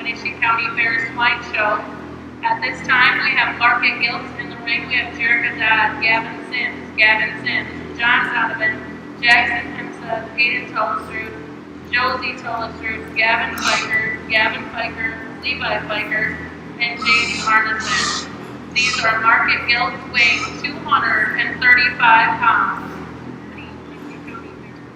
Winneshiek County Fair Swine Show. At this time, we have Market Giltz in the ring. We have Jerica Dodd, Gavin Sims, John Donovan, Jackson Hemseth, Aiden Tolastrud, Josie Tolastrud, Gavin Fiker, Levi Fiker, and James Arneson. These are Market Giltz weighing 235 pounds.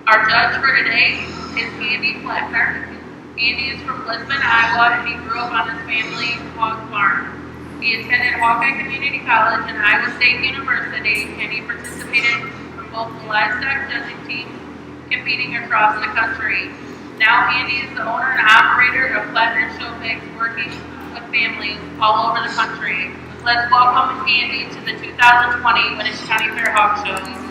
Our judge for today is Andy Fleckner. Andy is from Lisbon, Iowa, and he grew up on his family hog farm. He attended Hawkeye Community College and Iowa State University, and he participated in both the livestock judging teams competing across the country. Now Andy is the owner and operator of Fleckner Show Pigs, working with families all over the country. Let's welcome Andy to the 2020 Winneshiek County Fair Hog Show.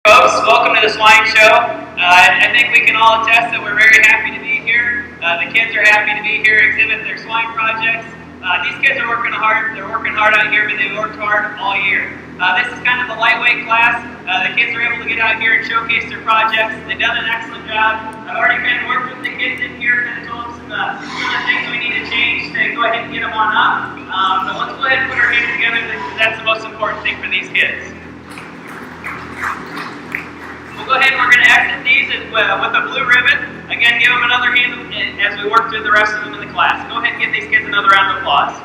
Folks, welcome to the Swine Show. I think we can all attest that we're very happy to be here. The kids are happy to be here, exhibit their swine projects. These kids are working hard. They're working hard out here, but they worked hard all year. This is kind of a lightweight class. The kids are able to get out here and showcase their projects. They've done an excellent job. I've already kind of worked with the kids in here and told them some of the things we need to change to go ahead and get them on up. But let's go ahead and put our hands together, because that's the most important thing for these kids. We'll go ahead and we're going to exit these with a blue ribbon. Again, give them another hand as we work through the rest of them in the class. Go ahead and give these kids another round of applause.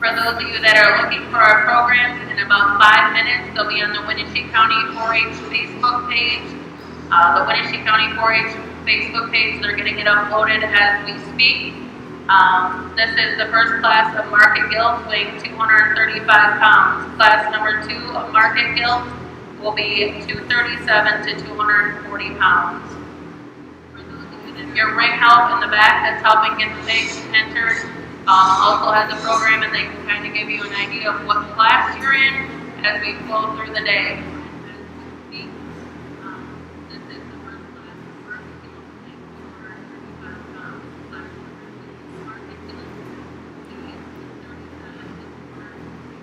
For those of you that are looking for our programs, in about 5 minutes, they'll be on the Winneshiek County 4-H Facebook page. The Winneshiek County 4-H Facebook page, they're getting it uploaded as we speak. This is the first class of market gilts weighing 235 pounds. Class number 2 of market gilts will be 237 to 240 pounds. Your ring help in the back that's helping get the pigs entered also has a program, and they can kind of give you an idea of what class you're in as we flow through the day. This is the first class of market gilts weighing 235 pounds. Class number 2 market gilts will be 237 to 240 pounds.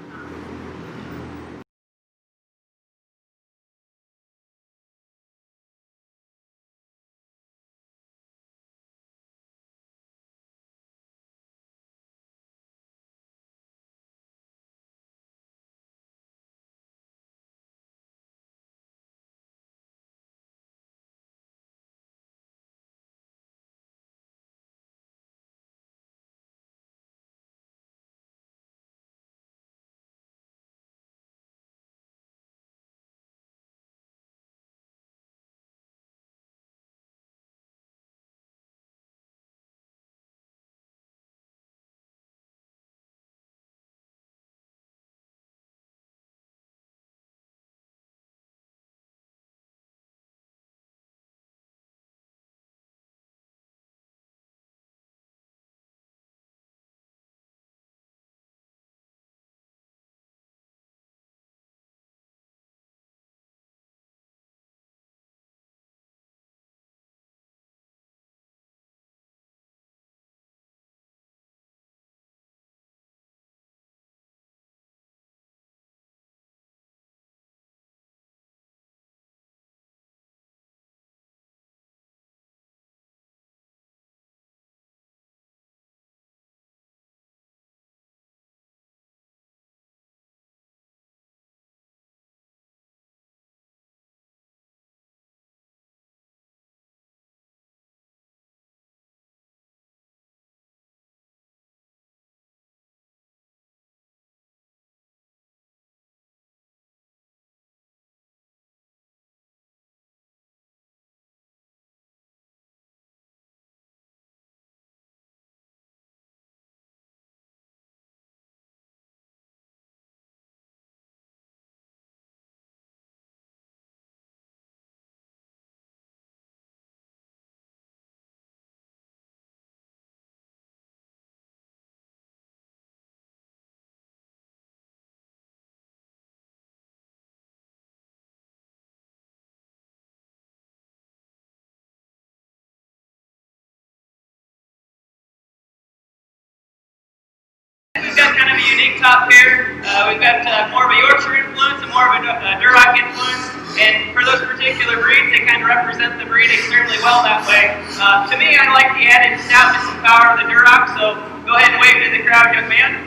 We've got kind of a unique top pair. We've got more of a Yorkshire influence and more of a Duroc influence. And for those particular breeds, they kind of represent the breed extremely well that way. To me, I like the added stoutness and power of the Duroc, so go ahead and wave to the crowd, young man.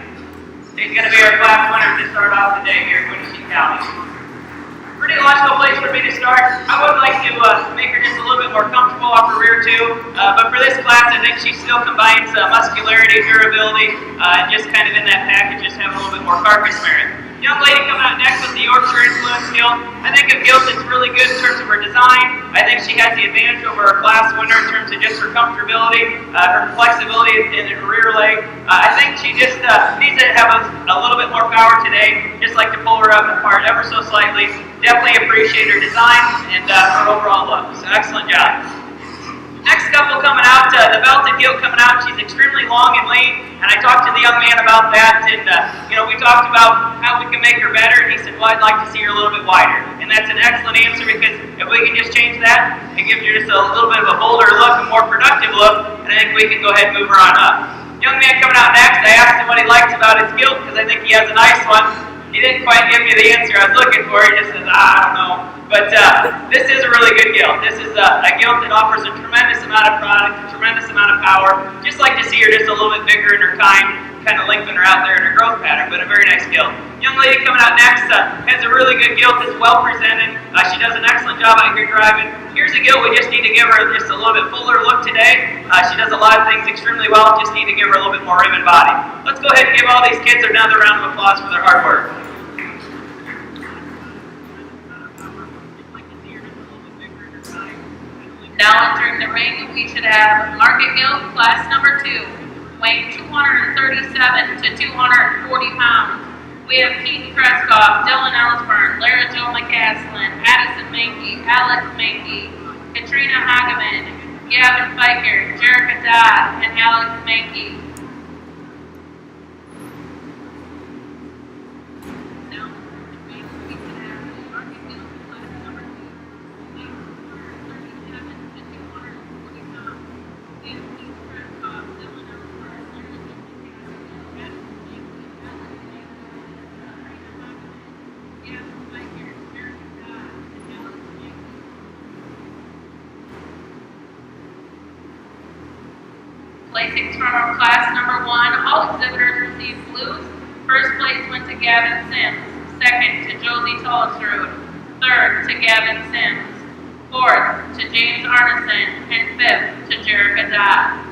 He's going to be our class winner to start off the day here in Winneshiek County. Pretty logical place for me to start. I would like to make her just a little bit more comfortable off her rear too, but for this class I think she still combines muscularity, durability, and just kind of in that package, just having a little bit more carcass merit. Young lady coming out next with the Yorkshire influence gilt. I think a gilt that's really good in terms of her design. I think she has the advantage over her class winner in terms of just her comfortability, her flexibility in her rear leg. I think she just needs to have a little bit more power today. Just like to pull her up apart ever so slightly. Definitely appreciate her design and her overall look. So excellent job. Next couple coming out, the belted gilt coming out. She's extremely long and lean, and I talked to the young man about that, and we talked about how we can make her better, and he said, well, I'd like to see her a little bit wider. And that's an excellent answer, because if we can just change that, it gives her just a little bit of a bolder look, a more productive look, and I think we can go ahead and move her on up. Young man coming out next, I asked him what he likes about his gilt, because I think he has a nice one. He didn't quite give me the answer I was looking for. He just says, I don't know. But this is a really good gilt. This is a gilt that offers a tremendous amount of product, a tremendous amount of power. Just like to see her just a little bit bigger in her kind. kind of lengthen her out there in her growth pattern, but a very nice gilt. Young lady coming out next has a really good gilt, is well presented. She does an excellent job out here driving. Here's a gilt, we just need to give her just a little bit fuller look today. She does a lot of things extremely well, just need to give her a little bit more rim and body. Let's go ahead and give all these kids another round of applause for their hard work. Now entering the ring, we should have Market Gilt, class number 2, weighing 237 to 240 pounds. We have Keaton Kreskoff, Dylan Ellsburn, Lara Jo McCaslin, Addison Mankey, Alex Mankey, Katrina Hageman, Gavin Fiker, Jerica Dodd, and Alex Mankey. Now entering the ring, we should have Market Gilt, class number 2, weighing 237 to 240 pounds. We have Keaton Kreskoff, Dylan Ellsburn, Lara Jo McCaslin, Addison Mankey, Alex Mankey. Placings from our class number 1, all exhibitors received blues. First place went to Gavin Sims, second to Josie Tollestrud, third to Gavin Sims, fourth to James Arneson, and fifth to Jerica Dodd.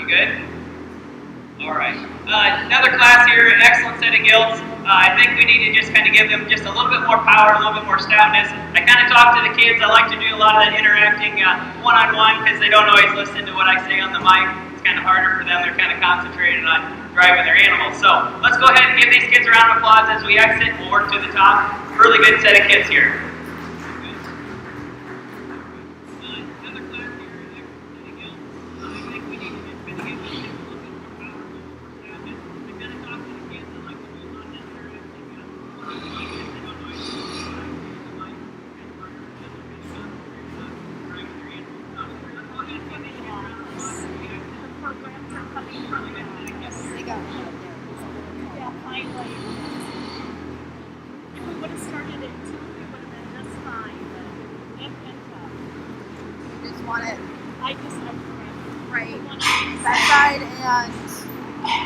You good? All right. Another class here, excellent set of gilts. I think we need to just kind of give them just a little bit more power, a little bit more stoutness. I kind of talk to the kids. I like to do a lot of that interacting one-on-one because they don't always listen to what I say on the mic. It's kind of harder for them. They're kind of concentrated on driving their animals. So let's go ahead and give these kids a round of applause as we exit. We'll work to the top. Really good set of kids here.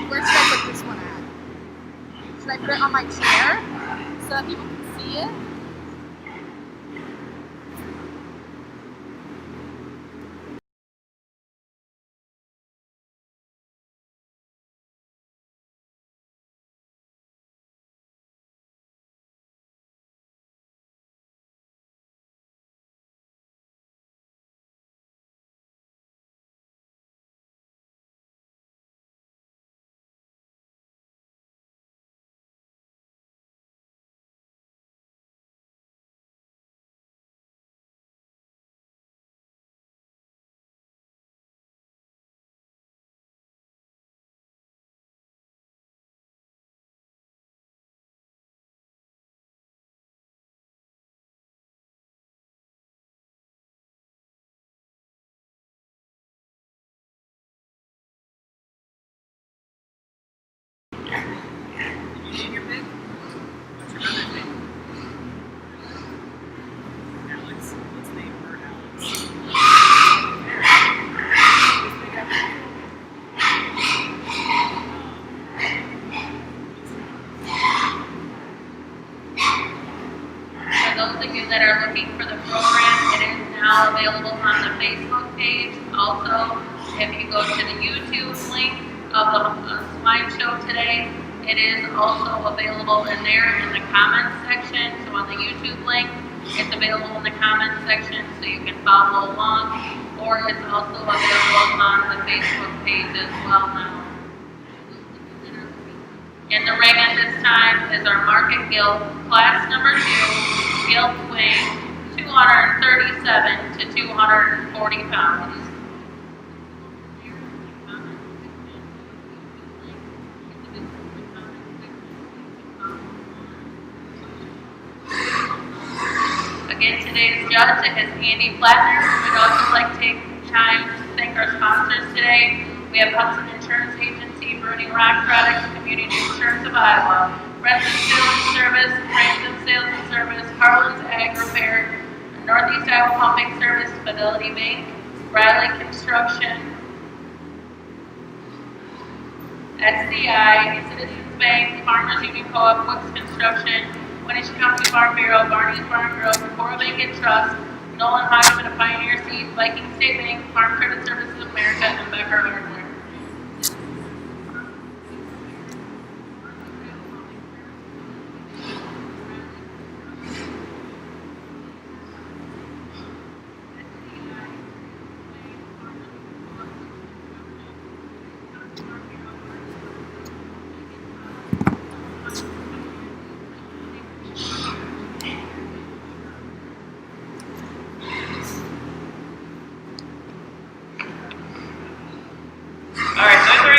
Where should I put this one at? Should I put it on my chair so that people can see it? That are looking for the program, it is now available on the Facebook page. Also, if you go to the YouTube link of the Swine Show today, it is also available in there in the comments section. So on the YouTube link, it's available in the comments section so you can follow along, or it's also available on the Facebook page as well now. In the ring at this time is our market gilt, class number 2, gilt weighing 237 to 240 pounds. Again, today's judge is Andy Plattner. We'd also like to take time to thank our sponsors today. We have Hudson Insurance Agency, Burning Rock Products, Community Insurance of Iowa, Renton Sales and Service, Cranston Sales and Service, Harlan's Ag Repair, Northeast Iowa Pumping Service, Fidelity Bank, Riley Construction, SCI, Citizens Bank, Farmers Union Co-op, Wicks Construction, Winneshiek County Farm Bureau, Barney's Farm Bureau, Cora Bank and Trust, Nolan Hodgman of Pioneer Seeds, Viking State Bank, Farm Credit Services of America, and Becker Hardware.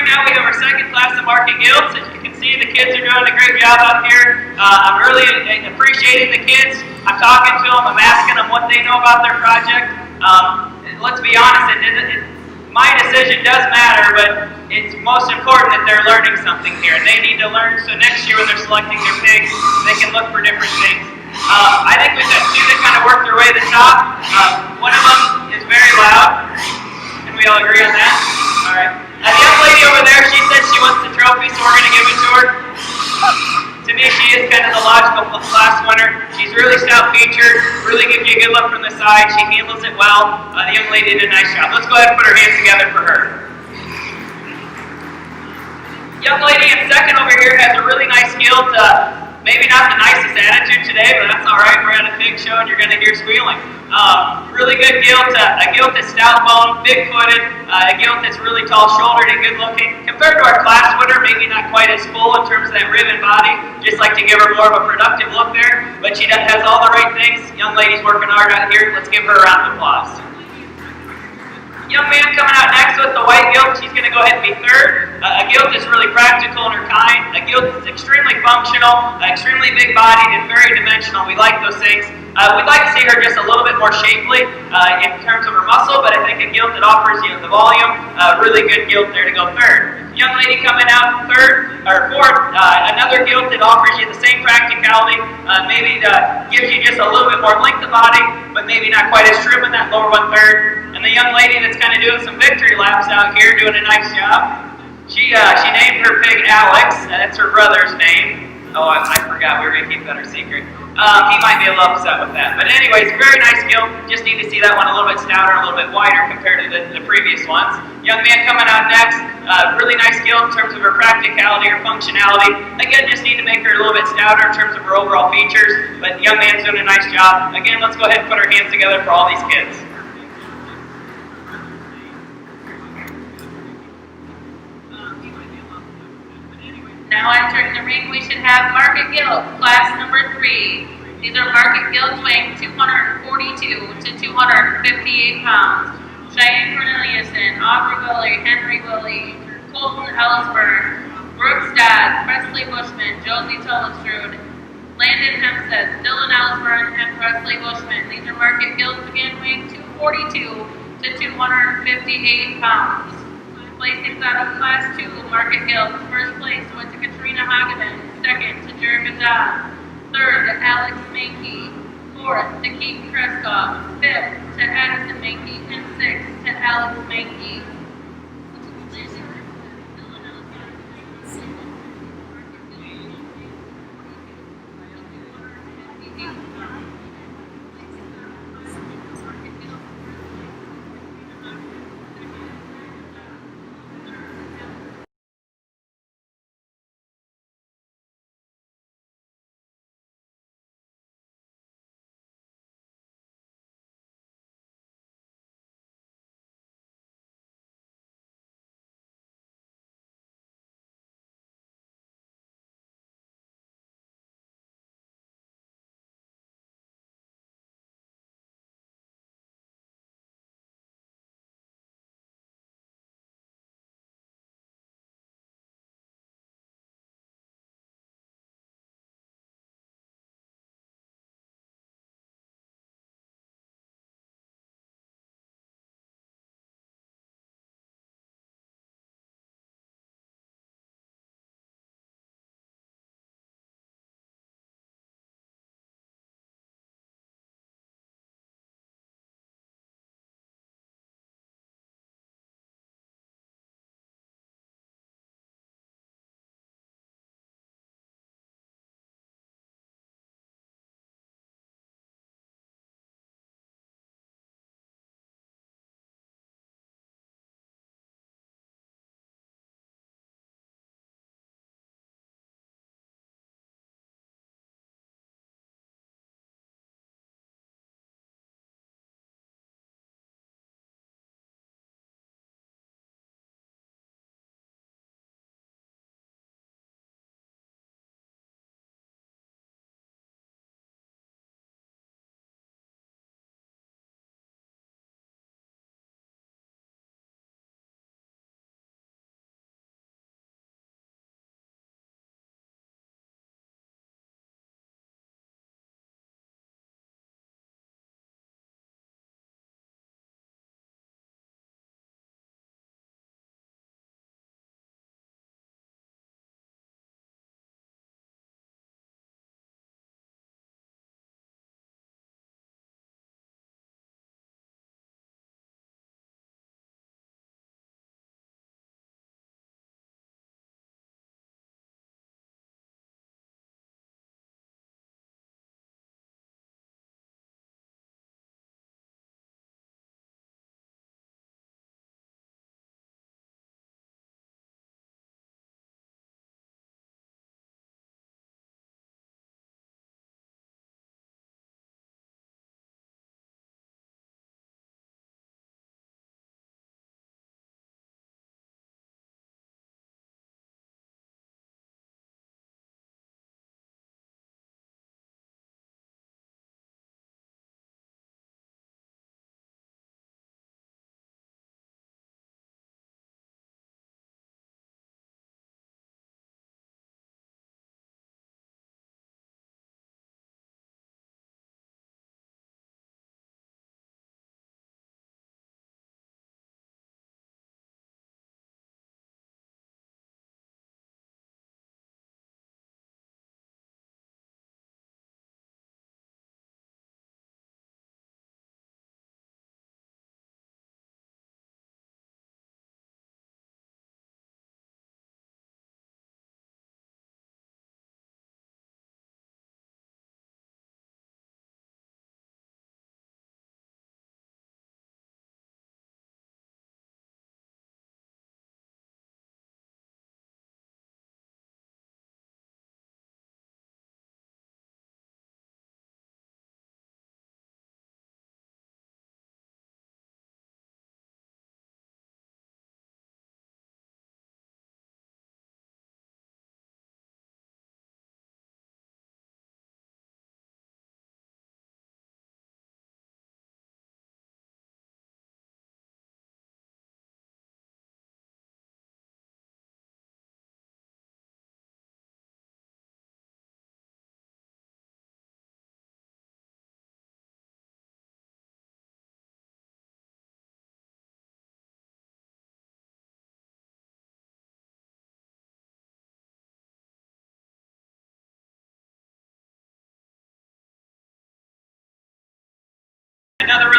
Now we have our second class of market gilts. As you can see, the kids are doing a great job out here. I'm really appreciating the kids. I'm talking to them. I'm asking them what they know about their project. Let's be honest, my decision does matter, but it's most important that they're learning something here. They need to learn so next year when they're selecting their pigs, they can look for different things. I think we've got two that kind of work their way to the top. One of them is very loud. Can we all agree on that? All right. The young lady over there, she said she wants the trophy, so we're going to give it to her. To me, she is kind of the logical class winner. She's really stout-featured, really gives you a good look from the side. She handles it well. The young lady did a nice job. Let's go ahead and put our hands together for her. Young lady in second over here has a really nice gilt. Maybe not the nicest attitude today, but that's all right. We're at a pig show and you're going to hear squealing. Really good gilt. A gilt that's stout bone, big footed. A gilt that's really tall shouldered and good looking. Compared to our class winner, maybe not quite as full in terms of that ribbon body. Just like to give her more of a productive look there. But she has all the right things. Young lady's working hard out here. Let's give her a round of applause. Young man coming out next with the white gilt, she's going to go ahead and be third. A gilt that's really practical in her kind. A gilt that's extremely functional, extremely big bodied, and very dimensional. We like those things. We'd like to see her just a little bit more shapely in terms of her muscle, but I think a gilt that offers you the volume, really good gilt there to go third. Young lady coming out third or fourth, another gilt that offers you the same practicality, maybe gives you just a little bit more length of body, but maybe not quite as trim in that lower one third. And the young lady that's kind of doing some victory laps out here, doing a nice job. She named her pig Alex, and that's her brother's name. Oh, I forgot. We were going to keep that our secret. He might be a little upset with that. But anyways, very nice gilt. Just need to see that one a little bit stouter, a little bit wider compared to the previous ones. Young man coming out next. Really nice gilt in terms of her practicality or functionality. Again, just need to make her a little bit stouter in terms of her overall features. But young man's doing a nice job. Again, let's go ahead and put our hands together for all these kids. Now entering the ring, we should have market gilt, class number 3. These are market gilt weighing 242 to 258 pounds. Cheyenne Corneliuson, Aubrey Willie, Henry Willie, Colton Ellisburn, Brooks Dodd, Presley Bushman, Josie Tullestrud, Landon Hempstead, Dylan Ellisburn, and Presley Bushman. These are market gilts again weighing 242 to 258 pounds. Placings out of Class 2 market gilts. First place went to Katrina Hageman. Second to Jeremy Dodd. Third to Alex Mankey. Fourth to Keith Kreskoff. Fifth to Addison Mankey. And sixth to Alex Mankey.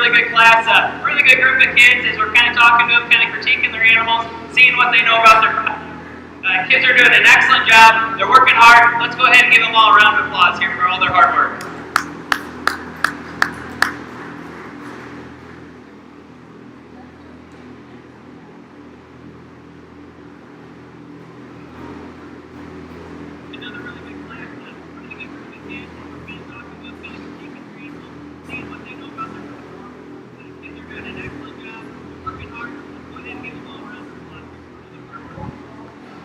really good class, really good group of kids as we're kind of talking to them, kind of critiquing their animals, seeing what they know about their kids are doing an excellent job. They're working hard. Let's go ahead and give them all a round of applause here for all their hard work. Another really good class, really good group of kids. We're kind of talking to them, kind of critiquing their animals, seeing what they know about their kids are doing an excellent job. They're working hard. Let's go ahead and give them all a round of applause here for all their hard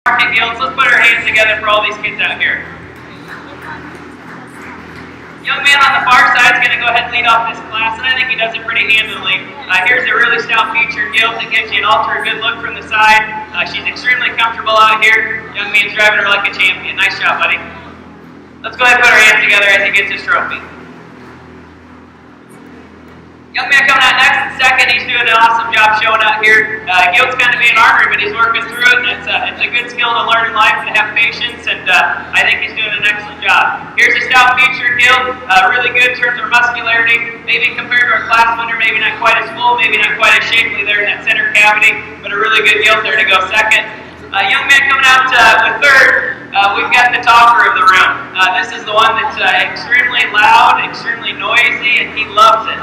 work. Market Guilds, let's put our hands together for all these kids out here. Young man on the far side is going to go ahead and lead off this class, and I think he does it pretty handily. Here's a really stout featured gilt that gives you an ultra good look from the side. She's extremely comfortable out here. Young man's driving her like a champion. Nice job, buddy. Let's go ahead and put our hands together as he gets his trophy. Young man coming out next in second, he's doing an awesome job showing out here. Gilt's kind of being ornery, but he's working through it, and it's a good skill to learn in life to have patience, and I think he's doing an excellent job. Here's a stout featured gilt, really good in terms of muscularity, maybe compared to our class winner, maybe not quite as full, maybe not quite as shapely there in that center cavity, but a really good gilt there to go second. Young man coming out with third, we've got the talker of the room. This is the one that's extremely loud, extremely noisy, and he loves it.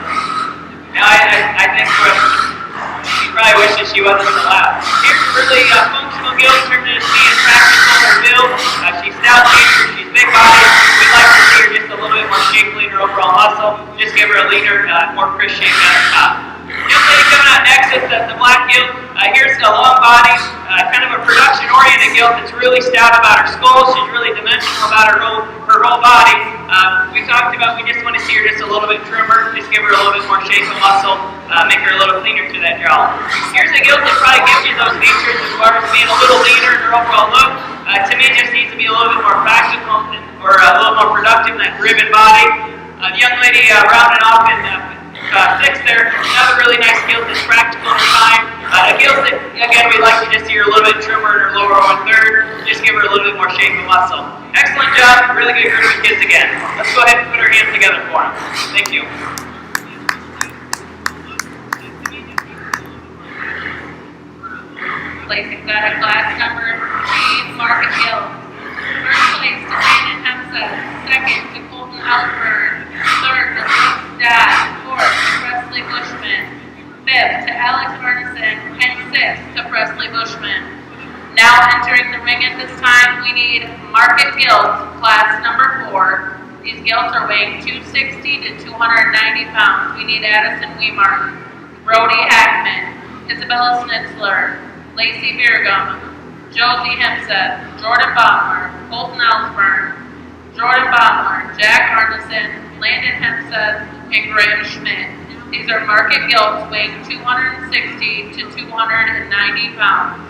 Now, I think she probably wishes she wasn't so loud. Here's really functional gilt in terms of just being practical in her build. She's stout nature, she's big body. We'd like to see her just a little bit more shapely in her overall muscle. Just give her a leaner, more crisp shape at her top. Young lady coming out next is the black gilt. Here's a long body, kind of a production-oriented gilt that's really stout about her skull. She's really dimensional about her whole body. We talked about we just want to see her just a little bit trimmer, just give her a little bit more shape and muscle, make her a little cleaner to that jaw. Here's a gilt that probably gives you those features as far as being a little leaner in her overall look. To me, just needs to be a little bit more practical or a little more productive in that ribbon body. The young lady rounding off in sixth there, another really nice gilt that's practical in her time. A gilt that, again, we'd like to just see her a little bit trimmer in her lower one-third, just give her a little bit more shape and muscle. Excellent job, really good group of kids again. Let's go ahead and put our hands together for them. Thank you. Placing that at class number 3, Market Gilt. First place to Brandon Hemsa. Second to Colton Alford. Third to Luke Dad. Fourth to Presley Bushman. Fifth to Alex Arneson. And sixth to Presley Bushman. Now entering the ring at this time, we need Market Gilt, class number 4. These gilts are weighing 260 to 290 pounds. We need Addison Wemark, Brody Hackman, Isabella Schnitzler, Lacey Birgum, Josie Hempstead, Jordan Baumler, Colton Ellsburn, Jordan Baumler, Jack Arneson, Landon Hempstead, and Graham Schmidt. These are market gilts weighing 260 to 290 pounds.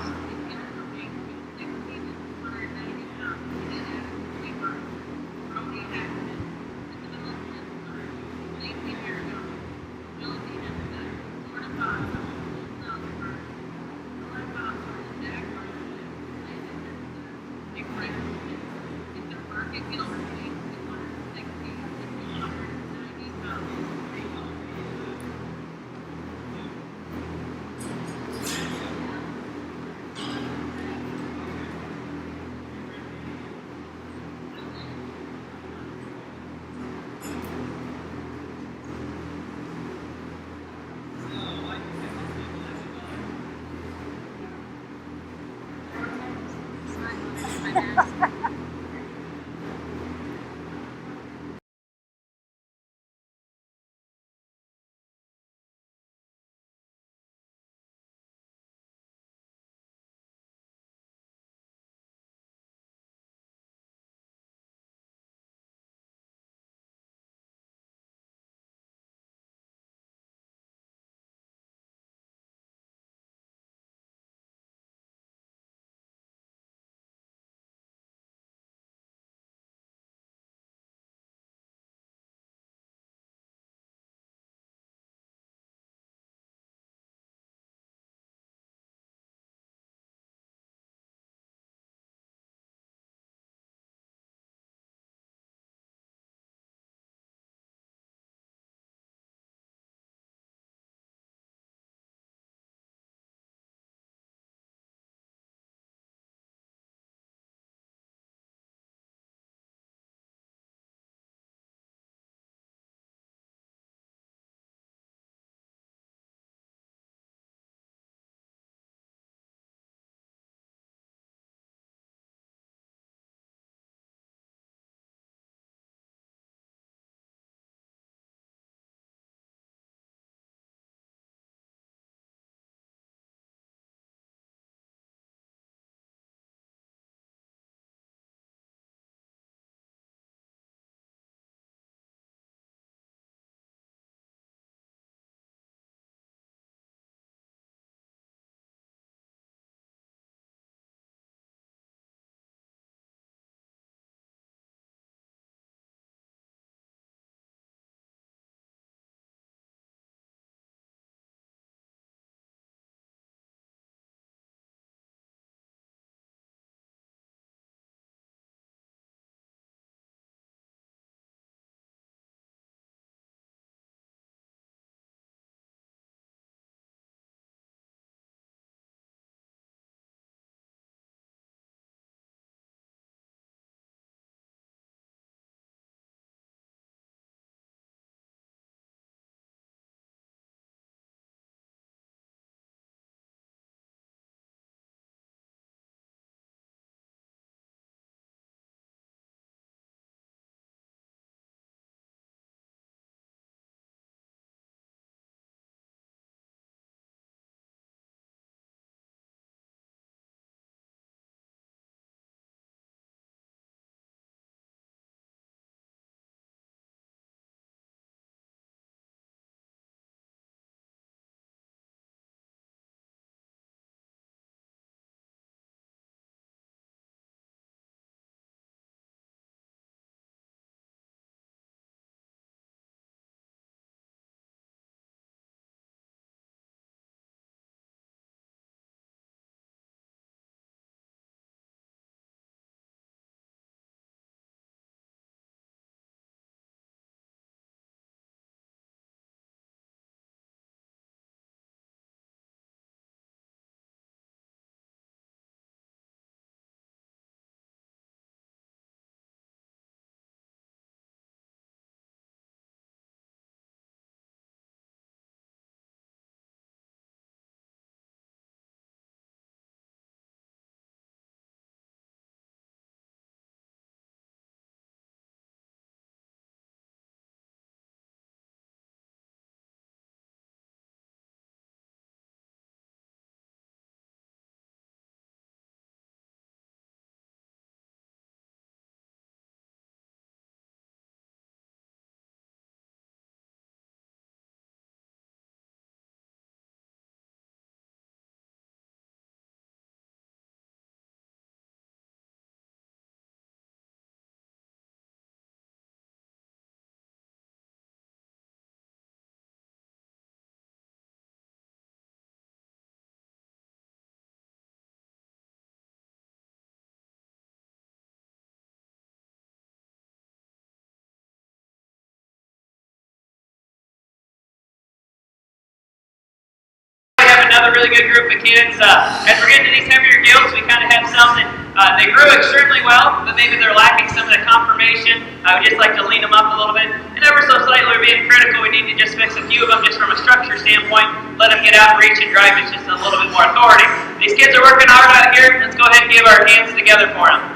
another really good group of kids. As we're getting to these heavier gilts, we kind of have some that they grew extremely well, but maybe they're lacking some of the conformation. I would just like to lean them up a little bit. And ever so slightly, we're being critical. We need to just fix a few of them just from a structure standpoint. Let them get out, reach, and drive with just a little bit more authority. These kids are working hard out here. Let's go ahead and give our hands together for them.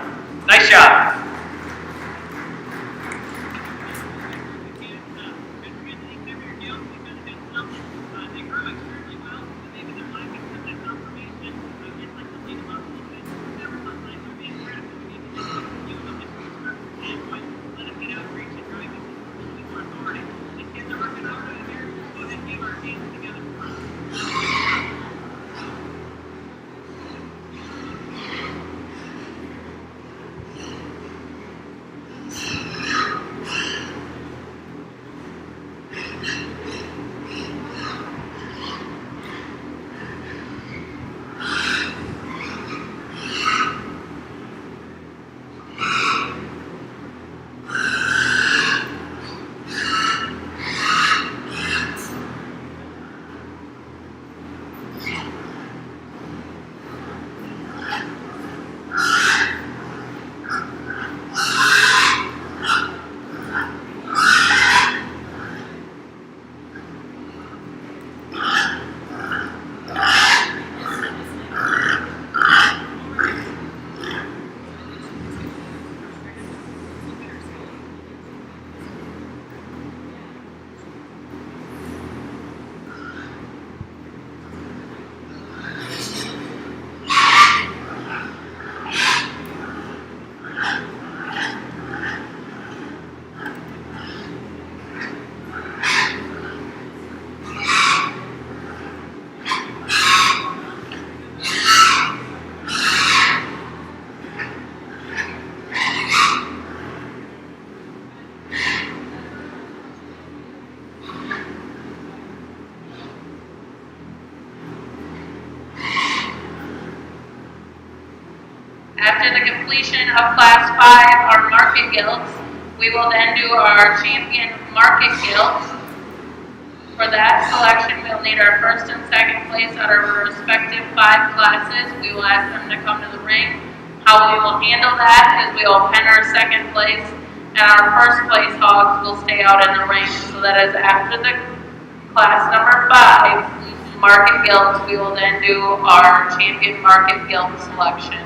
Nice job. After the completion of Class 5, our market gilts, we will then do our champion market gilts. For that selection, we'll need our first and second place out of our respective 5 classes. We will ask them to come to the ring. How we will handle that is we will pen our second place, and our first place hogs will stay out in the ring. So that is after the class number 5 market gilts, we will then do our champion market gilt selection.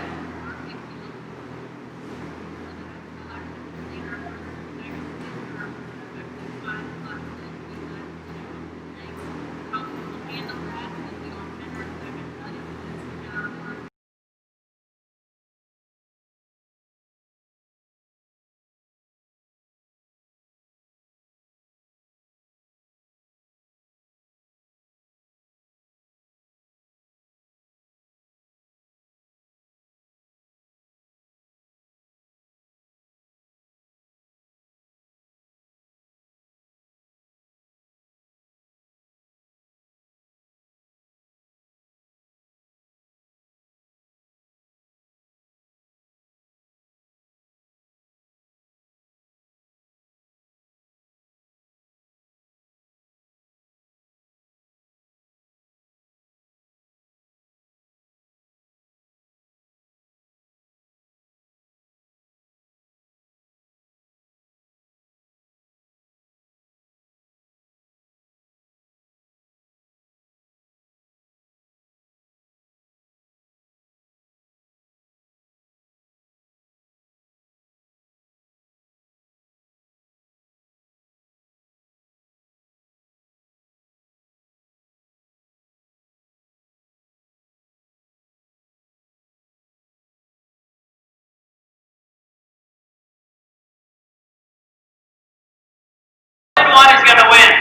One is going to win.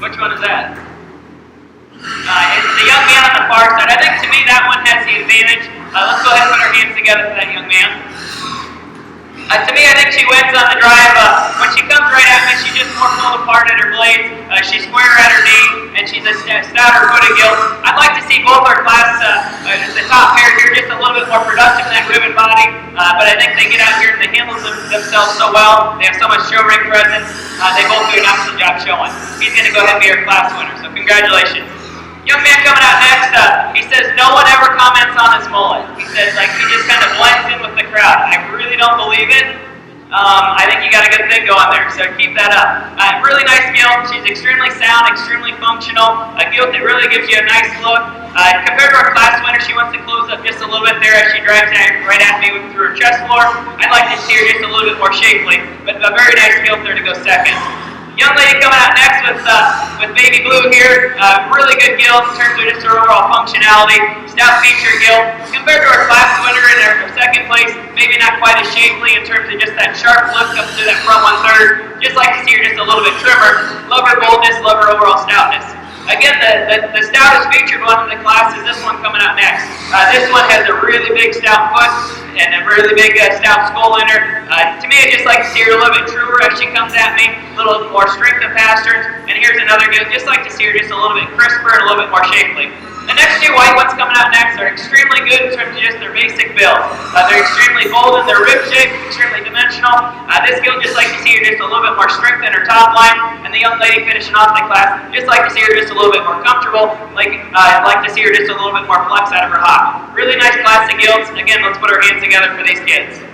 Which one is that? It's the young man on the far side. I think to me that one has the advantage. Let's go ahead and put our hands together for that young man. To me, I think she wins on the drive. When she comes right at me, she's just more pulled apart at her blades. She's square at her knee, and she's a stouter footed gilt. I'd like to see both our class, the top pair here, just a little bit more productive in that ribbon body. But I think they get out here and they handle themselves so well. They have so much show ring presence. They both do an excellent job showing. He's going to go ahead and be our class winner. So congratulations. Young man coming out next, he says no one ever comments on his mullet. He says like he just kind of blends in with the crowd. I really don't believe it. I think you got a good thing going there, so keep that up. Really nice gilt. She's extremely sound, extremely functional. A gilt that really gives you a nice look. Compared to our class winner, she wants to close up just a little bit there as she drives right at me through her chest floor. I'd like to see her just a little bit more shapely, but a very nice gilt there to go second. Young lady coming out next with baby blue here. Really good gilt in terms of just her overall functionality. Stout feature gilt. Compared to our class winner in our second place, maybe not quite as shapely in terms of just that sharp look up to that front 1/3. Just like to see her just a little bit trimmer. Love her boldness, love her overall stoutness. Again, the stoutest featured one in the class is this one coming out next. This one has a really big stout foot and a really big stout skull in her. To me, I just like to see her a little bit truer as she comes at me, a little more strength of pasterns. And here's another gilt, just like to see her just a little bit crisper and a little bit more shapely. The next two white ones coming out next are extremely good in terms of just their basic build. They're extremely bold in their rib shape, extremely dimensional. This gilt just like to see her just a little bit more strength in her top line. And the young lady finishing off the class, just like to see her just a little bit more comfortable. I'd like to see her just a little bit more flex out of her hop. Really nice class of gilts. Again, let's put our hands together for these kids.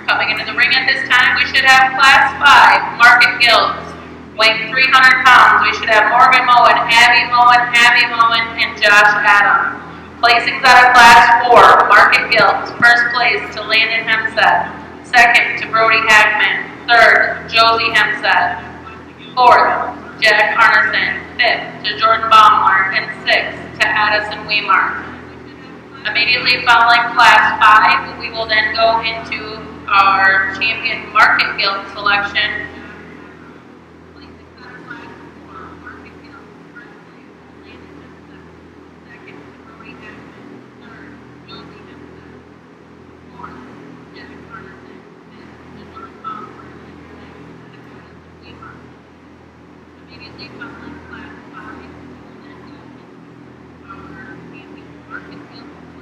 Coming into the ring at this time, we should have Class 5, Market Gilts. Weighing 300 pounds, we should have Morgan Moen, Abby Moen, and Josh Adams. Placings out of Class 4, Market Gilts. First place to Landon Hemseth. Second to Brody Hagman. Third, Josie Hemseth. Fourth, Jack Arneson. Fifth to Jordan Baumler. And sixth to Addison Weimar. Immediately following Class 5, we will then go into our champion Market Gilt selection. Immediately following Class 5, we will then go into our champion Market Gilt selection.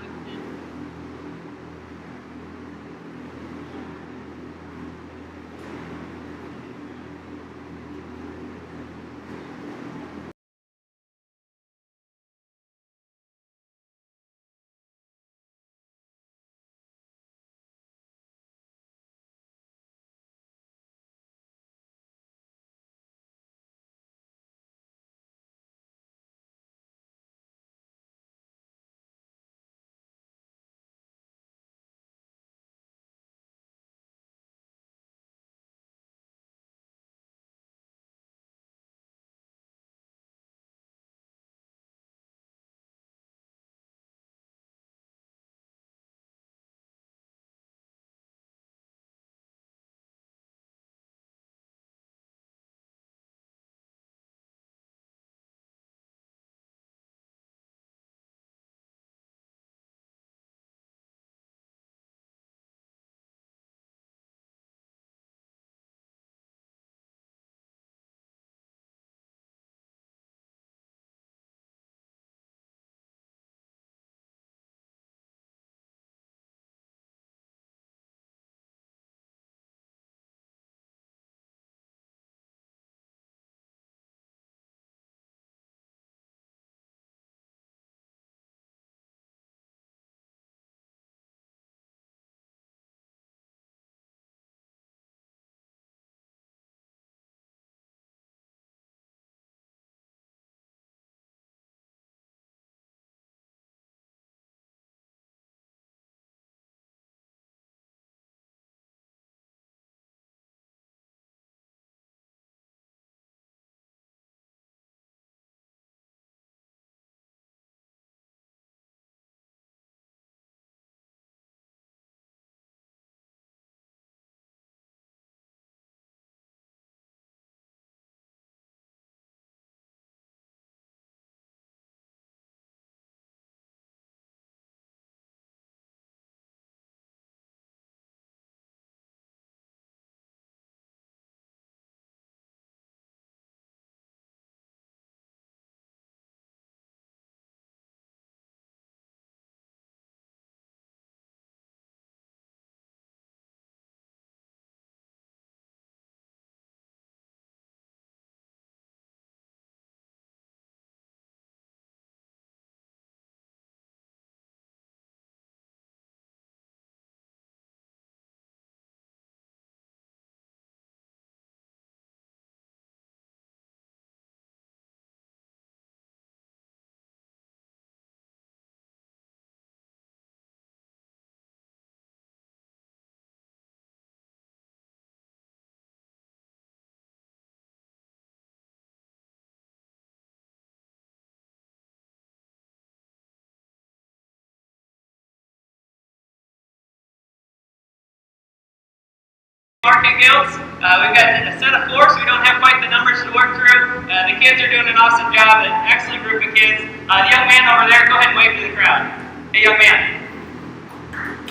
Market guilds. We've got a set of 4, so we don't have quite the numbers to work through. The kids are doing an awesome job, an excellent group of kids. The young man over there, go ahead and wave to the crowd. Hey, young man.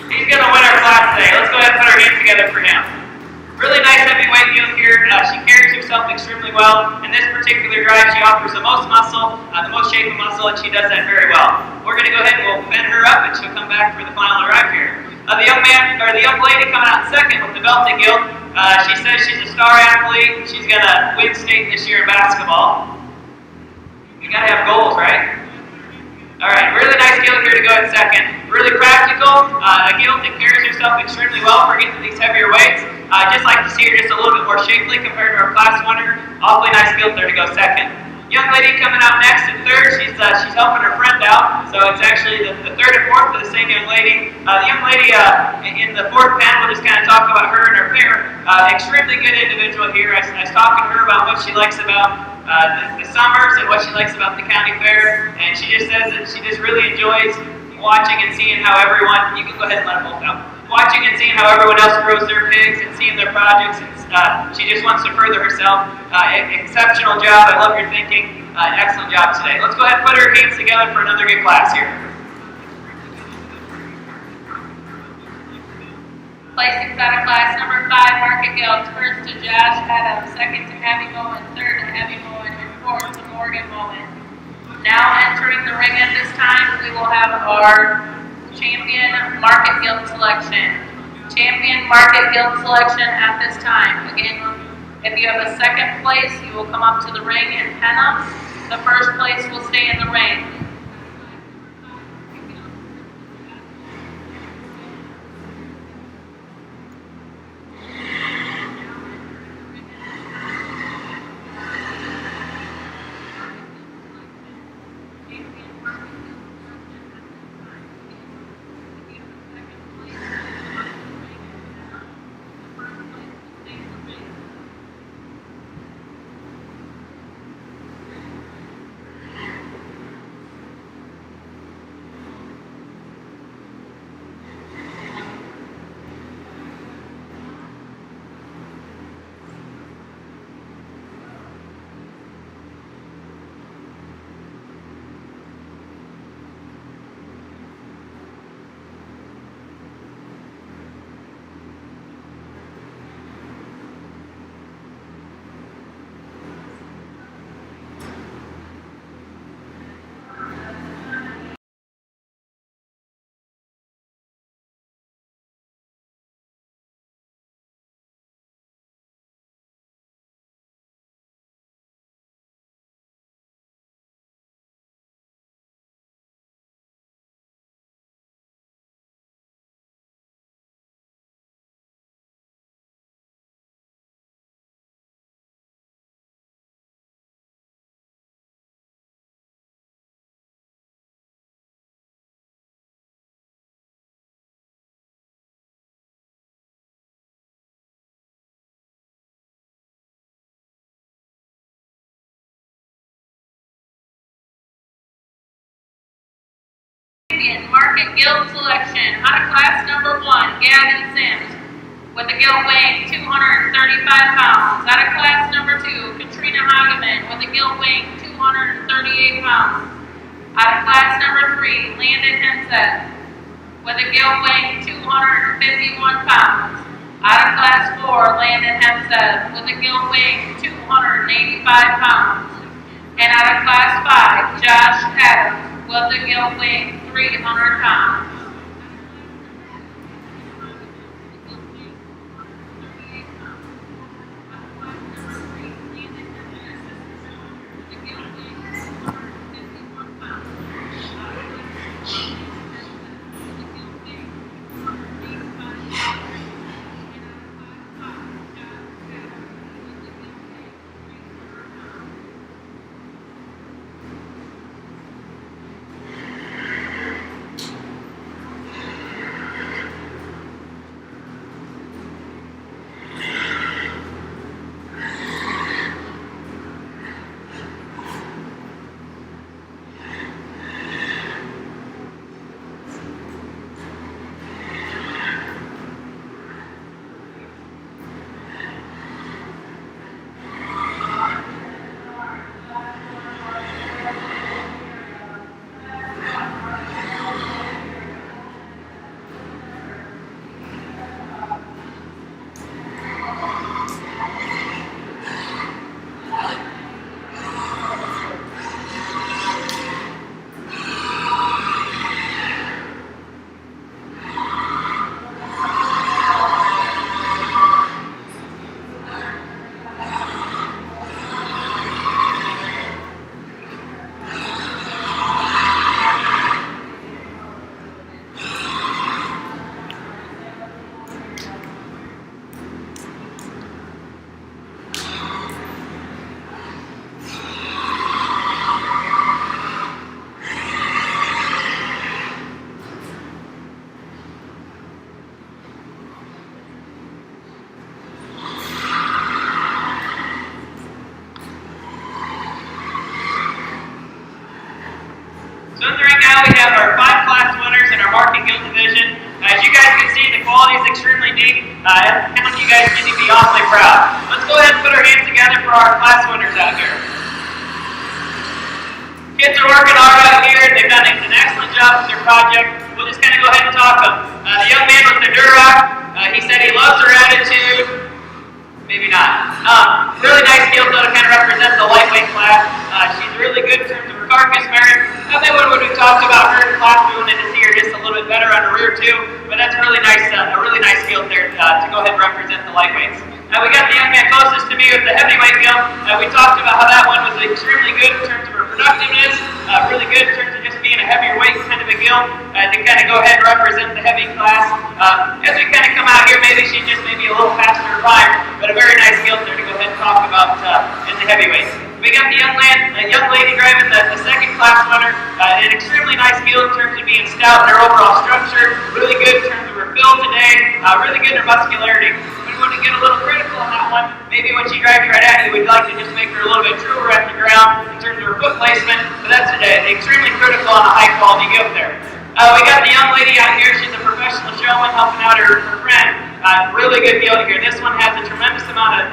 He's going to win our class today. Let's go ahead and put our hands together for him. Really nice heavyweight guild here. She carries herself extremely well. In this particular drive, she offers the most muscle, the most shape of muscle, and she does that very well. We're going to go ahead and we'll bend her up, and she'll come back for the final drive here. The young man, or the young lady coming out second with the belted guild, she says she's a star athlete. She's going to win state this year in basketball. You got to have goals, right? All right, really nice guild here to go in second. Really practical, a guild that carries herself extremely well for getting to these heavier weights. Just like to see her just a little bit more shapely compared to our class winner. Awfully nice guild there to go second. Young lady coming out next in third, she's helping her friend out, so it's actually the third and fourth for the same young lady. The young lady in the fourth panel, we'll just kind of talk about her and her pair. Extremely good individual here. I was talking to her about what she likes about the summers and what she likes about the county fair, and she just says that she just really enjoys watching and seeing how everyone, you can go ahead and let them both out, watching and seeing how everyone else grows their pigs and seeing their projects, and she just wants to further herself. Exceptional job, I love your thinking, excellent job today. Let's go ahead and put our hands together for another good class here. Placings out of class number 5, Market Guilds. First to Josh Adams, second to Abby Moen, third to Abby Moen, and fourth to Morgan Moen. Now entering the ring at this time, we will have our champion Market Guild selection. Champion Market Guild selection at this time. Again, if you have a second place, you will come up to the ring and pen them. The first place will stay in the ring. Market Guild selection. Out of class number 1, Gavin Sims, with a guild weighing 235 pounds. Out of class number 2, Katrina Hageman, with a guild weighing 238 pounds. Out of class number 3, Landon Henseth, with a guild weighing 251 pounds. Out of class 4, Landon Henseth, with a guild weighing 285 pounds. And out of class 5, Josh Adams, with a guild weighing 300 pounds. quality is extremely neat. And you guys get to be awfully proud. Let's go ahead and put our hands together for our class winners out here. Kids are working hard out here. They've done an excellent job with their project. We'll just kind of go ahead and talk them. The young man with the Duroc, he said he loves her attitude. Maybe not. Really nice skills though to kind of represent the lightweight class. She's really good in terms of her carcass merit. Then when we talked about her in class, we wanted to see her just a little bit better on her rear too. But that's really nice, a really nice skill there to go ahead and represent the lightweights. We got the young man closest to me with the heavyweight gill. We talked about how that one was extremely good in terms of her productiveness, really good in terms of just being a heavier weight kind of a gill, to kind of go ahead and represent the heavy class. As we kind of come out here, maybe she's just maybe a little faster to rhyme, but a very nice gill there to go ahead and talk about in the heavyweights. We got the young lady driving the second class winner, an extremely nice gill in terms of being stout in her overall structure, really good in terms of her build today, really good in her muscularity. We want to get a little critical on that one. Maybe when she drives right at you, we'd like to just make her a little bit truer at the ground in terms of her foot placement, but that's extremely critical on a high quality gift there. We got the young lady out here. She's a professional showman helping out her friend. Really good gilt here. This one has a tremendous amount of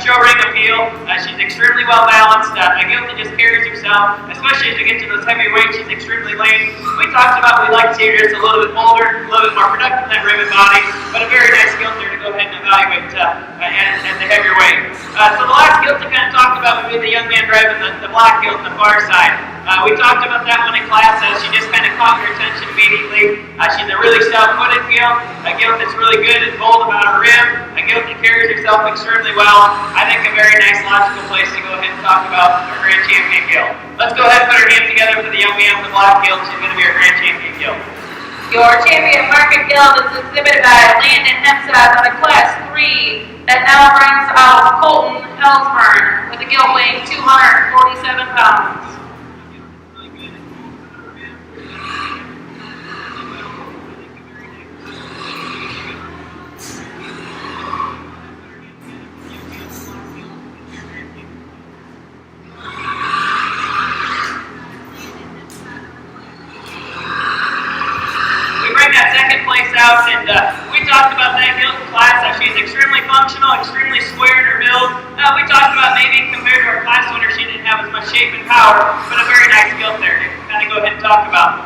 show ring appeal. She's extremely well balanced. A gilt that just carries herself, especially as we get to those heavy weights. She's extremely lean. We talked about we'd like to see her just a little bit bolder, a little bit more productive in that ribbon body, but a very nice gilt there to go ahead and evaluate at the heavier weight. So the last gilt to kind of talk about would be the young man driving the black gilt on the far side. We talked about that one in class. She just kind of caught your attention immediately. She's a really stout-footed gilt, a gilt that's really good and bold about her rim, a gilt that carries herself extremely well. I think a very nice, logical place to go ahead and talk about our Grand Champion gilt. Let's go ahead and put our hands together for the young man with the black gilt. She's going to be our Grand Champion gilt. Your champion market gilt is exhibited by Landon Hemseth on a Class 3 that now brings out Colton Ellsburn with a gilt weighing 247 pounds. Out and we talked about that gilt class. She's extremely functional, extremely square in her build. We talked about maybe compared to our class winner, she didn't have as much shape and power, but a very nice gilt there to kind of go ahead and talk about.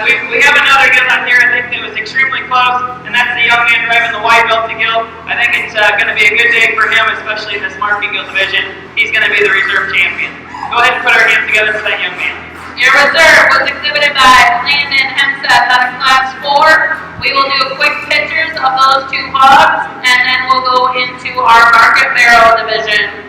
We have another gilt out here, I think that was extremely close, and that's the young man driving the white belt to gilt. I think it's going to be a good day for him, especially in this market gilt division. He's going to be the reserve champion. Go ahead and put our hands together for that young man. Your reserve was exhibited by Landon Hemseth out of Class 4. We will do quick pictures of those two hogs, and then we'll go into our market barrel division.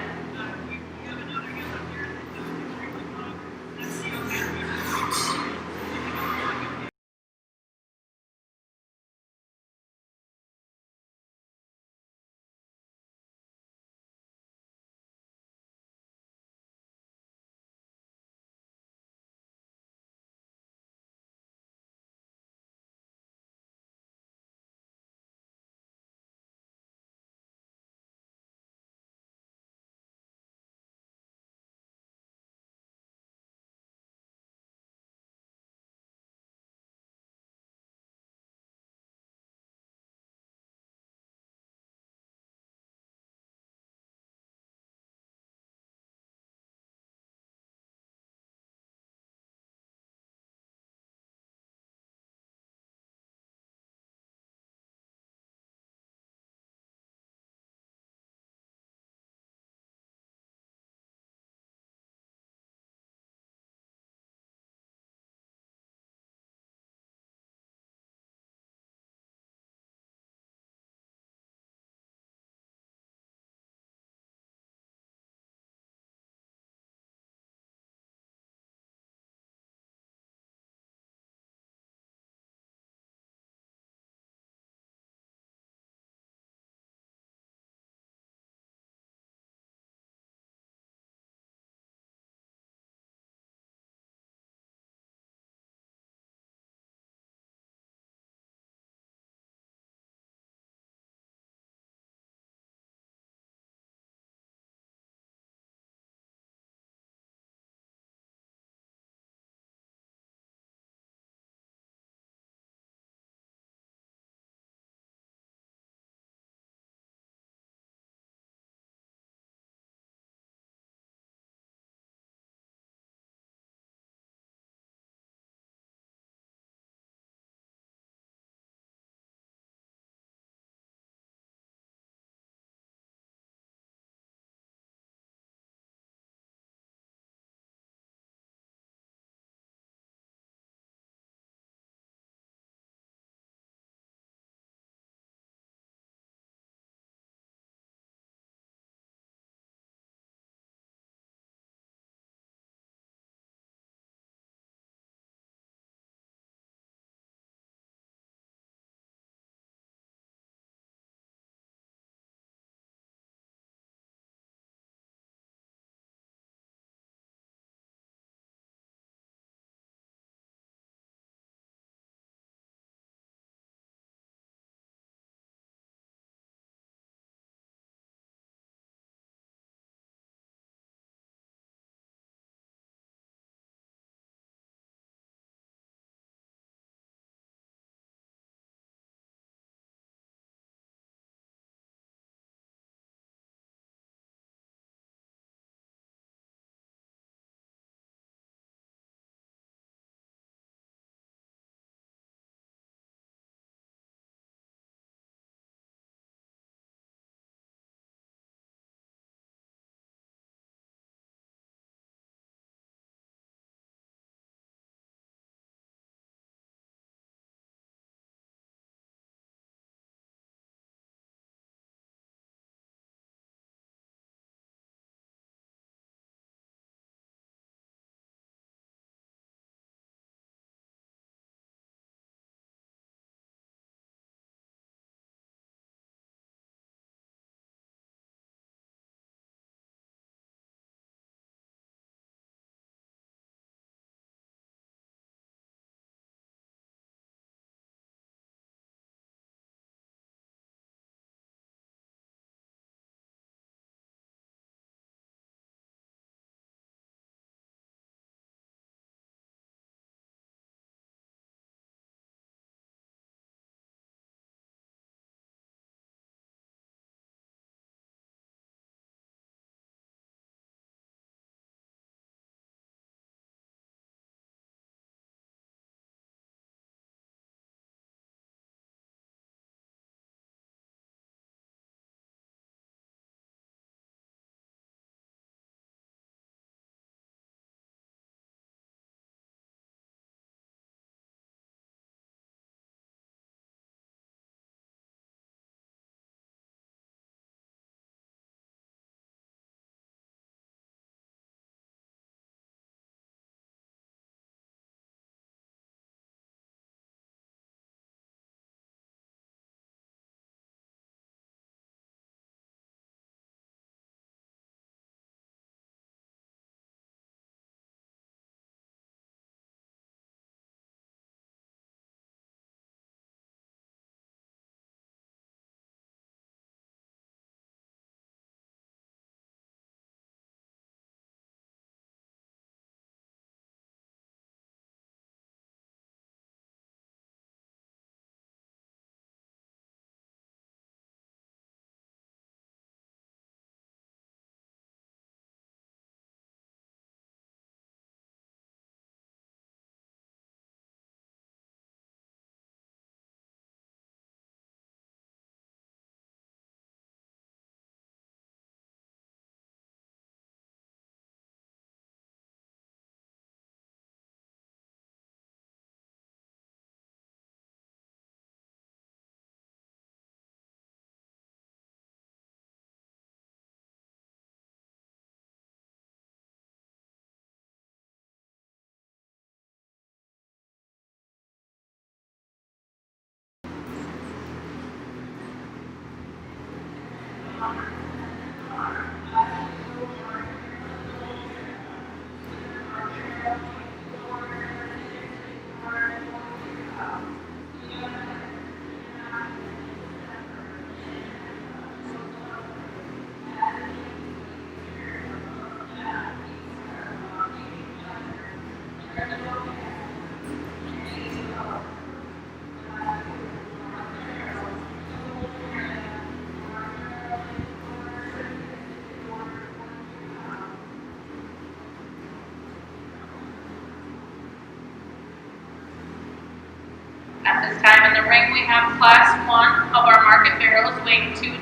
At this time in the ring, we have Class 1 of our market barrels weighing 220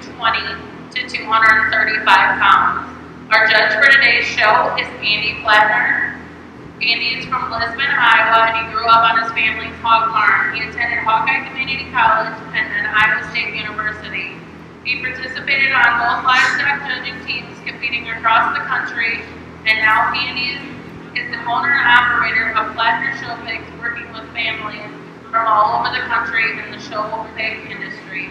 to 235 pounds. Our judge for today's show is Andy Flatner. Andy is from Lisbon, Iowa, and he grew up on his family's hog farm. He attended Hawkeye Community College and then Iowa State University. He participated on both livestock judging teams competing across the country, and now Andy is the owner and operator of Flatner Show Pigs, working with families from all over the country in the show pig industry.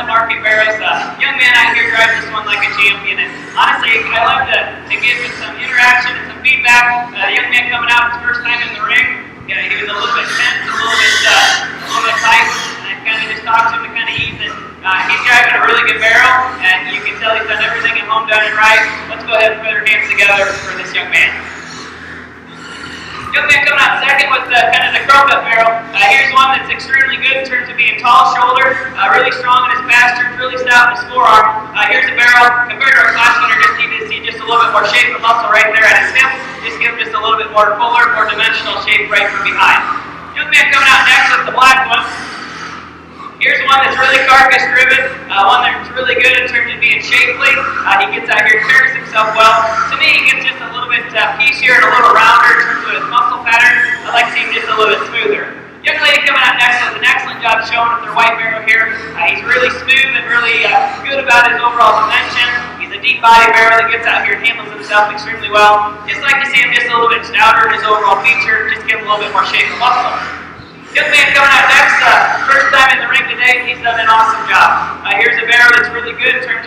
market barrels. Young man out here drives this one like a champion, and honestly, I love to give him some interaction and some feedback. Young man coming out his first time in the ring, he was a little bit tense, a little bit tight, and I kind of just talked to him to kind of ease it. He's driving a really good barrel, and you can tell he's done everything at home, done it right. Let's go ahead and put our hands together for this young man. Young man coming out second with kind of the crow cut barrel. Here's one that's extremely good in terms of being tall shoulder, really strong in his pasterns, really stout in his forearm. Here's a barrel compared to our class winner. Just need to see just a little bit more shape and muscle right there at his hip. Just give him just a little bit more fuller, more dimensional shape right from behind. Young man coming out next with the black one. Here's one that's really carcass driven, one that's really good in terms of being shapely. He gets out here, carries himself well. To me, he gets just a little bit piecier and a little rounder in terms of his muscle pattern. I like to see him just a little bit smoother. Young lady coming out next does an excellent job showing with their white barrel here. He's really smooth and really good about his overall dimension. He's a deep body barrel that gets out here and handles himself extremely well. Just like to see him just a little bit stouter in his overall feature, just give him a little bit more shape and muscle. Young man coming out next, first time in the ring today, he's done an awesome job. Here's a barrel that's really good in terms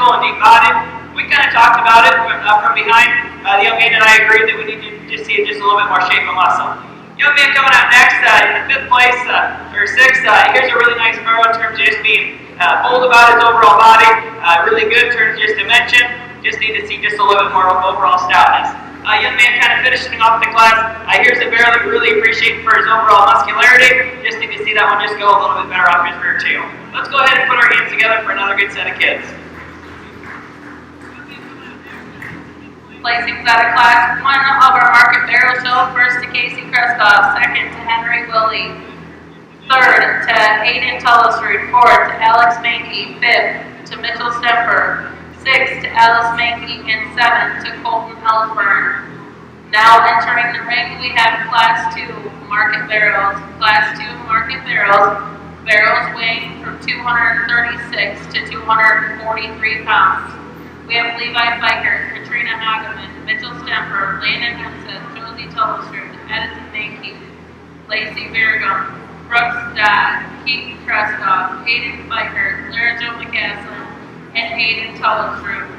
physical and deep-bodied. We kind of talked about it from behind. The young man and I agreed that we need to just see just a little bit more shape and muscle. Young man coming out next in the 5th place, or 6th, here's a really nice burrow in terms of just being bold about his overall body. Really good in terms of just dimension. Just need to see just a little bit more overall stoutness. Young man kind of finishing off the class. Here's a barrel that we really appreciate for his overall muscularity. Just need to see that one just go a little bit better off his rear tail. Let's go ahead and put our hands together for another good set of kids. Placings out of class 1 of our market barrel show, first to Casey Kreskoff, second to Henry Willie, third to Aiden Tullisrud, fourth to Alex Mankey, fifth to Mitchell Stemper, sixth to Alice Mankey, and seventh to Colton Ellsburn. Now entering the ring, we have class 2 market barrels. Class 2 market barrels, barrels weighing from 236 to 243 pounds. We have Levi Fiker, Katrina Hageman, Mitchell Stemper, Landon Henson, Josie Tullisrud, Edison Mankey, Lacey Virgum, Brooks Dodd, Keaton Kreskoff, Hayden Fiker, Clara Jo McCaslin, and Hayden Tullisrud.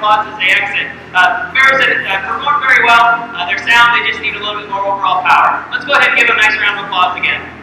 applause as they exit. Mares that performed very well. They're sound, they just need a little bit more overall power. Let's go ahead and give them a nice round of applause again.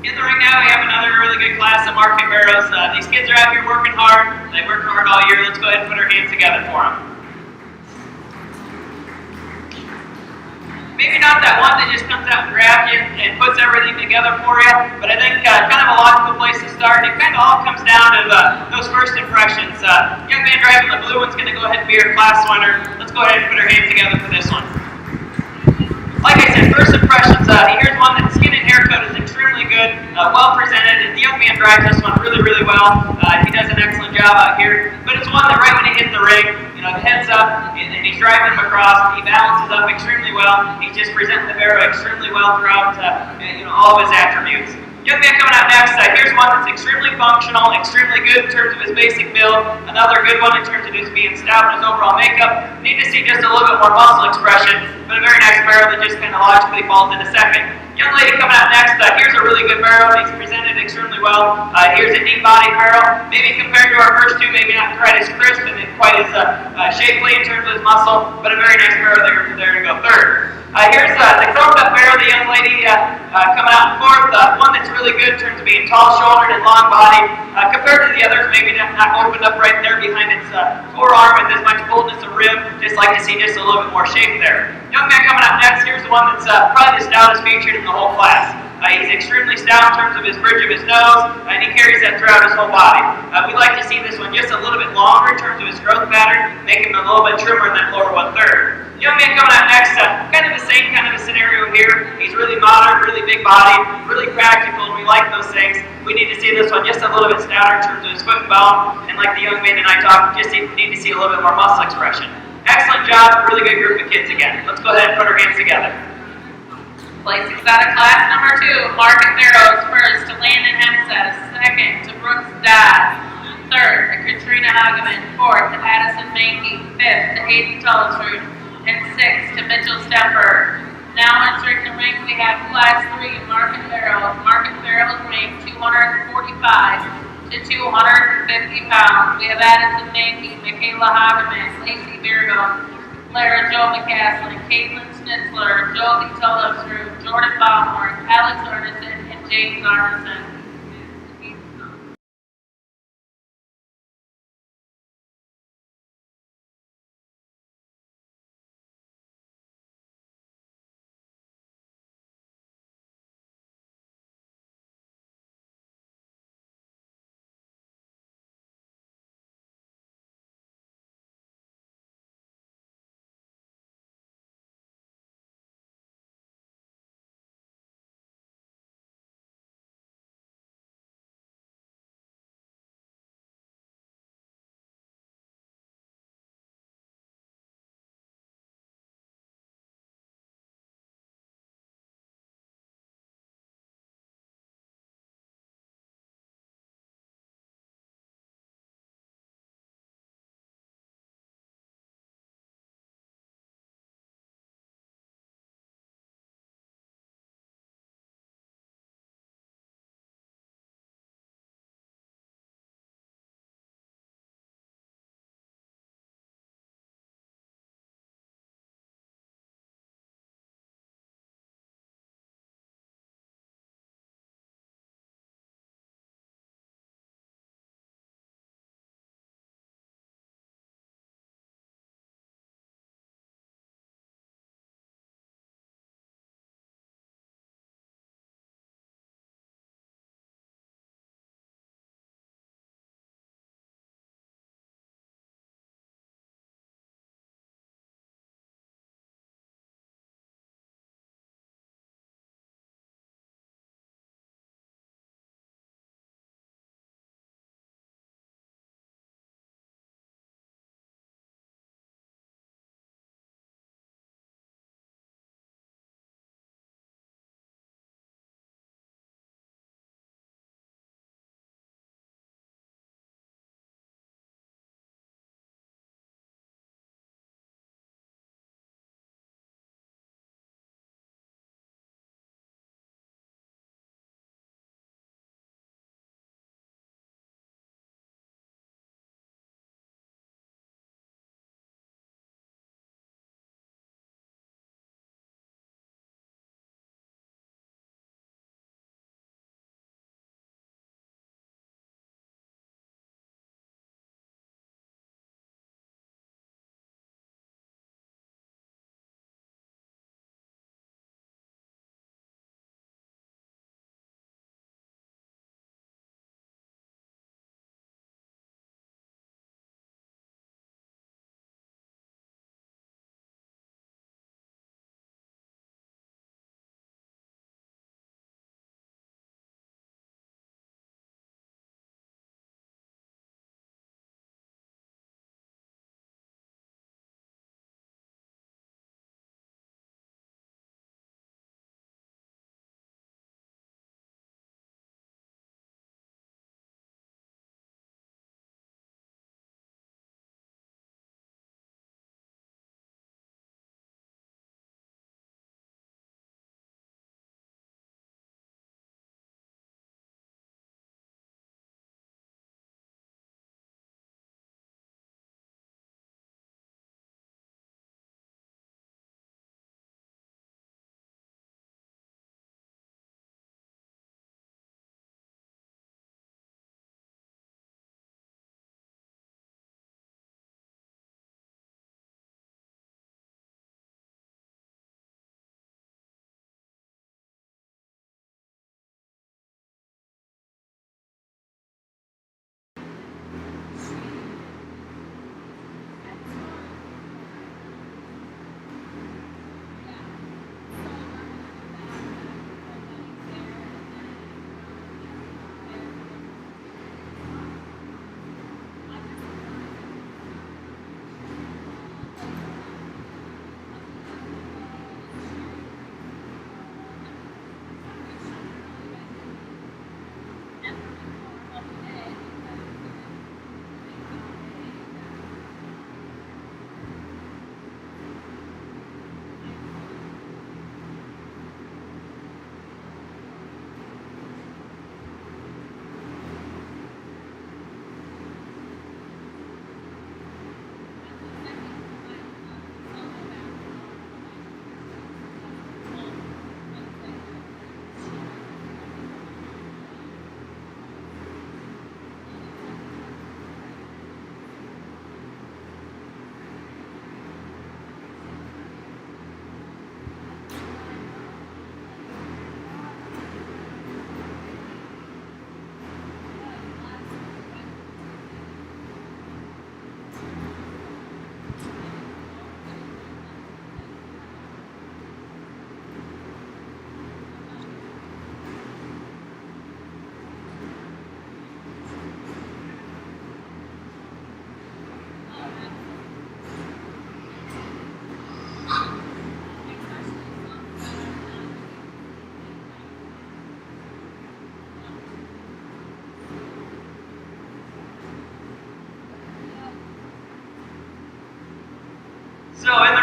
In the ring now, we have another really good class of market barrows. These kids are out here working hard. They work hard all year. Let's go ahead and put our hands together for them. Maybe not that one that just comes out and grabs you and puts everything together for you, but I think kind of a logical place to start. It kind of all comes down to those first impressions. Young man driving the blue one's going to go ahead and be our class winner. Let's go ahead and put our hands together for this one. Like I said, first impressions, here's one that skin and haircut is extremely good, well presented, and the young man drives this one really, really well. He does an excellent job out here, but it's one that right when he hits the ring, the head's up, and he's driving him across, he balances up extremely well, he's just presenting the barrow extremely well throughout all of his attributes. Young man coming out next, here's one that's extremely functional, extremely good in terms of his basic build, another good one in terms of his being stout and his overall makeup. Need to see just a little bit more muscle expression, but a very nice barrow that just kind of logically falls into second. Young lady coming out next, here's a really good barrel. He's presented extremely well. Here's a neat body barrel. Maybe compared to our first two, maybe not quite as crisp and quite as shapely in terms of his muscle, but a very nice barrel there to go third. Here's the chrome-up barrel, the young lady coming out in fourth. One that's really good in terms of being tall-shouldered and long-bodied. Compared to the others, maybe not opened up right there behind its forearm with as much fullness of rib. Just like to see just a little bit more shape there. Young man coming out next, here's the one that's probably the stoutest featured in the whole class. He's extremely stout in terms of his bridge of his nose, and he carries that throughout his whole body. We'd like to see this one just a little bit longer in terms of his growth pattern, making him a little bit trimmer in that lower 1/3. Young man coming out next, kind of the same kind of a scenario here. He's really modern, really big body, really practical, and we like those things. We need to see this one just a little bit stouter in terms of his foot and bone, and like the young man and I talked, just need to see a little bit more muscle expression. Excellent job, really good group of kids again. Let's go ahead and put our hands together. Placings out of class number 2, Market Barrows first to Landon Hempstead, second to Brooks Dodd, third to Katrina Hageman, fourth to Addison Mankey, fifth to Hayden Tullisrud, and sixth to Mitchell Stemper. Now entering the ring, we have class 3, Market Barrows. Market Barrows make 245 to 250 pounds. We have Addison Mankey, Michaela Hageman, Lacey Virgo, Lara Jo McCaslin, Caitlin Schnitzler, Jolie Tullisrud, Jordan Baumhorn, Alex Arneson, and James Arneson.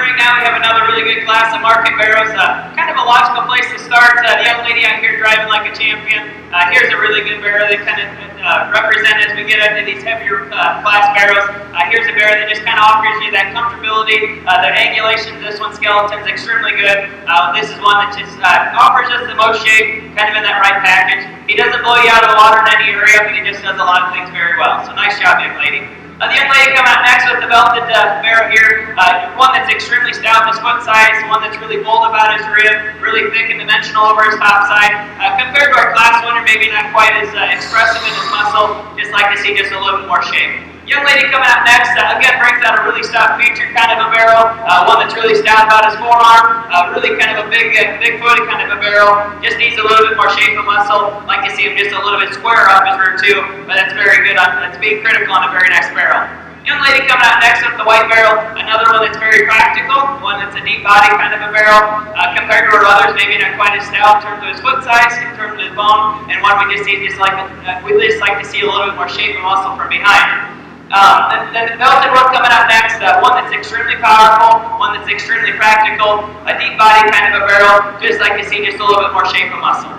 right now we have another really good class of market barrows. Kind of a logical place to start. The young lady out here driving like a champion. Here's a really good barrow that kind of represent as we get into these heavier class barrows. Here's a barrow that just kind of offers you that comfortability. The angulation of this one, skeleton, is extremely good. This is one that just offers us the most shape, kind of in that right package. He doesn't blow you out of the water in any area, but he just does a lot of things very well. So nice job, young lady. The young lady coming out next with the belted barrow here, one that's extremely stout in his foot size, one that's really bold about his rib, really thick and dimensional over his top side. Compared to our class winner, maybe not quite as expressive in his muscle, just like to see just a little bit more shape. Young lady coming out next, again, brings out a really stout feature kind of a barrel, one that's really stout about his forearm, really kind of a big-footed kind of a barrel, just needs a little bit more shape and muscle. Like to see him just a little bit square up his rear too, but that's very good. That's being critical on a very nice barrel. Young lady coming out next with the white barrel, another one that's very practical, one that's a deep body kind of a barrel, compared to our others, maybe not quite as stout in terms of his foot size, in terms of his bone, and one we just like to see a little bit more shape and muscle from behind. The belted one coming out next, one that's extremely powerful, one that's extremely practical, a deep body kind of a barrel, just like to see just a little bit more shape and muscle.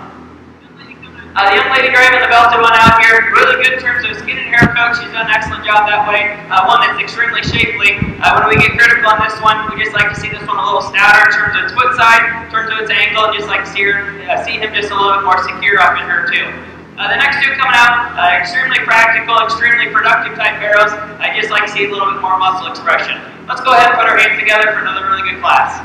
The young lady driving the belted one out here, really good in terms of skin and hair coat. She's done an excellent job that way. One that's extremely shapely. When we get critical on this one, we just like to see this one a little stouter in terms of its foot side, in terms of its ankle, and just like to see him just a little bit more secure up in her too. The next two coming out, extremely practical, extremely productive type barrows. I just like to see a little bit more muscle expression. Let's go ahead and put our hands together for another really good class.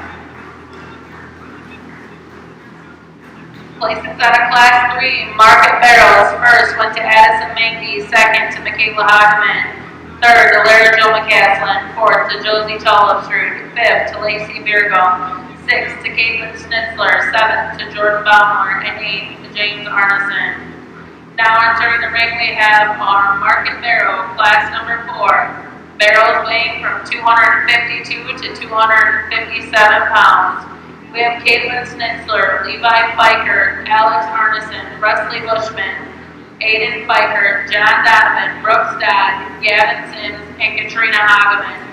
Places out of Class 3, market barrels. First went to Addison Mankey, second to Michaela Hageman, third to Lara Jo McCaslin, fourth to Josie Tollefstrud, fifth to Lacey Virgo, sixth to Caitlin Schnitzler, seventh to Jordan Baumler, and eighth to James Arneson. Now entering the ring we have our market barrow, class number 4. Barrels weighing from 252 to 257 pounds. We have Caitlin Schnitzler, Levi Fiker, Alex Arneson, Wesley Bushman, Aiden Fiker, John Donovan, Brooks Dodd, Gavin Sims, and Katrina Hageman.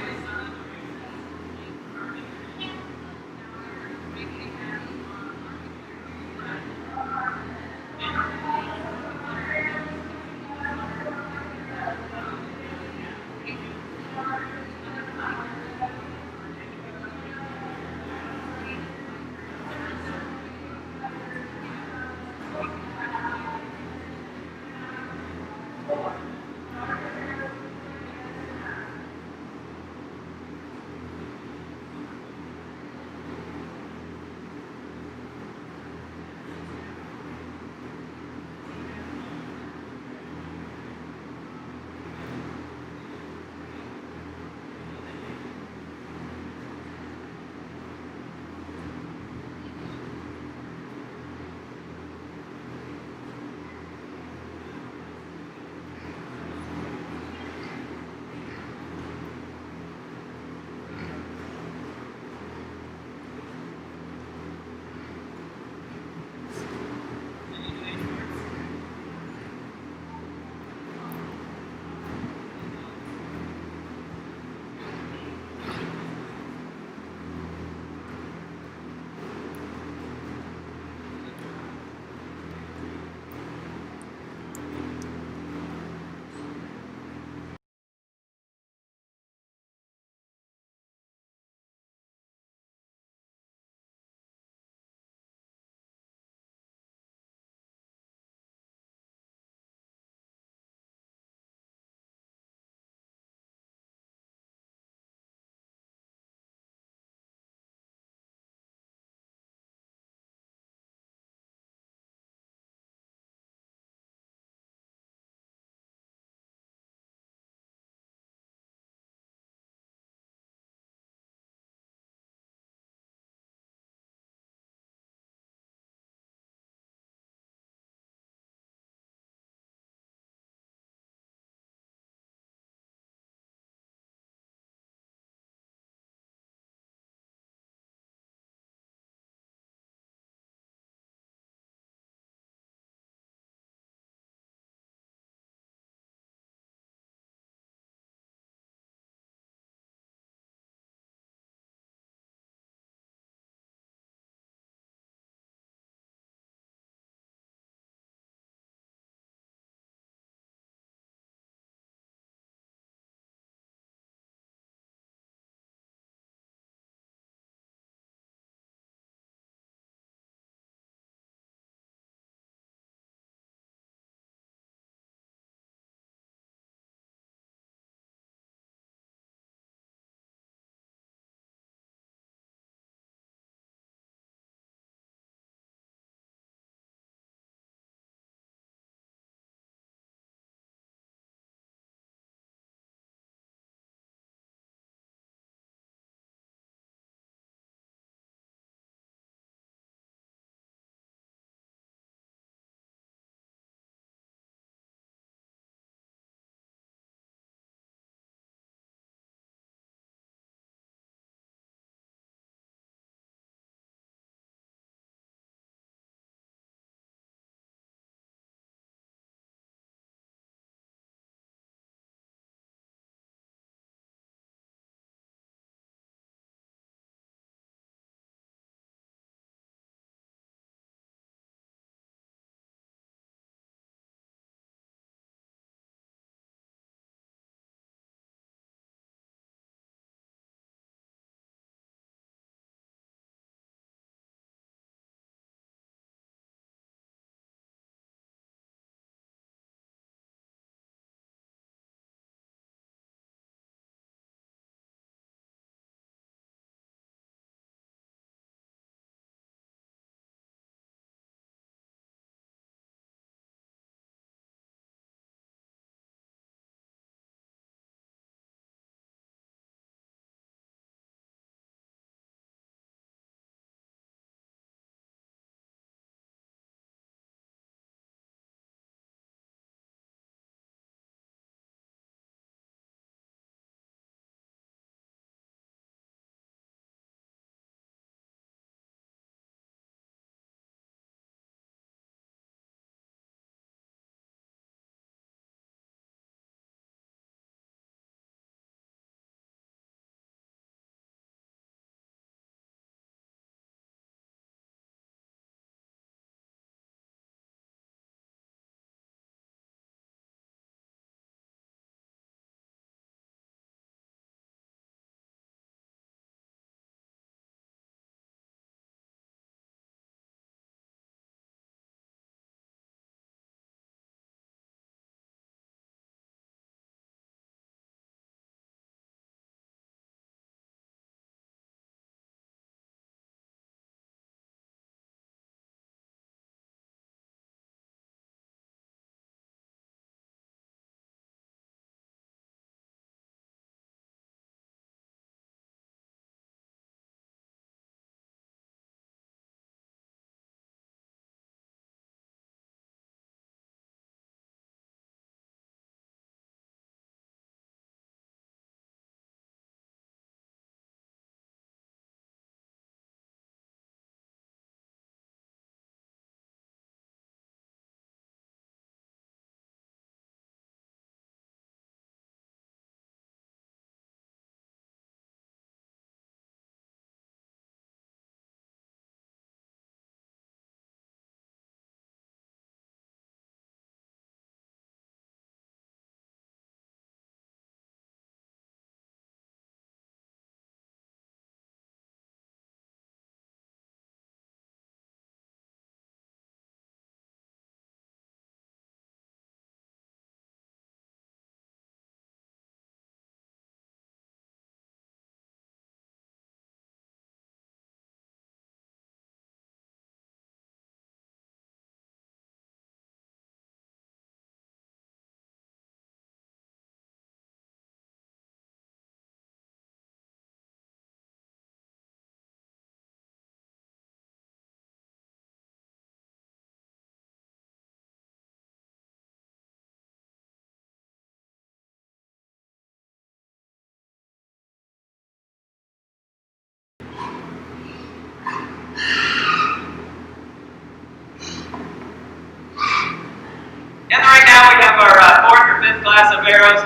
class of barrows.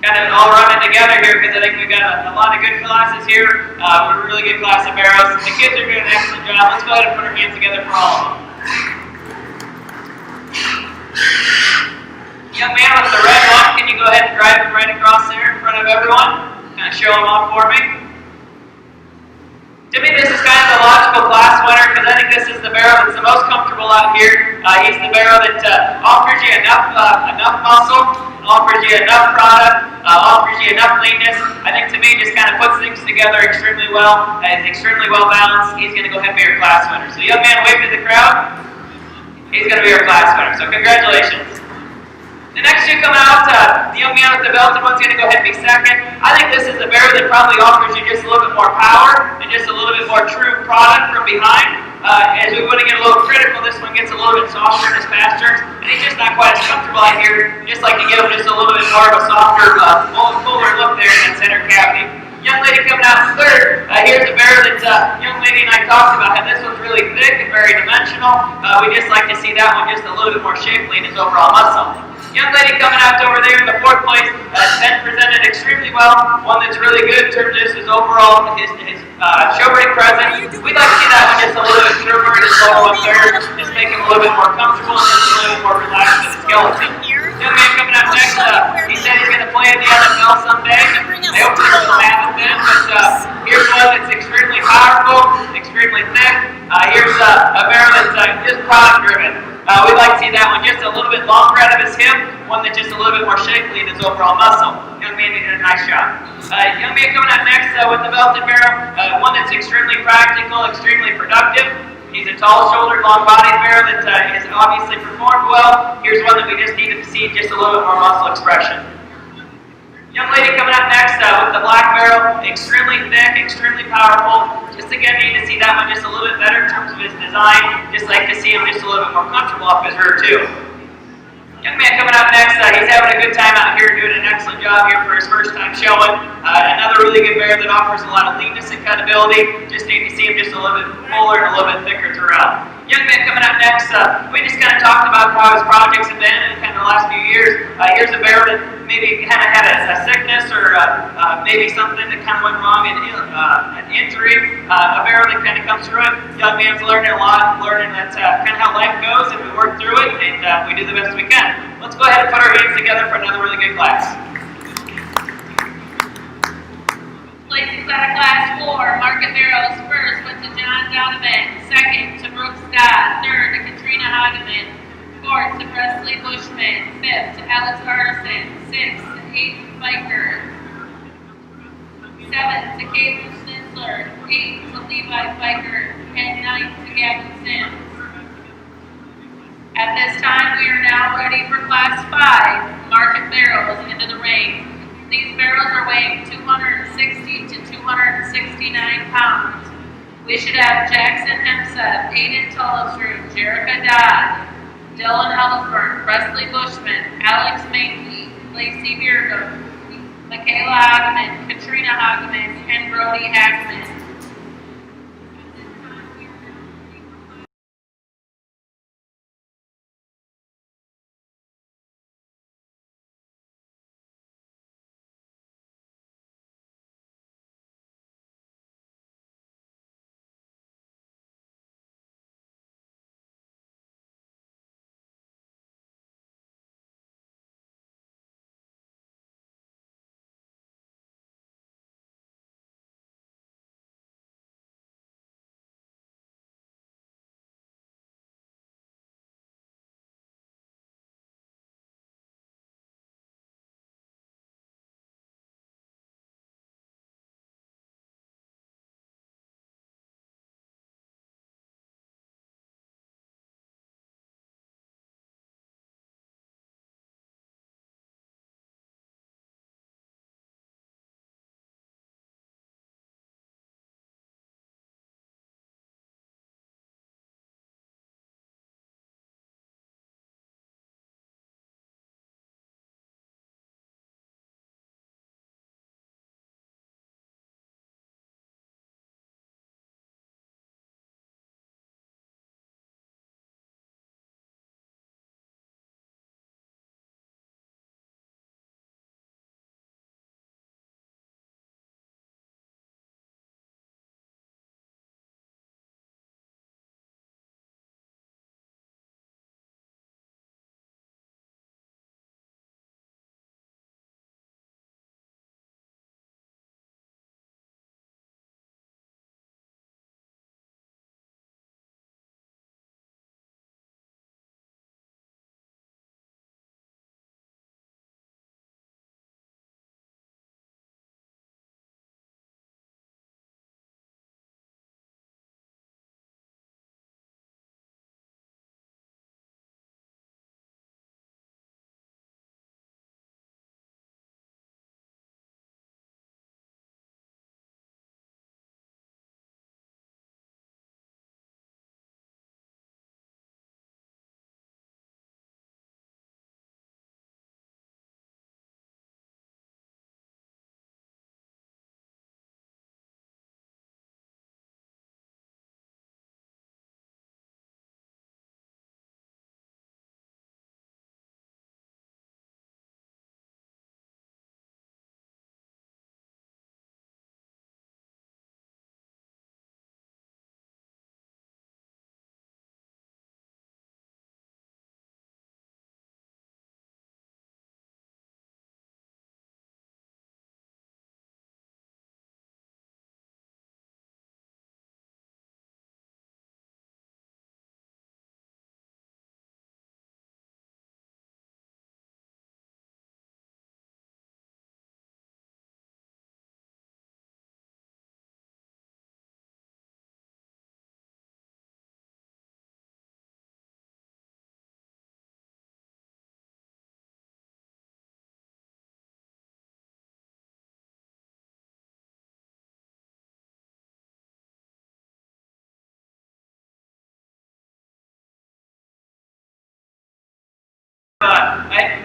Kind of all running together here because I think we've got a lot of good classes here. We're a really good class of barrows. The kids are doing an excellent job. Let's go ahead and put our hands together for all of them. Young man with the red one, can you go ahead and drive him right across there in front of everyone? Kind of show him off for me. To me, this is kind of the logical class winner because I think this is the barrel that's the most comfortable out here. He's the barrel that offers you enough muscle, offers you enough product, offers you enough leanness. I think to me, just kind of puts things together extremely well. Is extremely well balanced. He's going to go ahead and be your class winner. So, young man, wave to the crowd. He's going to be your class winner. So, congratulations. The next two come out, the young man with the belted one's going to go ahead and be second. I think this is the barrel that probably offers you just a little bit more power and just a little bit more true product from behind. As we want to get a little critical, this one gets a little bit softer in his pasterns, and he's just not quite as comfortable out here. Just like to give him just a little bit more of a softer, fuller look there in that center cavity. Young lady coming out third. Here's a barrel that young lady and I talked about. And this one's really thick and very dimensional. We just like to see that one just a little bit more shapely in his overall muscle. Young lady coming out over there in the fourth place has been presented extremely well. One that's really good in terms of just his overall, his show ring presence. We'd like to see that one just a little bit firmer in his lower one third, just make him a little bit more comfortable and just a little bit more relaxed in his skeleton. Young man coming out next, he said he's going to play in the NFL someday. I hope he will happen then, but here's one that's extremely powerful, extremely thick. Here's a barrel that's just product driven. We'd like to see that one just a little bit longer out of his hip, one that's just a little bit more shapely in his overall muscle. Young man did a nice job. Young man coming out next with the belted barrel, one that's extremely practical, extremely productive. He's a tall-shouldered, long-bodied barrel that has obviously performed well. Here's one that we just need to see just a little bit more muscle expression. Young lady coming up next with the black barrel, extremely thick, extremely powerful. Just again, need to see that one just a little bit better in terms of his design. Just like to see him just a little bit more comfortable off his rear too. Young man coming up next, he's having a good time out here, doing an excellent job here for his first time showing. Another really good barrel that offers a lot of leanness and cutability. Just need to see him just a little bit fuller and a little bit thicker throughout. Young man coming up next, we just kind of talked about how his projects have been in kind of the last few years. Here's a barrel that maybe kind of had a sickness or maybe something that kind of went wrong, an injury, a barrel that kind of comes through it. Young man's learning a lot, learning that's kind of how life goes, and we work through it, and we do the best we can. Let's go ahead and put our hands together for another really good class. Placings out of class 4, Market Barrows first went to John Donovan, second to Brooke Scott, third to Katrina Hageman, fourth to Presley Bushman, fifth to Alex Artisan, sixth to Aiden Biker, seventh to Caitlin Schnitzler, eighth to Levi Biker, and ninth to Gavin Sims. At this time, we are now ready for class 5, Market Barrows into the ring. These barrels are weighing 260 to 269 pounds. We should have Jackson Hemseth, Aiden Tullesroot, Jerica Dodd, Dylan Ellsburn, Presley Bushman, Alex Mankey, Lacey Virgo, Michaela Hageman, Katrina Hageman, and Brody Hageman.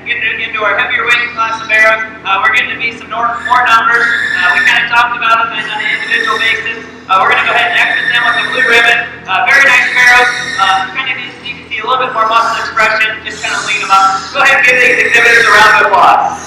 getting into our heavier weight class of arrows. We're getting to be some more numbers. We kind of talked about them on an individual basis. We're going to go ahead and exit them with the blue ribbon. Very nice arrows. Kind of just, you can see a little bit more muscle expression. Just kind of lean them up. Go ahead and give these exhibitors a round of applause.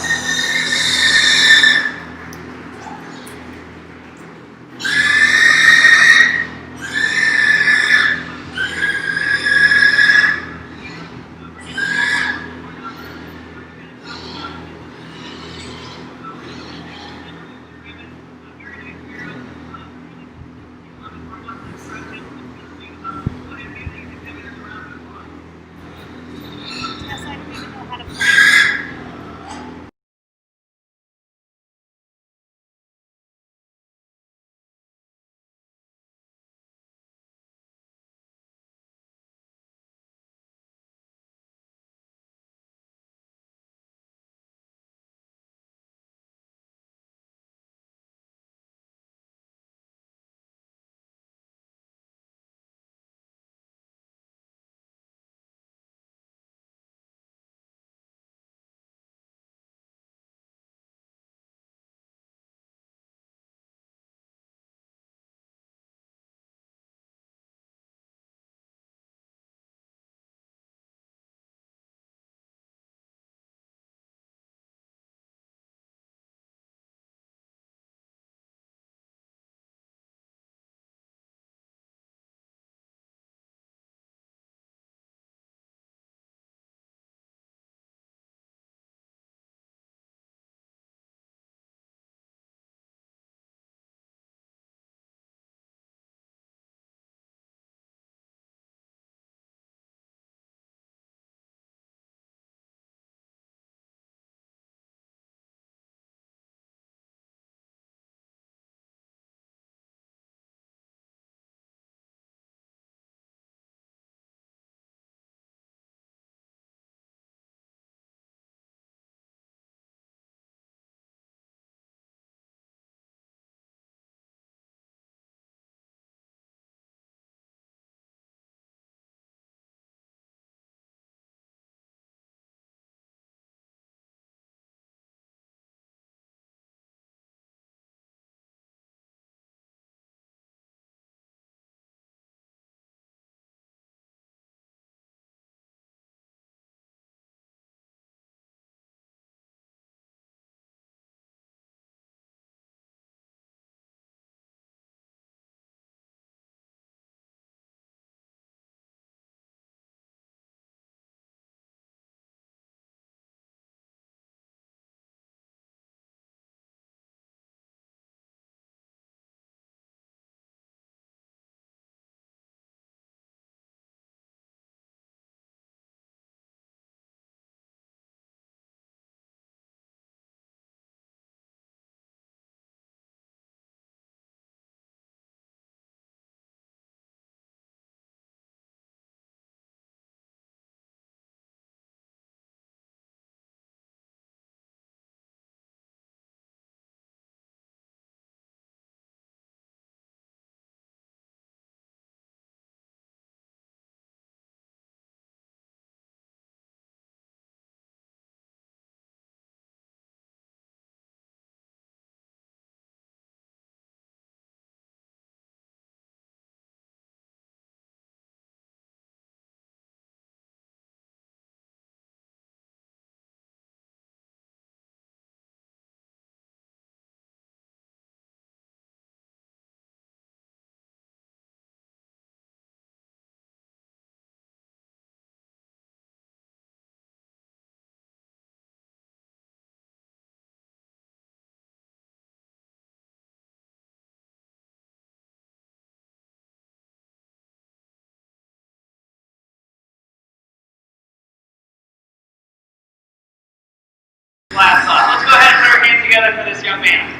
Class off. Let's go ahead and put our hands together for this young man.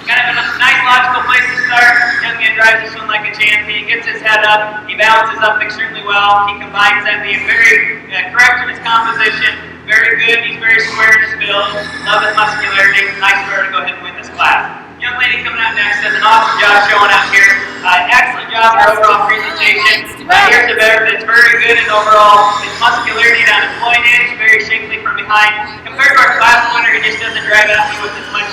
Kind of a nice logical place to start. Young man drives this one like a champion, gets his head up, he balances up extremely well, he combines that being very correct in his composition, very good, he's very square in his build, love his muscularity, nice for her to go ahead and win this class. Young lady coming out next does an awesome job showing out here. Excellent job about their overall presentation. Here's a bear that's very good in overall its muscularity down its loin edge, very shapely from behind. Compared to our class winner, he just doesn't drag at me with as much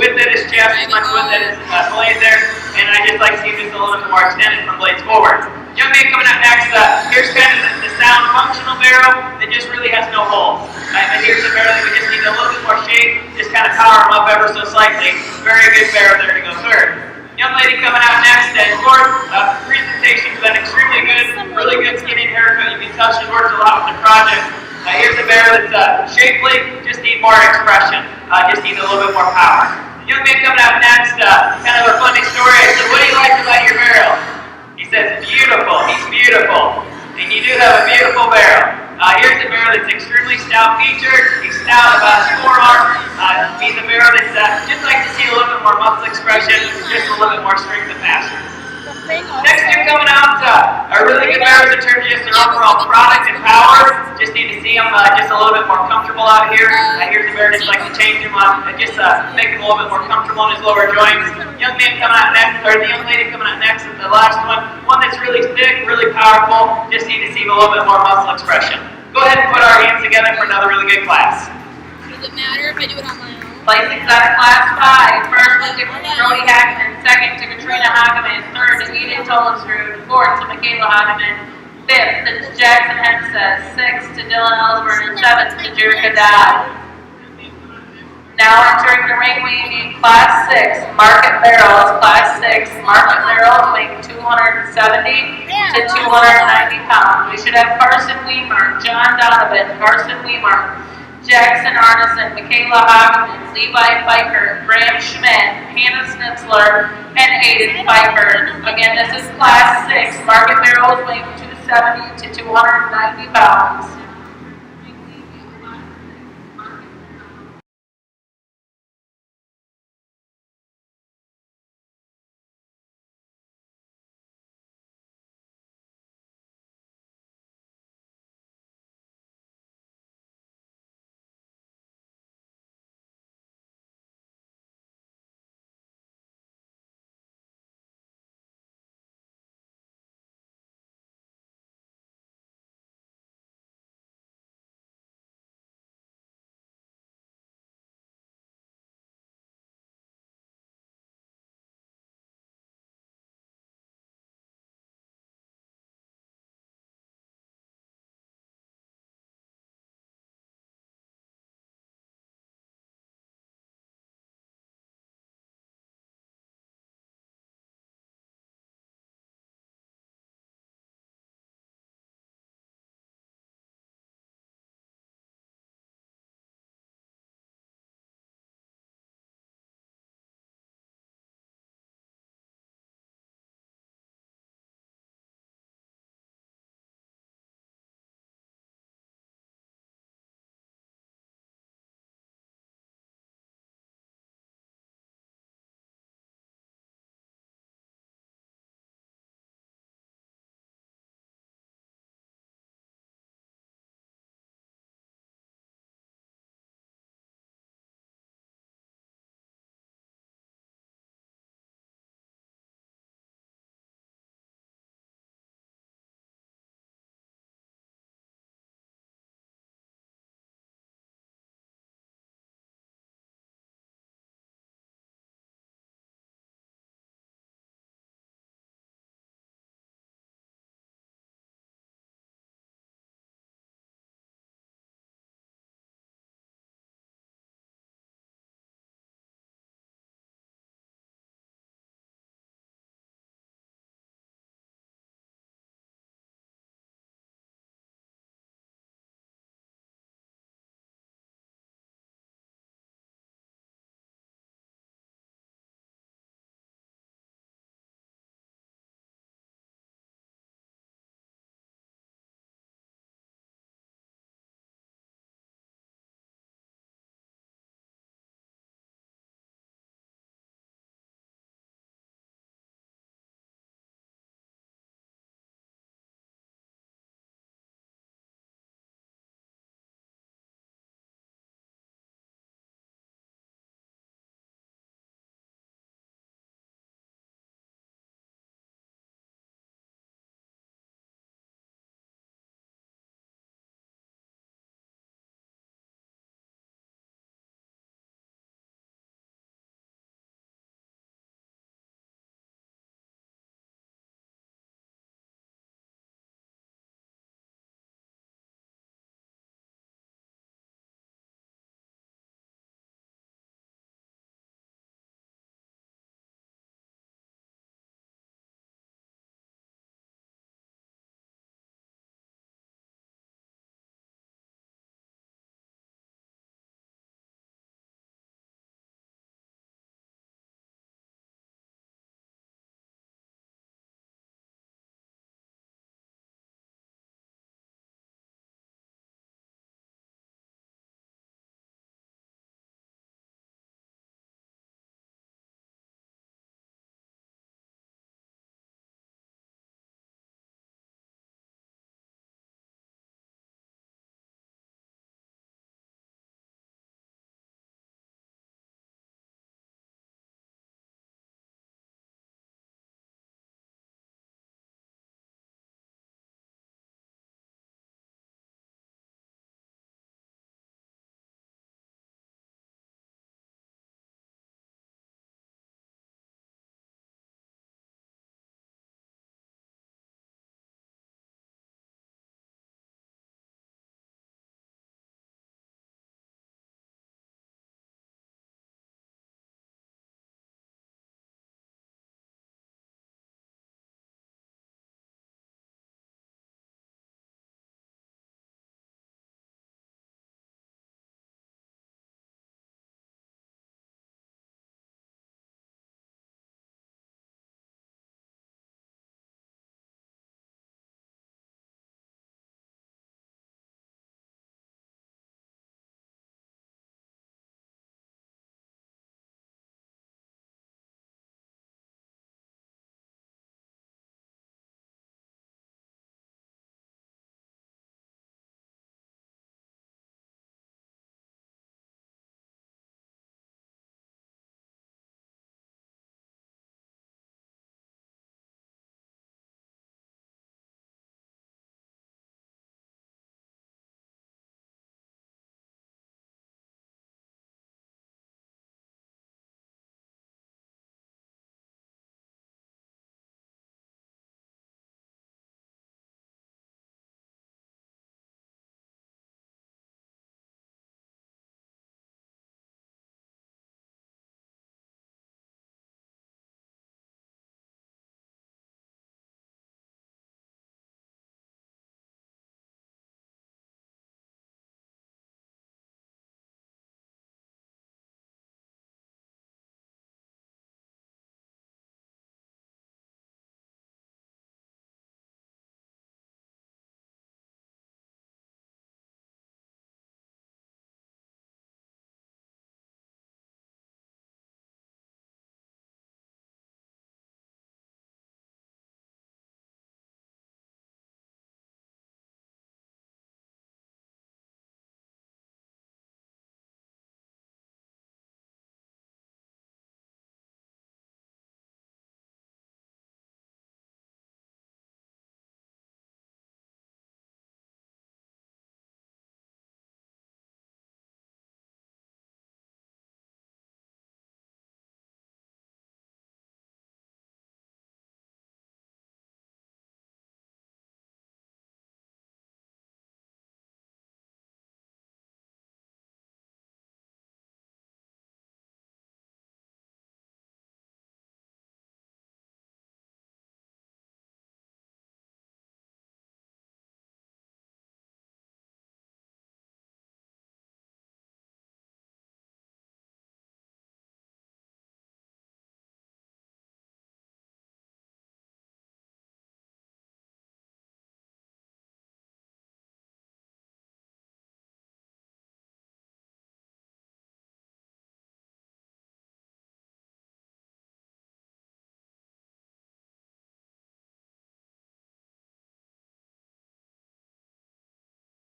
width at his chest, as much width at his blade there, and I just like to see him just a little bit more extended from blades forward. Young man coming up next, here's kind of the sound functional barrel that just really has no holes. And here's a barrel that we just need a little bit more shape, just kind of power him up ever so slightly. Very good barrel there to go third. Young lady coming out next, and Lord, presentation's been extremely good, really good skin and haircut. You can tell she worked a lot with the project. Here's a barrel that's shapely, just need more expression, just need a little bit more power. Young man coming out next, kind of a funny story. I said, what do you like about your barrel? He says, beautiful, he's beautiful. And you do have a beautiful barrel. Here's a barrel that's extremely stout featured. He's stout about his forearm. He's a barrel that's just like to see a little bit more muscle expression, just a little bit more strength and mass. Next two coming out are really good barrels in terms of just their overall product and power. Just need to see them just a little bit more comfortable out here. Here's a barrel just like to change him up, just make him a little bit more comfortable in his lower joints. Young man coming out next, or the young lady coming out next is the last one that's really thick, really powerful. Just need to see a little bit more muscle expression. Go ahead and put our hands together for another really good class. Does it matter if I do it on my own? Placings out of Class 5. First went to Brody Hackman. Second to Katrina Hageman. Third to Edith Tollesrud. Fourth to Michaela Hageman. Fifth to Jackson Hempstead. Sixth to Dylan Ellsworth. And seventh to Jerica Dodd. Now entering the ring, we need Class 6. Market barrels. Class 6. Market barrels weighing 270 to 290 pounds. We should have Carson Weimer, John Donovan, Carson Weimer, Jackson Arneson, Michaela Hageman, Levi Pfeiffer, Graham Schmidt, Hannah Schnitzler, and Aiden Pfeiffer. Again, this is Class 6. Market barrels weighing 270 to 290 pounds.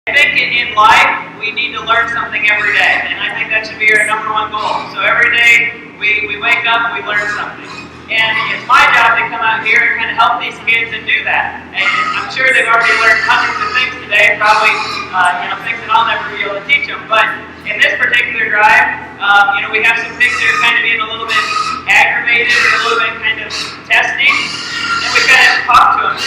I think in life, we need to learn something every day, and I think that should be our #1 goal. So every day, we wake up, we learn something. And it's my job to come out here and kind of help these kids and do that. And I'm sure they've already learned hundreds of things today, probably things that I'll never be able to teach them. But in this particular drive, we have some things that are kind of being a little bit aggravated or a little bit kind of testing, and we kind of talk to them.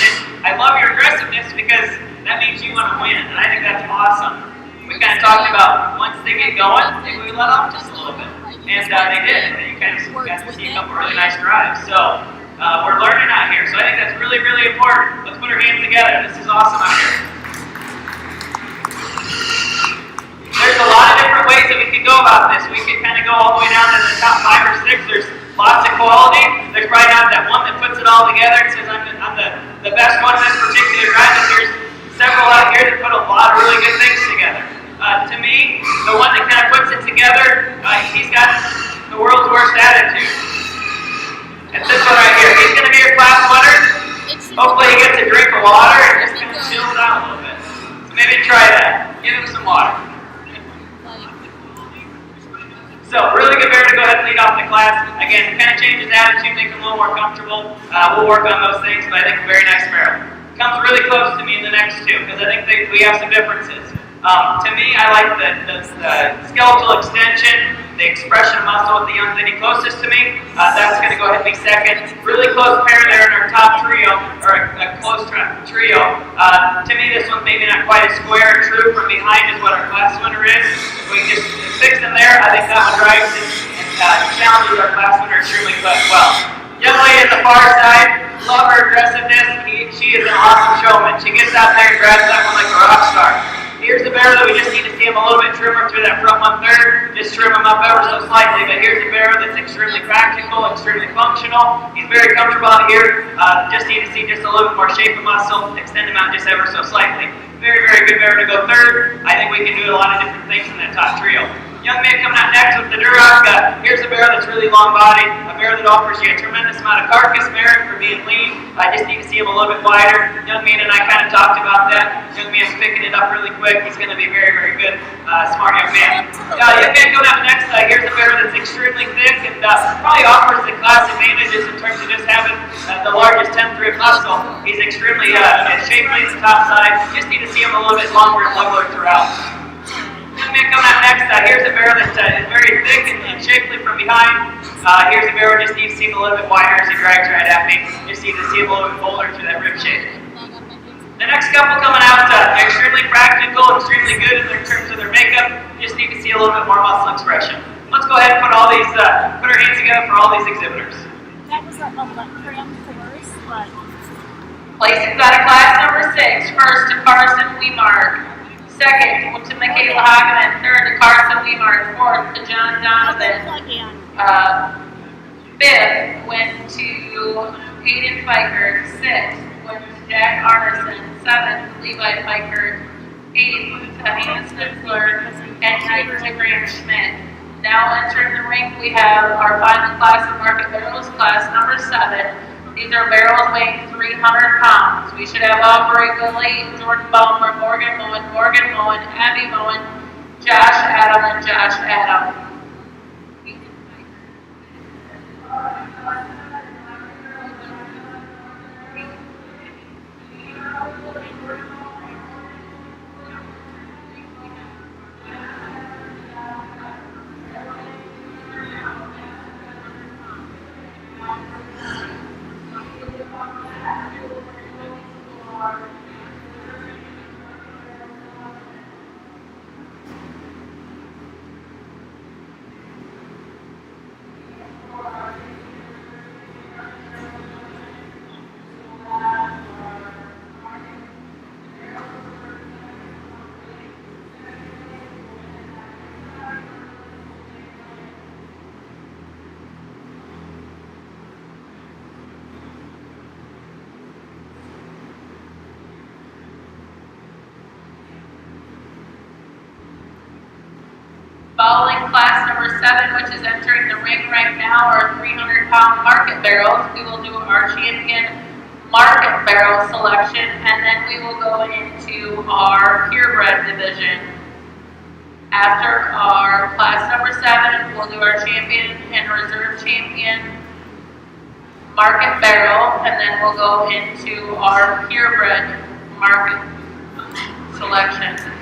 And I love your aggressiveness because that means you want to win, and I think that's awesome. We kind of talked about once they get going, maybe we let off just a little bit. And they did, and you kind of got to see a couple really nice drives. So we're learning out here, so I think that's really, really important. Let's put our hands together. This is awesome out here. There's a lot of different ways that we could go about this. We could kind of go all the way down to the top 5 or 6. There's lots of quality. There's probably not that one that puts it all together and says, I'm the best one in this particular drive, but there's several out here that put a lot of really good things together. To me, the one that kind of puts it together, he's got the world's worst attitude. It's this one right here. He's going to be your class winner. Hopefully he gets a drink of water and just kind of chills out a little bit. So maybe try that. Give him some water. So, really good bear to go ahead and lead off the class. Again, kind of change his attitude, make him a little more comfortable. We'll work on those things, but I think a very nice barrel. Comes really close to me in the next two, because I think we have some differences. To me, I like the skeletal extension, the expression muscle with the young lady closest to me. That's going to go ahead and be second. Really close pair there in our top trio, or a close trio. To me, this one's maybe not quite as square and true from behind as what our class winner is. If we can just fix them there, I think that one drives and challenges our class winner extremely well. Young lady at the far side, love her aggressiveness. She is an awesome showman. She gets out there and grabs that one like a rock star. Here's the barrel that we just need to see him a little bit trimmer through that front 1/3. Just trim him up ever so slightly. But here's a barrel that's extremely practical, extremely functional. He's very comfortable out here. Just need to see just a little bit more shape of muscle. Extend him out just ever so slightly. Very, very good barrel to go third. I think we can do a lot of different things in that top trio. Young man coming out next with the Duroc. Here's a barrel that's really long bodied, a barrel that offers you a tremendous amount of carcass merit for being lean. I just need to see him a little bit wider. Young man and I kind of talked about that. Young man's picking it up really quick. He's going to be very, very good, smart young man. Young man going out next. Here's a barrel that's extremely thick and probably offers the class advantages in terms of just having the largest 10th rib muscle. He's extremely shapely at the top side. Just need to see him a little bit longer and leveler throughout. Young man coming out next, here's a barrel that is very thick and shapely from behind. Here's a barrel just needs to seem a little bit wider as he drags right at me. Just need to see him a little bit bolder through that rib shape. The next couple coming out, extremely practical, extremely good in terms of their makeup. Just need to see a little bit more muscle expression. Let's go ahead and put all these, put our hands together for all these exhibitors. That was a cram course, but... Placings out of class number 6. First to Carson Wemark. Second to Michaela Hageman. Third to Carson Wemark. Fourth to John Donovan. Fifth went to Hayden Fiker. Sixth went to Jack Arneson. Seventh to Levi Fiker. Eighth to Hannah Snitzler. And ninth to Graham Schmidt. Now entering the ring, we have our final class of market barrels, class number 7. These are barrels weighing 300 pounds. We should have Aubrey Willie, Jordan Baumer, Morgan Moen, Abby Moen, Josh Adam, and Josh Adam. Following class number 7, which is entering the ring right now, are 300-pound market barrels. We will do our champion market barrel selection, and then we will go into our purebred division. After our class number 7, we'll do our champion and reserve champion market barrel, and then we'll go into our purebred market selection.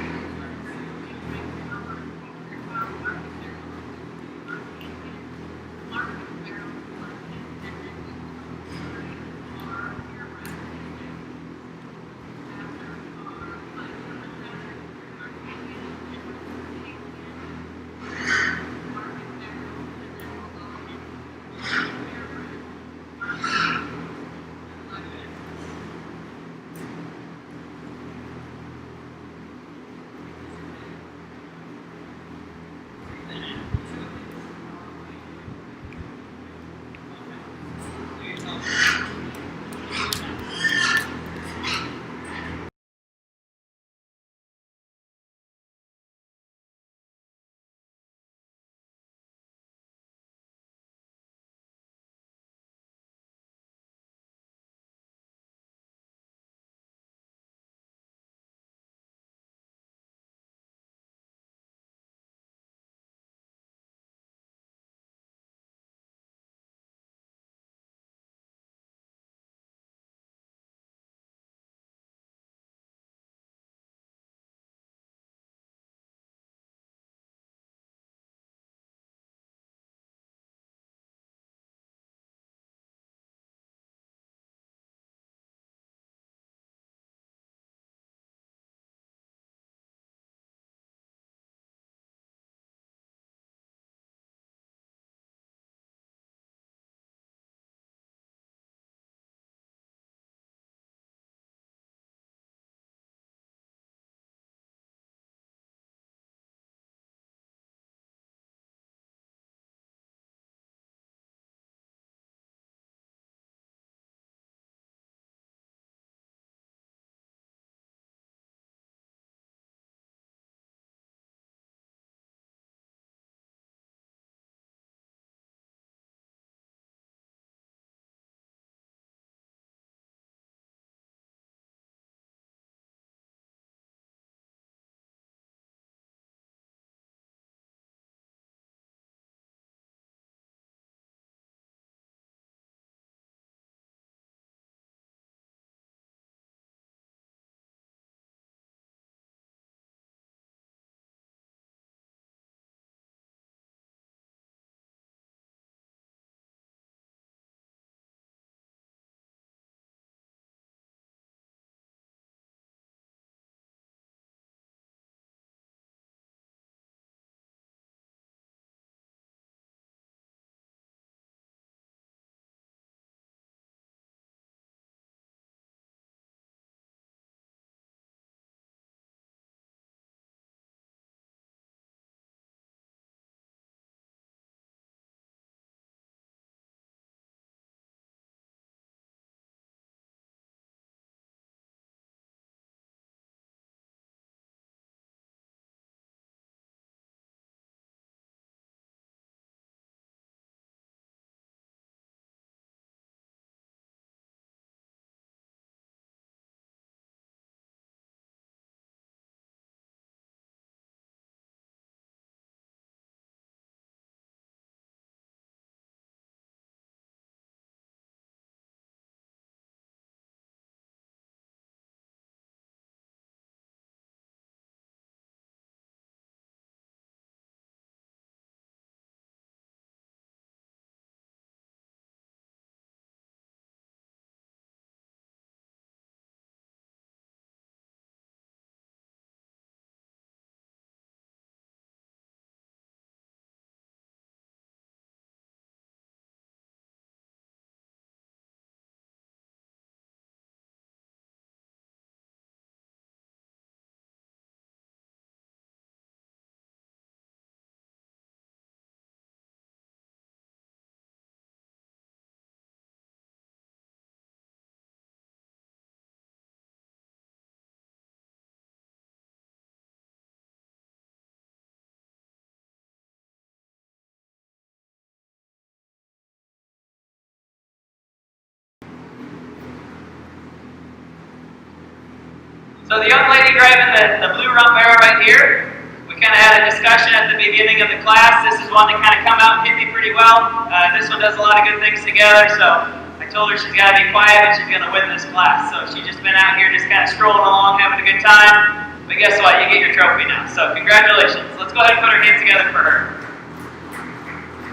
So the young lady driving the blue rump barrel right here, we kind of had a discussion at the beginning of the class. This is one that kind of come out and hit me pretty well. This one does a lot of good things together, so I told her she's got to be quiet and she's going to win this class. So she's just been out here just kind of strolling along, having a good time. But guess what? You get your trophy now. So congratulations. Let's go ahead and put our hands together for her.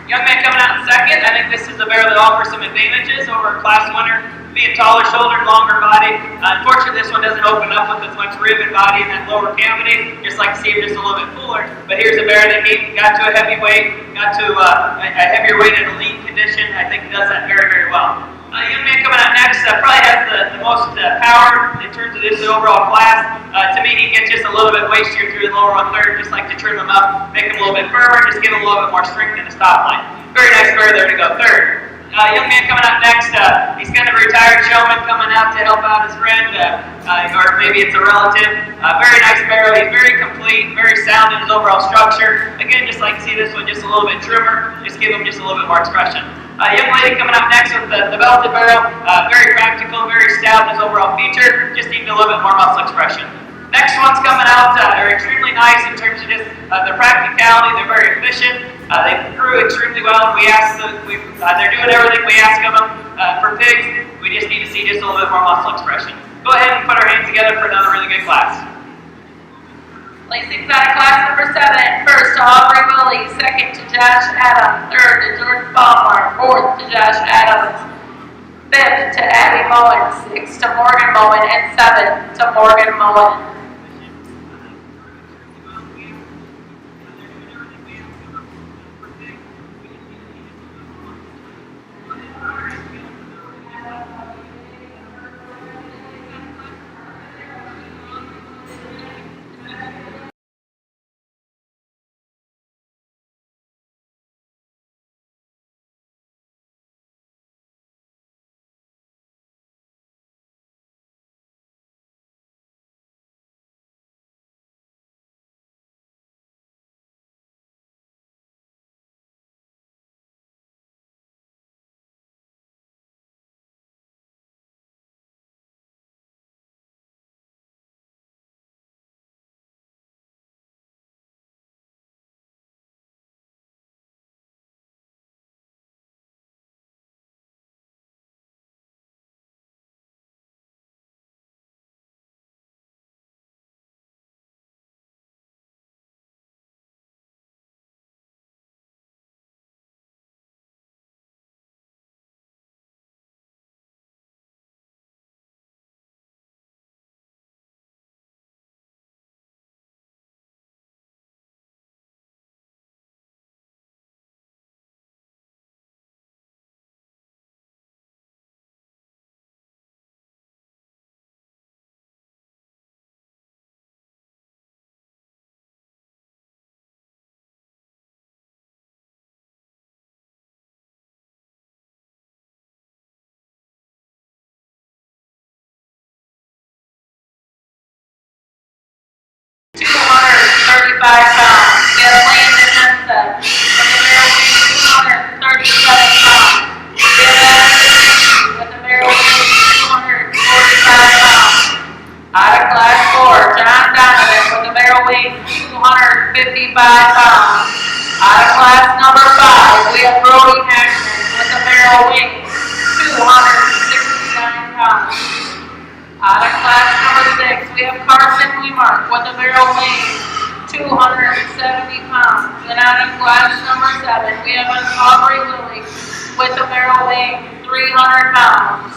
Young man coming out in second. I think this is a barrel that offers some advantages over a class winner. Being taller shouldered, longer body. Unfortunately, this one doesn't open up with as much rib and body in that lower cavity. Just like to see him just a little bit fuller. But here's a bear that got to a heavy weight, got to a heavier weight in a lean condition. I think he does that very, very well. Young man coming out next probably has the most power in terms of this overall class. To me, he gets just a little bit wastier through the lower 1/3, just like to trim him up, make him a little bit firmer, just give him a little bit more strength in the stop line. Very nice bear there to go third. Young man coming out next, he's kind of a retired showman coming out to help out his friend, or maybe it's a relative. Very nice barrel, he's very complete, very sound in his overall structure. Again, just like to see this one just a little bit trimmer, just give him just a little bit more expression. Young lady coming out next with the belted barrel, very practical, very stout in his overall feature, just needing a little bit more muscle expression. Next one's coming out, they're extremely nice in terms of just their practicality, they're very efficient, they grew extremely well, they're doing everything we ask of them. For pigs, we just need to see just a little bit more muscle expression. Go ahead and put our hands together for another really good class. Placings out of class number 7. First to Aubrey Willie, second to Josh Adams, third to Jordan Ballmar, fourth to Josh Adams, fifth to Abby Moen, sixth to Morgan Moen, and seventh to Morgan Moen. £235. We have Lane Mensa with a barrel weight 237 pounds. We have Adam with a barrel weight 245 pounds. Out of class 4, John Donovan with a barrel weight 255 pounds. Out of class number 5, we have Brody Ashman with a barrel weight 269 pounds. Out of class number 6, we have Carson Wemark with a barrel weight 270 pounds. And out of class number 7, we have an Aubrey Willie with a barrel weight 300 pounds.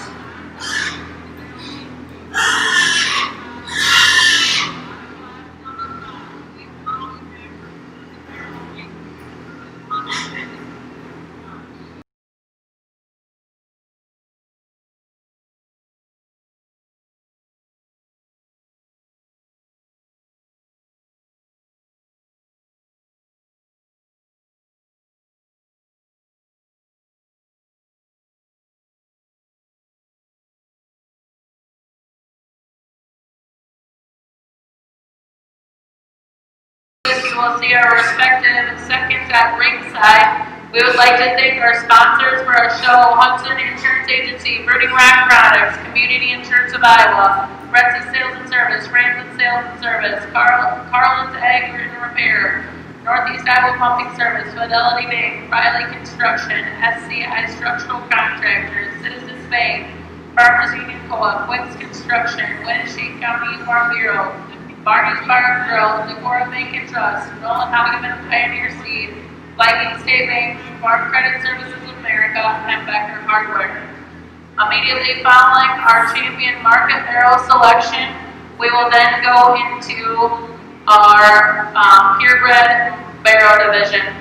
You will see our respective seconds at ringside. We would like to thank our sponsors for our show, Hudson Insurance Agency, Burning Rock Products, Community Insurance of Iowa, Rex's Sales and Service, Franklin Sales and Service, Carlin's Ag and Repair, Northeast Iowa Pumping Service, Fidelity Bank, Riley Construction, SCI Structural Contractors, Citizens Bank, Farmers Union Co-op, Wicks Construction, Winneshiek County Farm Bureau, Barney's Bar and Grill, Decorah Bank and Trust, Nolan Hageman Pioneer Seed, Viking State Bank, Farm Credit Services of America, and Becker Hardware. Immediately following our champion market barrel selection, we will then go into our purebred barrel division.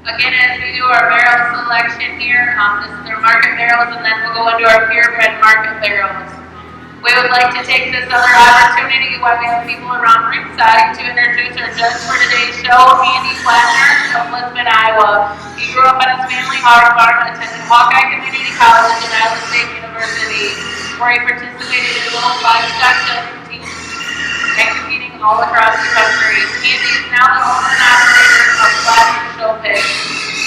Again, as we do our barrel selection here, this is our market barrels, and then we'll go into our purebred market barrels. We would like to take this other opportunity while we have people around ringside to introduce our judge for today's show, Andy Flatner of Lisbon, Iowa. He grew up on his family hog farm, attended Hawkeye Community College and Iowa State University, where he participated in little livestock jumping teams and competing all across the country. Andy is now the owner and operator of Flatner Show Pig.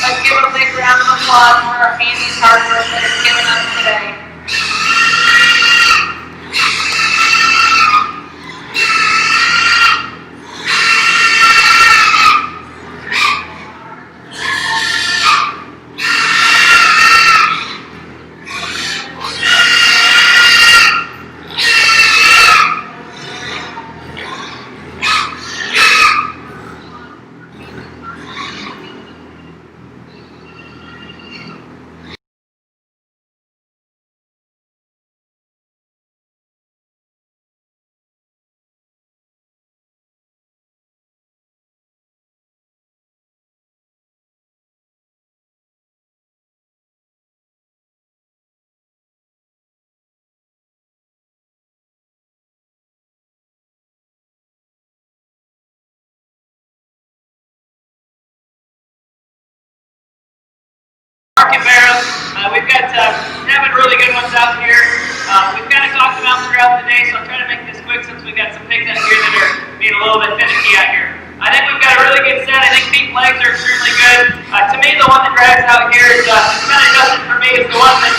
Let's give a big round of applause for Andy's hard work that he's given us today. Market barrels, we've got 7 really good ones out here. We've kind of talked about them throughout the day, so I'll try to make this quick since we've got some pigs out here that are being a little bit finicky out here. I think we've got a really good set. I think feet and legs are extremely good. To me, the one that drags out here is kind of Justin for me is the one that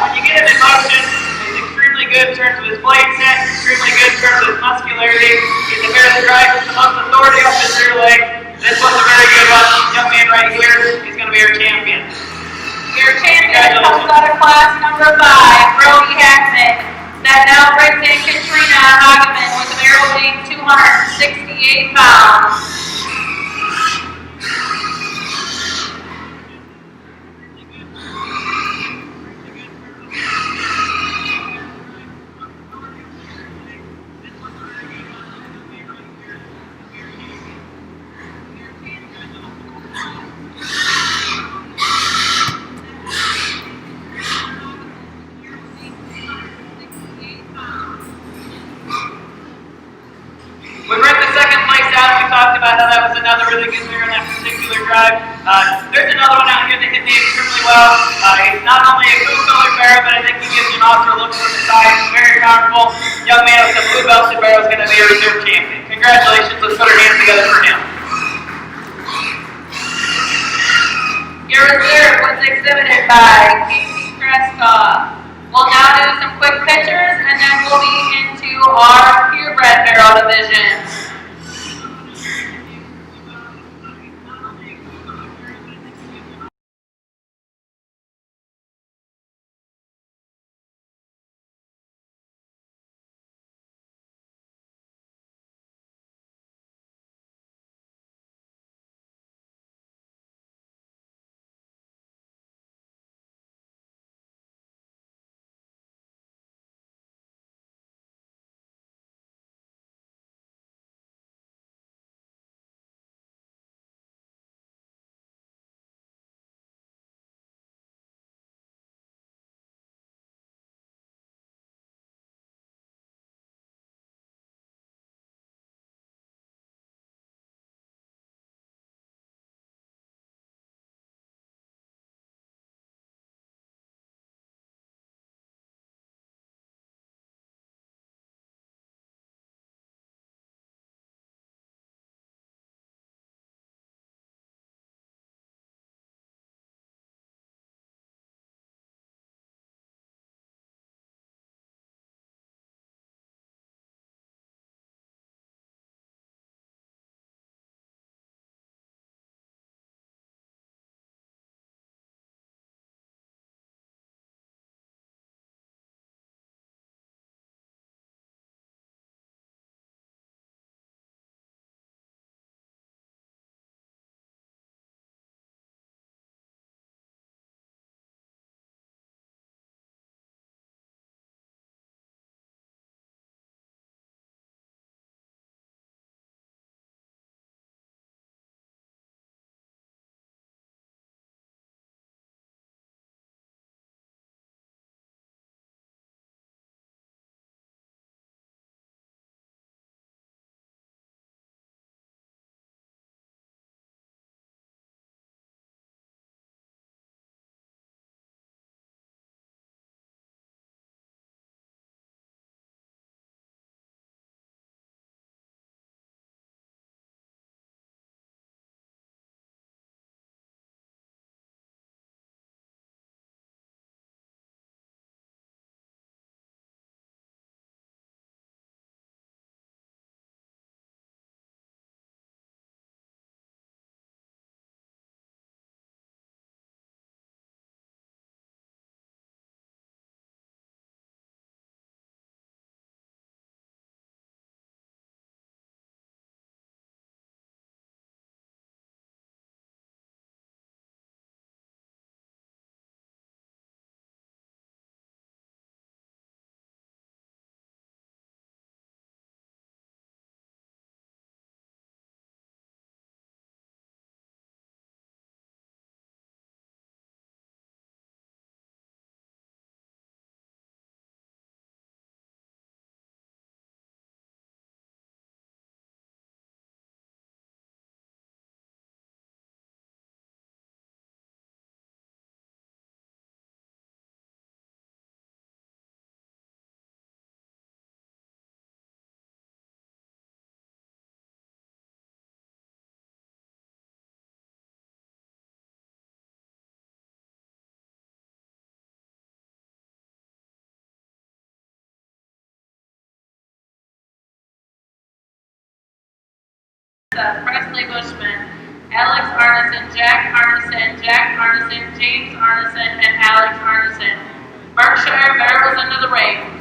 when you get him in motion, is extremely good in terms of his blade set, extremely good in terms of his muscularity. He's a bear that drives the most authority off his rear leg. This one's a very good one. Young man right here, he's going to be our champion. Your champion comes out of class number 5, Brody Hackman. That now brings in Katrina Hageman with a barrel weighing 268 pounds. About how that was another really good beer in that particular drive. There's another one out here that hit me extremely well. He's not only a blue colored barrel, but I think he gives you an awesome look from the side. He's very powerful. Young man with the blue belted barrel is going to be a reserve champion. Congratulations. Let's put our hands together for him. Your reserve was exhibited by Casey Kreskoff. We'll now do some quick pictures, and then we'll be into our purebred barrel division. Seth, Presley Bushman, Alex Arneson, Jack Arneson, James Arneson, and Alex Arneson. Berkshire Bear was under the ring.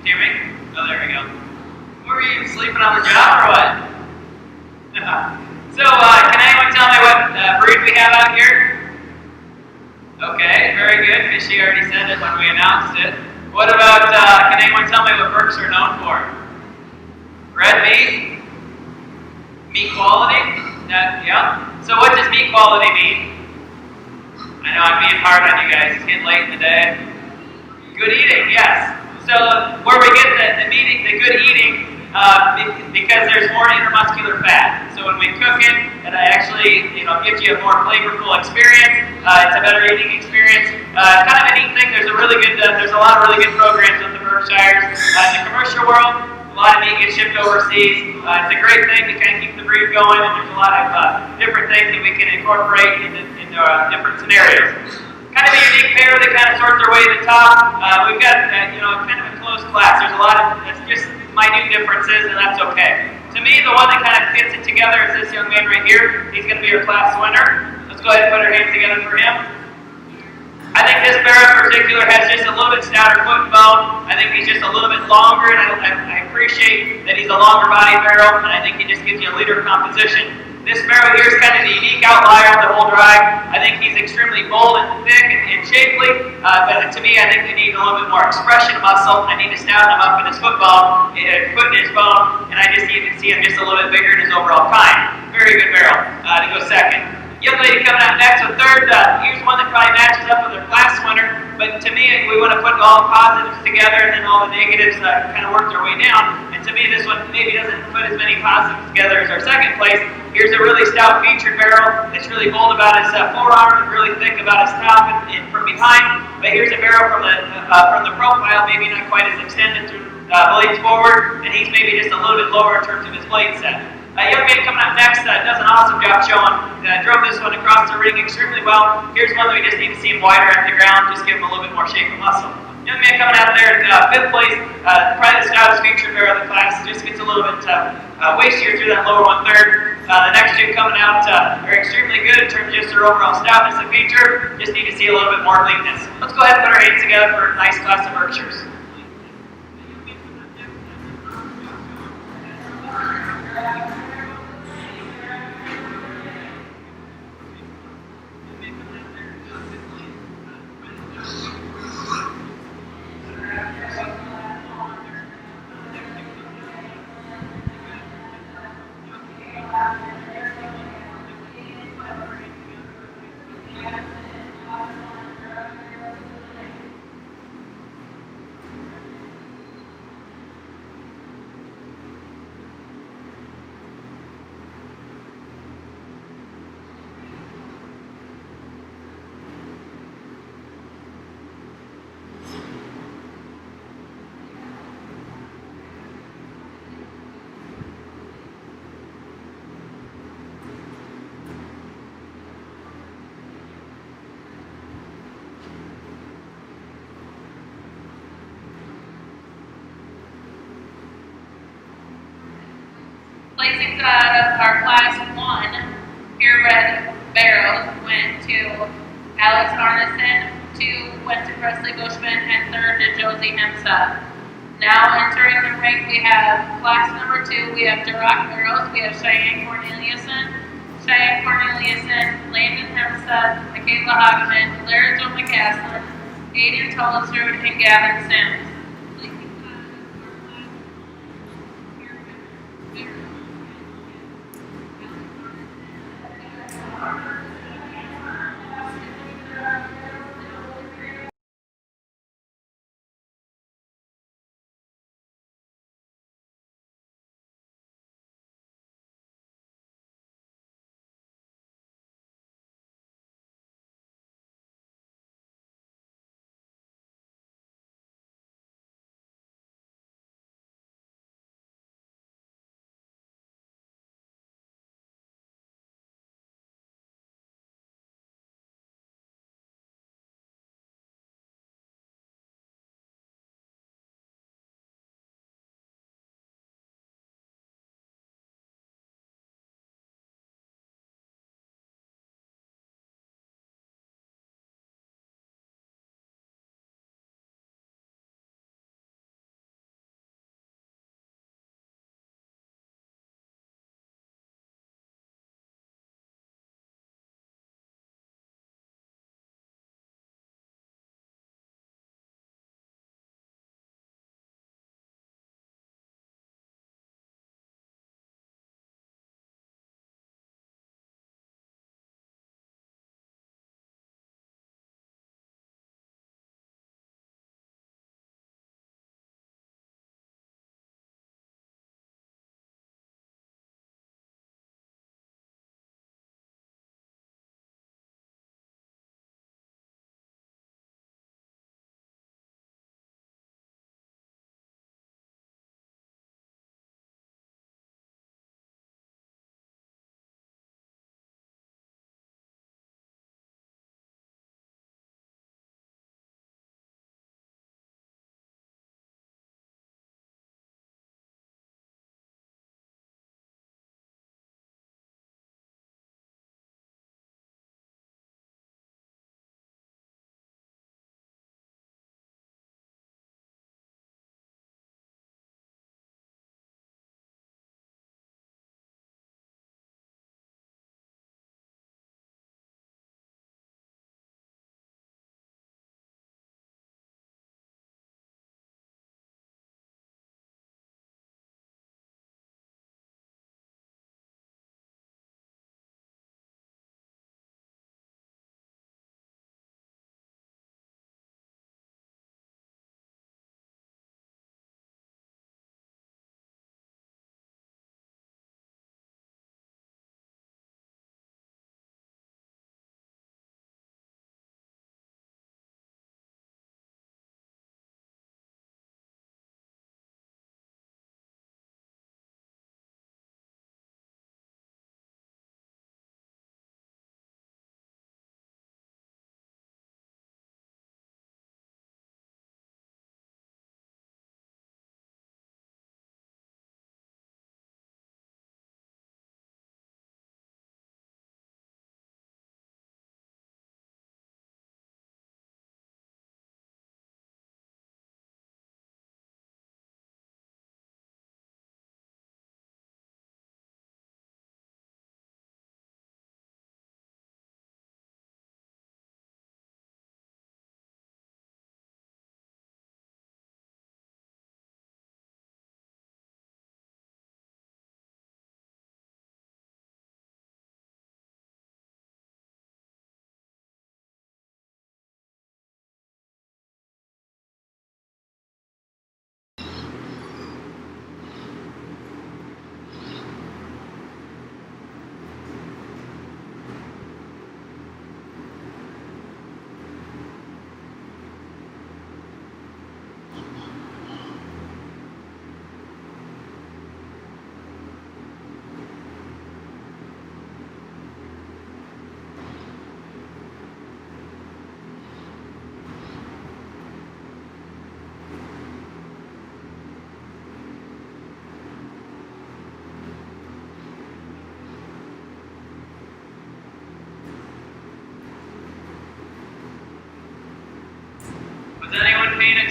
Hear me? Oh, there we go. Were you sleeping on the job or what? So, can anyone tell me what breed we have out here? Okay, very good, because she already said it when we announced it. What about, can anyone tell me what Berks are known for? Red meat? Meat quality? Yeah. So what does meat quality mean? I know I'm being hard on you guys. It's getting late in the day. Good eating, yes. So where we get the good eating, because there's more intermuscular fat. So when we cook it, it actually gives you a more flavorful experience. It's a better eating experience. Kind of a neat thing. There's a lot of really good programs with the Berkshires in the commercial world. A lot of meat gets shipped overseas. It's a great thing to kind of keep the breed going, and there's a lot of different things that we can incorporate into different scenarios. Kind of a unique pair that kind of sort their way to the top. We've got kind of a close class. There's a lot of just minute differences, and that's okay. To me, the one that kind of fits it together is this young man right here. He's going to be our class winner. Let's go ahead and put our hands together for him. I think this bear in particular has just a little bit stouter foot and bone. I think he's just a little bit longer, and I appreciate that he's a longer body barrel, and I think he just gives you a leader composition. This barrel here is kind of the unique outlier of the whole drive. I think he's extremely bold and thick and shapely, but to me, I think we need a little bit more expression muscle. I need to stouten him up in his foot in his bone, and I just need to see him just a little bit bigger in his overall time. Very good barrel to go second. Young lady coming out next with third. Here's one that probably matches up with her class winner, but to me, we want to put all the positives together and then all the negatives kind of work their way down. And to me, this one maybe doesn't put as many positives together as our second place. Here's a really stout featured barrel that's really bold about his forearm and really thick about his top and from behind. But here's a barrel from the profile, maybe not quite as extended through blades forward, and he's maybe just a little bit lower in terms of his blade set. Young man coming up next does an awesome job showing. Drove this one across the ring extremely well. Here's one that we just need to see him wider at the ground, just give him a little bit more shape and muscle. Young man coming out there in fifth place, probably the stoutest featured barrel of the class, just gets a little bit wastier through that lower 1/3. The next two coming out are extremely good in terms of just their overall stoutness and feature. Just need to see a little bit more leanness. Let's go ahead and put our hands together for a nice class of Berkshires. Placings out of our class 1 purebred barrels went to Alex Arneson, 2 went to Presley Bushman, and 3rd to Josie Hemsa. Now entering the ring, we have class number 2, we have Duroc barrels, we have Cheyenne Corneliuson, Landon Hemsa, Michaela Hageman, Larry Joe McCaslin, Aiden Tullisrud, and Gavin Sims.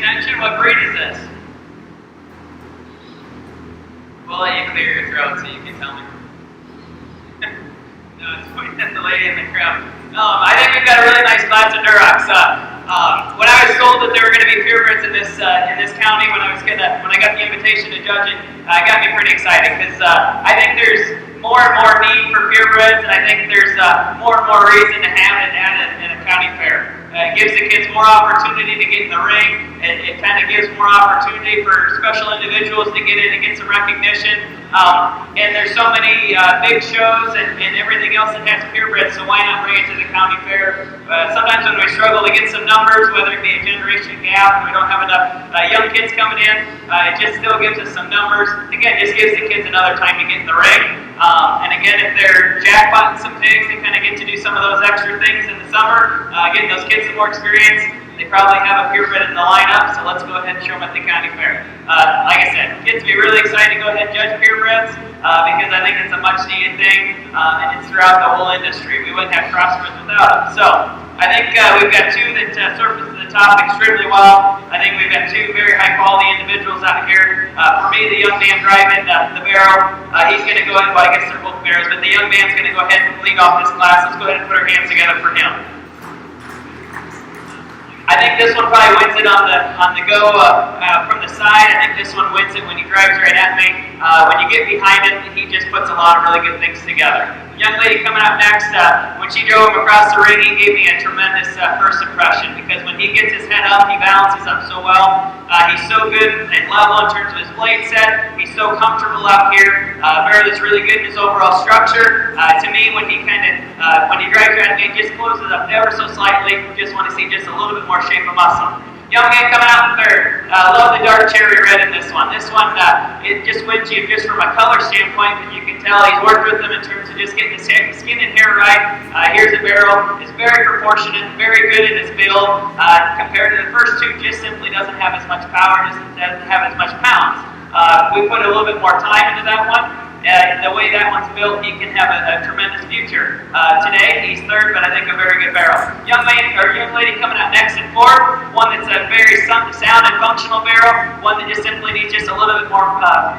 attention. What breed is this? We'll let you clear your throat so you can tell me. No, it's pointing at the lady in the crowd. I think we've got a really nice class of Durocs. When I was told that there were going to be purebreds in this county, when I got the invitation to judge it, it got me pretty excited because I think there's more and more need for purebreds, and I think there's more and more reason to have it at a county fair. It gives the kids more opportunity to get in the ring. It kind of gives more opportunity for special individuals to get in and get some recognition. And there's so many big shows and everything else that has purebreds, so why not bring it to the county fair? Sometimes when we struggle to get some numbers, whether it be a generation gap, and we don't have enough young kids coming in, it just still gives us some numbers. Again, just gives the kids another time to get in the ring. And again, if they're jackpotting some pigs, they kind of get to do some of those extra things in the summer, getting those kids some more experience. They probably have a purebred in the lineup, so let's go ahead and show them at the county fair. Like I said, kids would be really excited to go ahead and judge purebreds because I think it's a much needed thing, and it's throughout the whole industry. We wouldn't have crossbreds without them. So I think we've got two that surface to the top extremely well. I think we've got two very high quality individuals out here. For me, the young man driving the barrel, he's going to go ahead, well, I guess they're both barrels, but the young man's going to go ahead and lead off this class. Let's go ahead and put our hands together for him. I think this one probably wins it on the go from the side. I think this one wins it when he drives right at me. When you get behind him, he just puts a lot of really good things together. Young lady coming up next, when she drove him across the ring, he gave me a tremendous first impression because when he gets his head up, he balances up so well. He's so good and level in terms of his blade set. He's so comfortable out here. Barrel is really good in his overall structure. To me, when he drives right at me, it just closes up ever so slightly. Just want to see just a little bit more shape of muscle. Young man coming out in third. Love the dark cherry red in this one. This one, it just wins you just from a color standpoint, but you can tell he's worked with them in terms of just getting his skin and hair right. Here's a barrel. It's very proportionate, very good in his build. Compared to the first two, just simply doesn't have as much power, doesn't have as much pounds. We put a little bit more time into that one. The way that one's built, he can have a tremendous future. Today, he's third, but I think a very good barrel. Young lady coming out next in fourth, one that's a very sound and functional barrel, one that just simply needs just a little bit more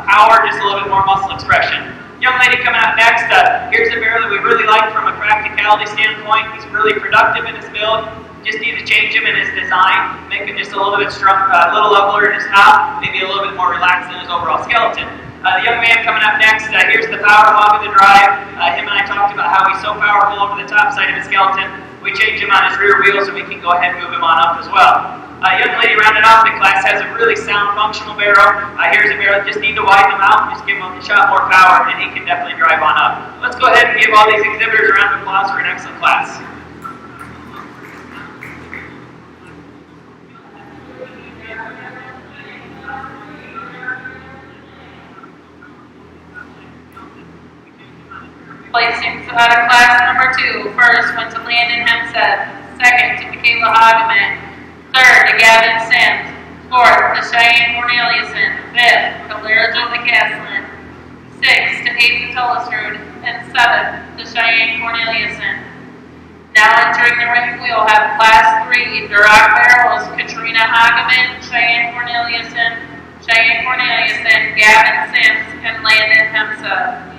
power, just a little bit more muscle expression. Young lady coming out next, here's a barrel that we really like from a practicality standpoint. He's really productive in his build. Just need to change him in his design, make him just a little bit strong, a little leveler in his top, maybe a little bit more relaxed in his overall skeleton. The young man coming up next, here's the power hog of the drive. Him and I talked about how he's so powerful over the top side of his skeleton. We changed him on his rear wheel so we can go ahead and move him on up as well. Young lady rounding off the class has a really sound functional barrel. Here's a barrel that just need to widen him out, just give him a shot more power, and he can definitely drive on up. Let's go ahead and give all these exhibitors a round of applause for an excellent class. Placings out of class number 2. First went to Landon Hempstead. Second to Michaela Hageman. Third to Gavin Sims. Fourth to Cheyenne Corneliuson. Fifth to Lara Joseph Gaslin. Sixth to Aiden Tullistrud. And seventh to Cheyenne Corneliuson. Now entering the ring, we will have class 3 Duroc barrels: Katrina Hageman, Cheyenne Corneliuson, Gavin Sims, and Landon Hempstead.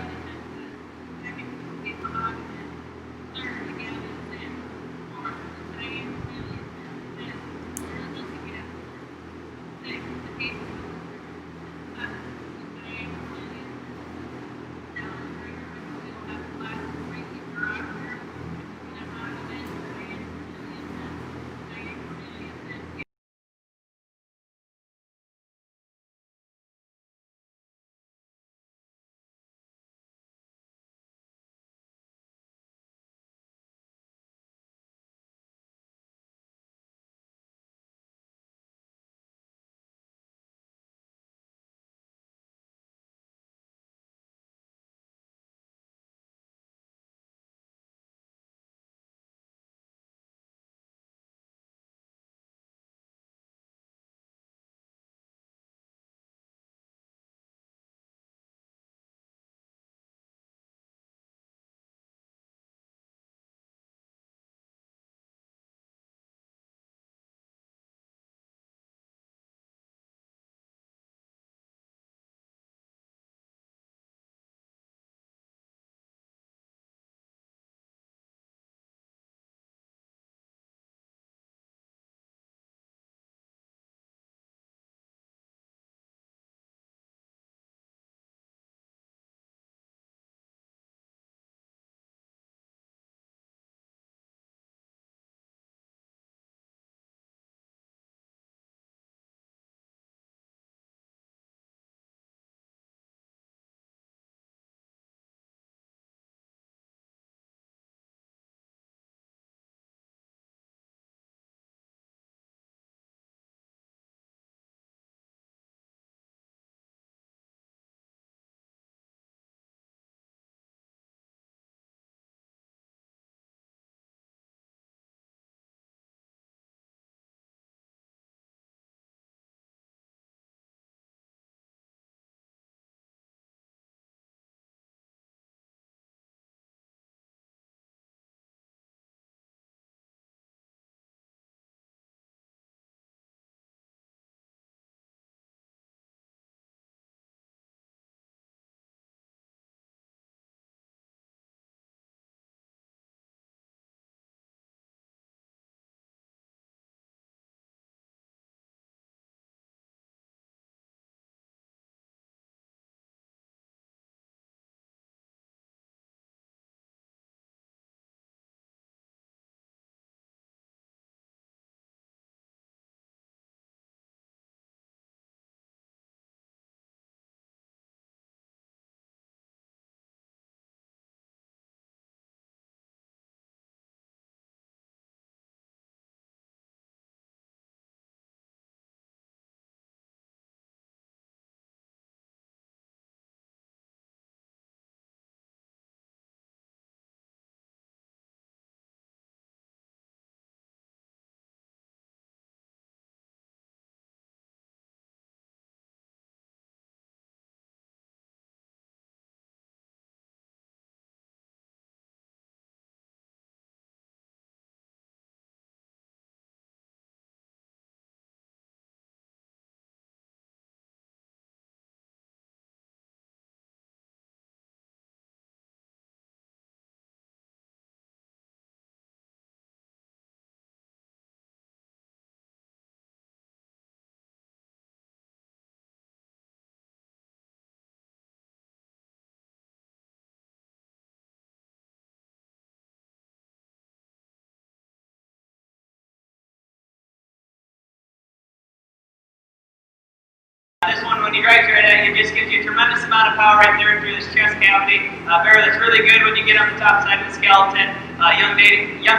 when he drives right at you, it just gives you a tremendous amount of power right there through this chest cavity. Barrel that's really good when you get on the top side of the skeleton. Young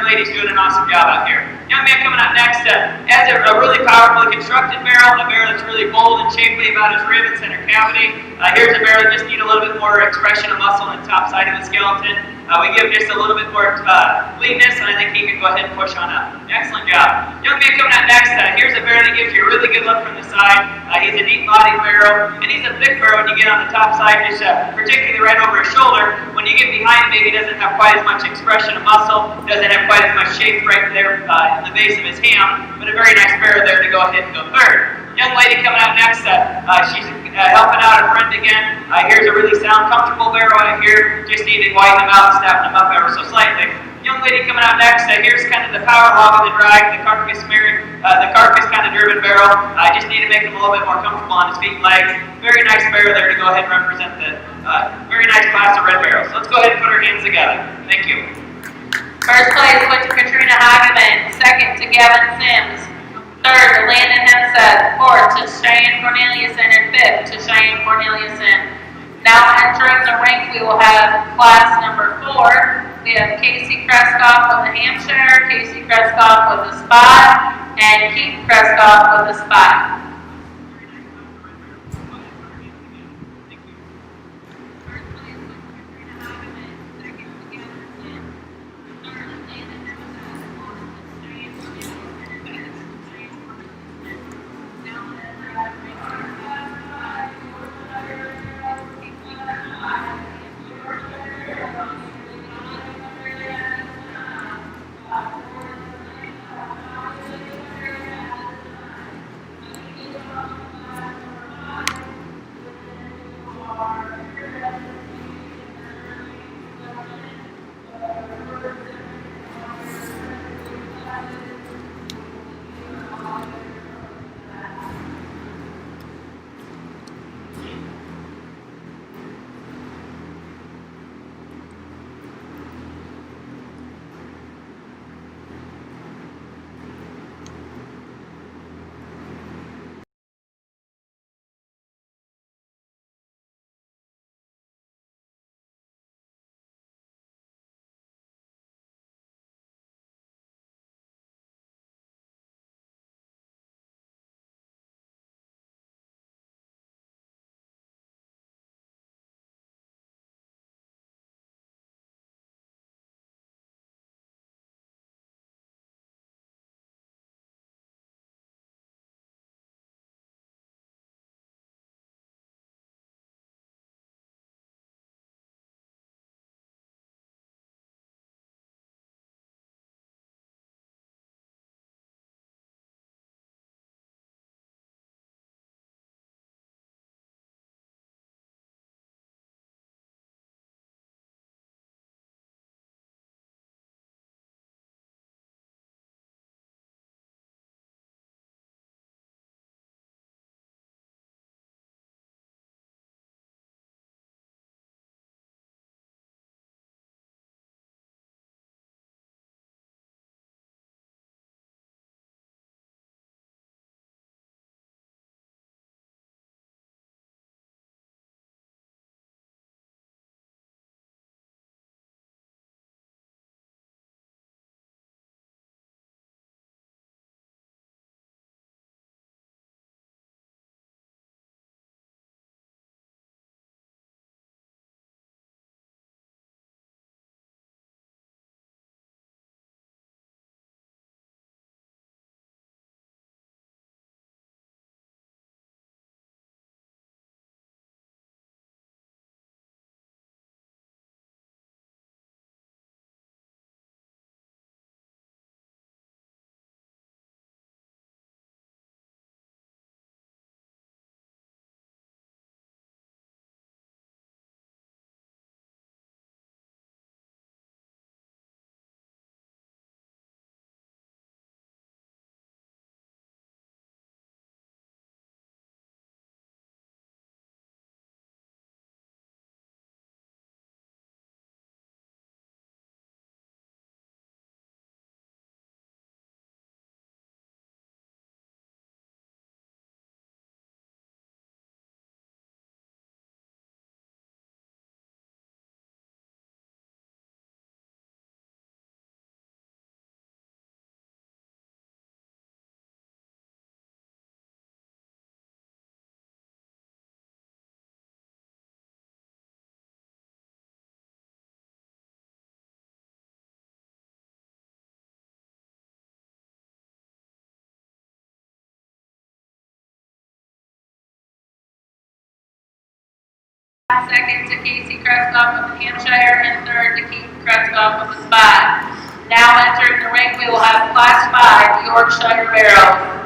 lady's doing an awesome job out here. Young man coming up next has a really powerfully constructed barrel, a barrel that's really bold and shapely about his rib and center cavity. Here's a barrel that just need a little bit more expression of muscle on the top side of the skeleton. We give him just a little bit more leanness, and I think he can go ahead and push on up. Excellent job. Young man coming up next, here's a barrel that gives you a really good look from the side. He's a deep-bodied barrel, and he's a thick barrel when you get on the top side, just particularly right over his shoulder. When you get behind him, maybe he doesn't have quite as much expression of muscle, doesn't have quite as much shape right there in the base of his ham, but a very nice barrel there to go ahead and go third. Young lady coming out next, she's helping out a friend again. Here's a really sound, comfortable barrel right here. Just need to widen them out and snap them up ever so slightly. Young lady coming out next, here's kind of the power hog of the drag, the carcass kind of driven barrel. I just need to make him a little bit more comfortable on his feet and legs. Very nice barrel there to go ahead and represent the very nice class of red barrels. So let's go ahead and put our hands together. Thank you. First place went to Katrina Hageman. Second to Gavin Sims. Third to Landon Henseth. Fourth to Cheyenne Corneliuson. And fifth to Cheyenne Corneliuson. Now entering the ring, we will have class number 4. We have Casey Kreskoff with a Hampshire, Casey Kreskoff with a spot, and Keith Kreskoff with a spot. second to Casey Kretzkoff of the Hampshire, and third to Keith Kretzkoff of the Spot. Now entering the ring, we will have Class 5 Yorkshire Barrels.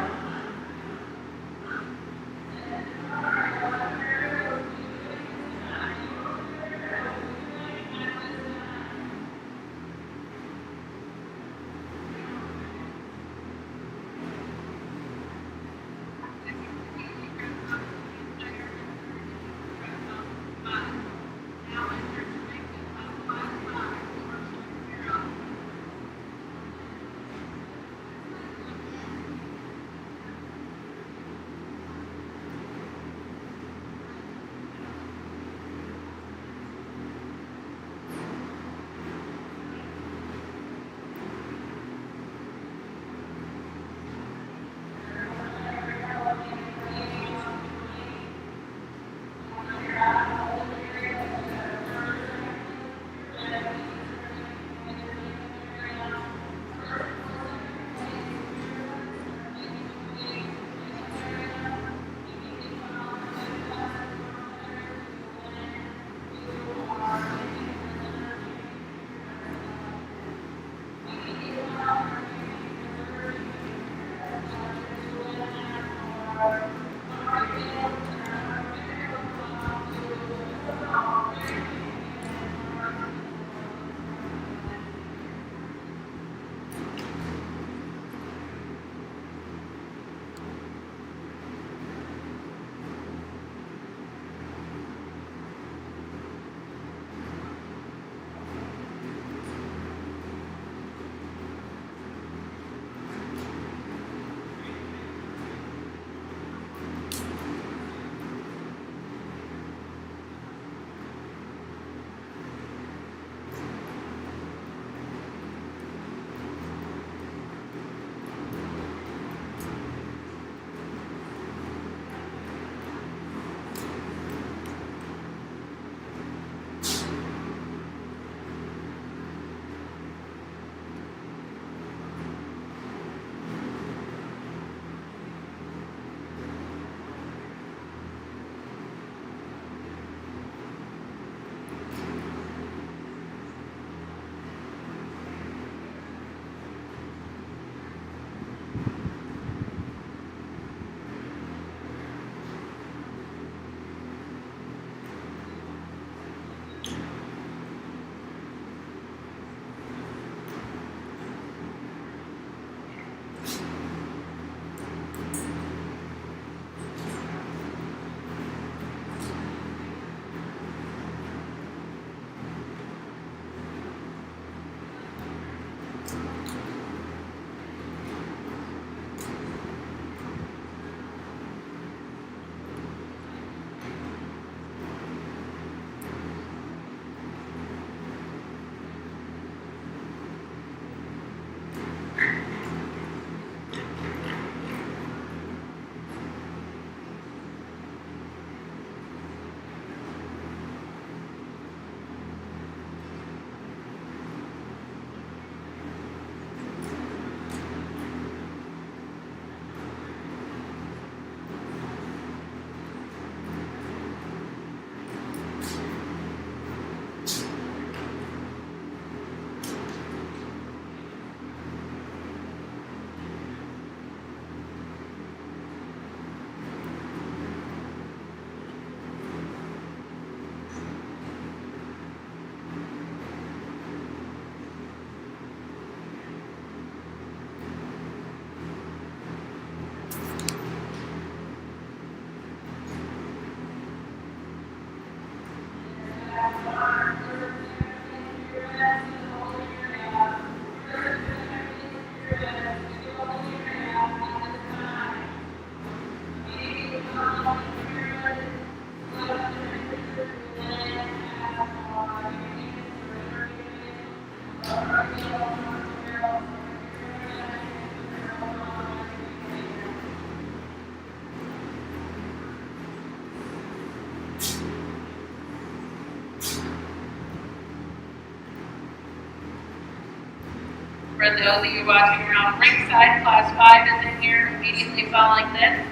For those of you watching around ringside, Class 5 is in here immediately following this.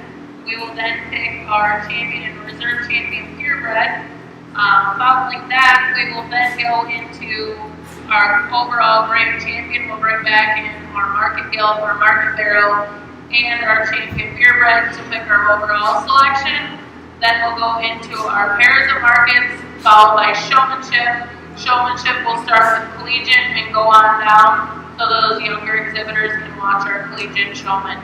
We will then pick our champion and reserve champion purebred. Following that, we will then go into our overall grand champion. We'll bring back in our market gilt, our market barrel, and our champion purebred to pick our overall selection. Then we'll go into our pairs of markets, followed by showmanship. Showmanship will start with collegiate and go on down, so those younger exhibitors can watch our collegiate showman.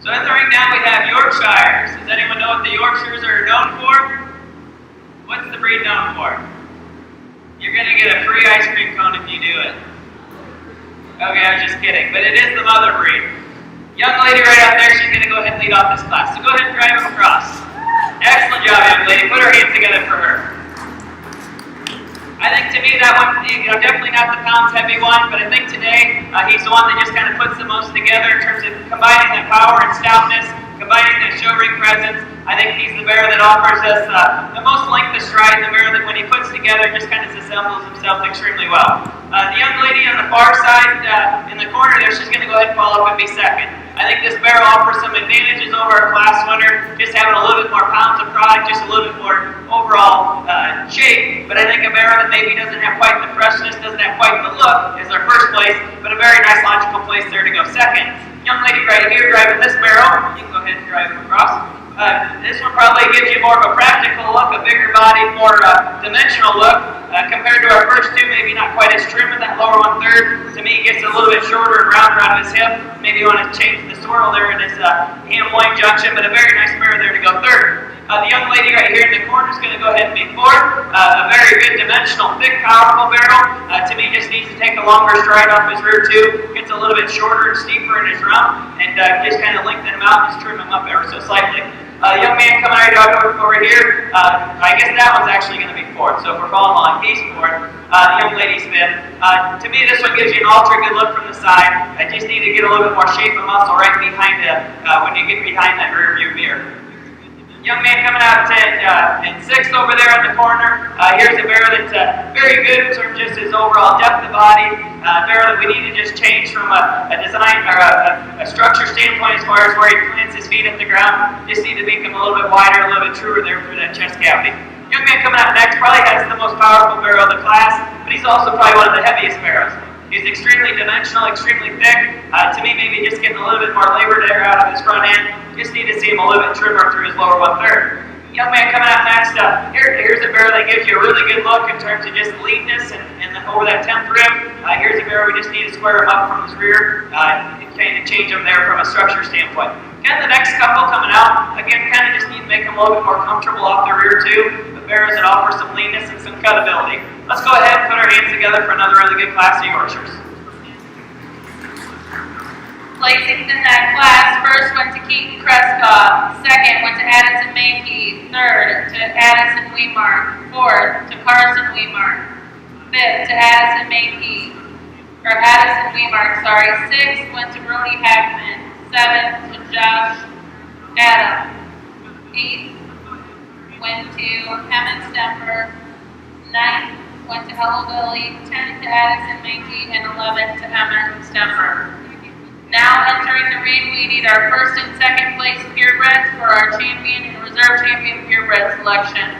So in the ring now we have Yorkshires. Does anyone know what the Yorkshires are known for? What's the breed known for? You're going to get a free ice cream cone if you do it. Okay, I was just kidding, but it is the mother breed. Young lady right out there, she's going to go ahead and lead off this class. So go ahead and drive them across. Excellent job, young lady. Put her hands together for her. I think to me that one, definitely not the pounds heavy one, but I think today he's the one that just kind of puts the most together in terms of combining the power and stoutness, combining the show ring presence. I think he's the bear that offers us the most length of stride, the bear that when he puts together just kind of assembles himself extremely well. The young lady on the far side in the corner there, she's going to go ahead and follow up and be second. I think this bear offers some advantages over our class winner, just having a little bit more pounds of product, just a little bit more overall shape. But I think a bear that maybe doesn't have quite the freshness, doesn't have quite the look, is our first place, but a very nice logical place there to go second. Young lady right here driving this barrel, you can go ahead and drive him across. This one probably gives you more of a practical look, a bigger body, more dimensional look. Compared to our first two, maybe not quite as trim in that lower 1/3. To me, he gets a little bit shorter and rounder out of his hip. Maybe you want to change the swirl there in his ham-loin junction, but a very nice mare there to go third. The young lady right here in the corner is going to go ahead and be fourth. A very good dimensional, thick, powerful barrel. To me, just needs to take a longer stride off his rear too. Gets a little bit shorter and steeper in his rump, and just kind of lengthen him out and just trim him up ever so slightly. The young man coming right over here, I guess that one's actually going to be fourth. So if we're following along, he's fourth. The young lady's fifth. To me, this one gives you an ultra good look from the side. I just need to get a little bit more shape of muscle right behind when you get behind that rear view mirror. Young man coming out in sixth over there in the corner. Here's a barrel that's very good in terms of just his overall depth of body. Barrel that we need to just change from a design or a structure standpoint as far as where he plants his feet at the ground. Just need to make him a little bit wider, a little bit truer there through that chest cavity. Young man coming out next probably has the most powerful barrel of the class, but he's also probably one of the heaviest barrels. He's extremely dimensional, extremely thick. To me, maybe just getting a little bit more labor there out of his front end. Just need to see him a little bit trimmer through his lower 1/3. Young man coming out next, here's a barrel that gives you a really good look in terms of just leanness and over that 10th rib. Here's a barrel we just need to square him up from his rear and kind of change him there from a structure standpoint. Again, the next couple coming out, again, kind of just need to make them a little bit more comfortable off the rear too. But barrels that offer some leanness and some cutability. Let's go ahead and put our hands together for another really good class of Yorkshires. Placings in that class, first went to Keaton Kreskoff, second went to Addison Mankey, third to Addison Weemark, fourth to Carson Weemark, fifth to Addison Weemark, sixth went to Brody Hackman, seventh to Josh Adams, eighth went to Emmett Stemper, ninth went to Hello Billy, 10th to Addison Mankey, and 11th to Emmett Stemper. Now entering the ring, we need our first and second place purebreds for our champion and reserve champion purebred selection.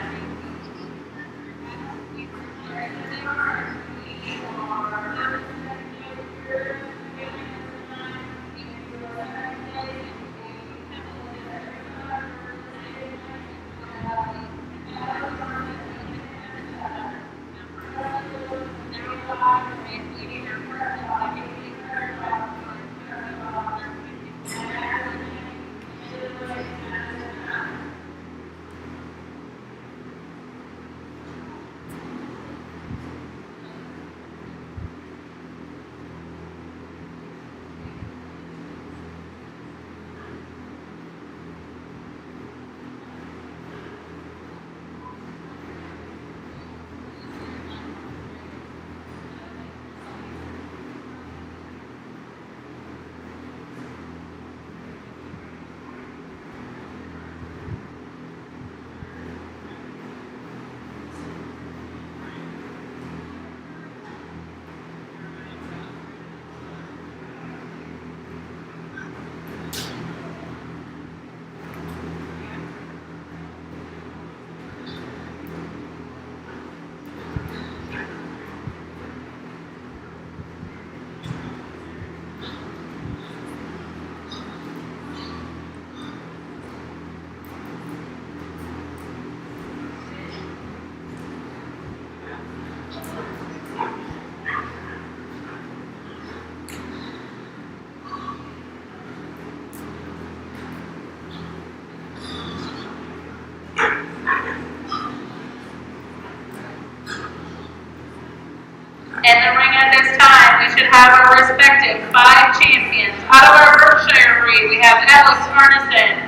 In the ring at this time, we should have our respective 5 champions. Out of our Berkshire breed, we have Alex Arneson.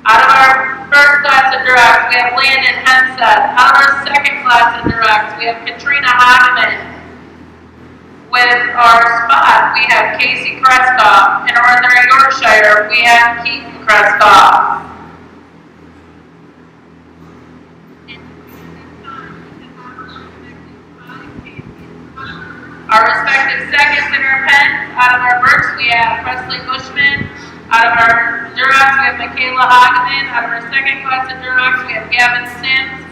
Out of our first class of directs, we have Landon Henseth. Out of our second class of directs, we have Katrina Hageman. With our spot, we have Casey Kreskoff. In Northern Yorkshire, we have Keaton Kreskoff. Our respective seconds in our pens, out of our Berks, we have Presley Bushman. Out of our Durocs, we have Michaela Hageman. Out of our second class of Durocs, we have Gavin Sims.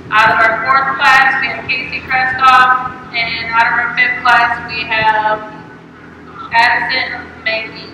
Out of our fourth class, we have Casey Kreskoff. And out of our fifth class, we have Addison Mankey.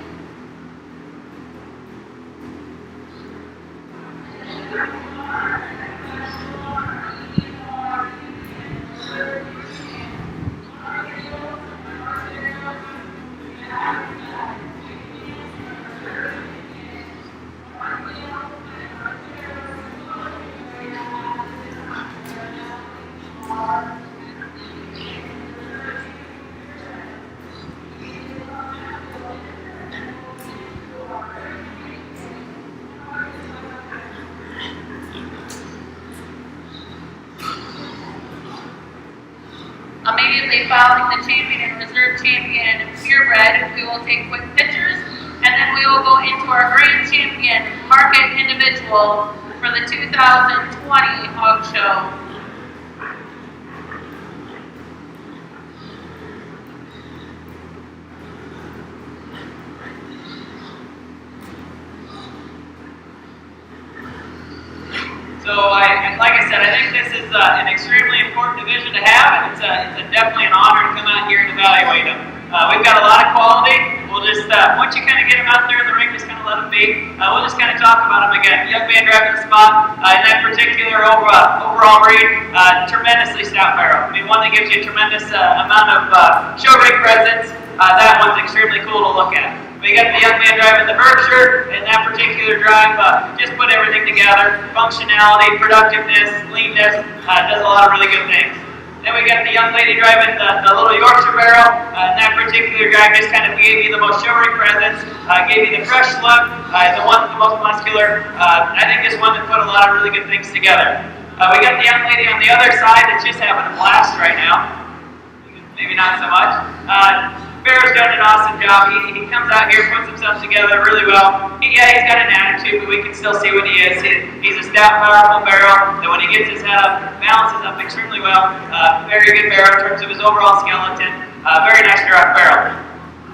Immediately following the champion and reserve champion purebred, we will take quick pictures, and then we will go into our grand champion market individual for the 2020 Hog Show. So, like I said, I think this is an extremely important division to have, and it's definitely an honor to come out here and evaluate them. We've got a lot of quality. We'll just, once you kind of get them out there in the ring, just kind of let them be. We'll just kind of talk about them again. Young man driving the spot, in that particular overall breed, tremendously stout barrel. I mean, one that gives you a tremendous amount of show ring presence. That one's extremely cool to look at. We got the young man driving the Berkshire, and that particular drive just put everything together. Functionality, productiveness, leanness, does a lot of really good things. Then we got the young lady driving the little Yorkshire barrel, and that particular drive just kind of gave you the most showering presence, gave you the fresh look, the one the most muscular. I think this one that put a lot of really good things together. We got the young lady on the other side that's just having a blast right now. Maybe not so much. Barrow's done an awesome job. He comes out here, puts himself together really well. He's got an attitude, but we can still see what he is. He's a stout, powerful barrel that when he gets his head up, balances up extremely well. Very good barrel in terms of his overall skeleton. Very nice direct barrel.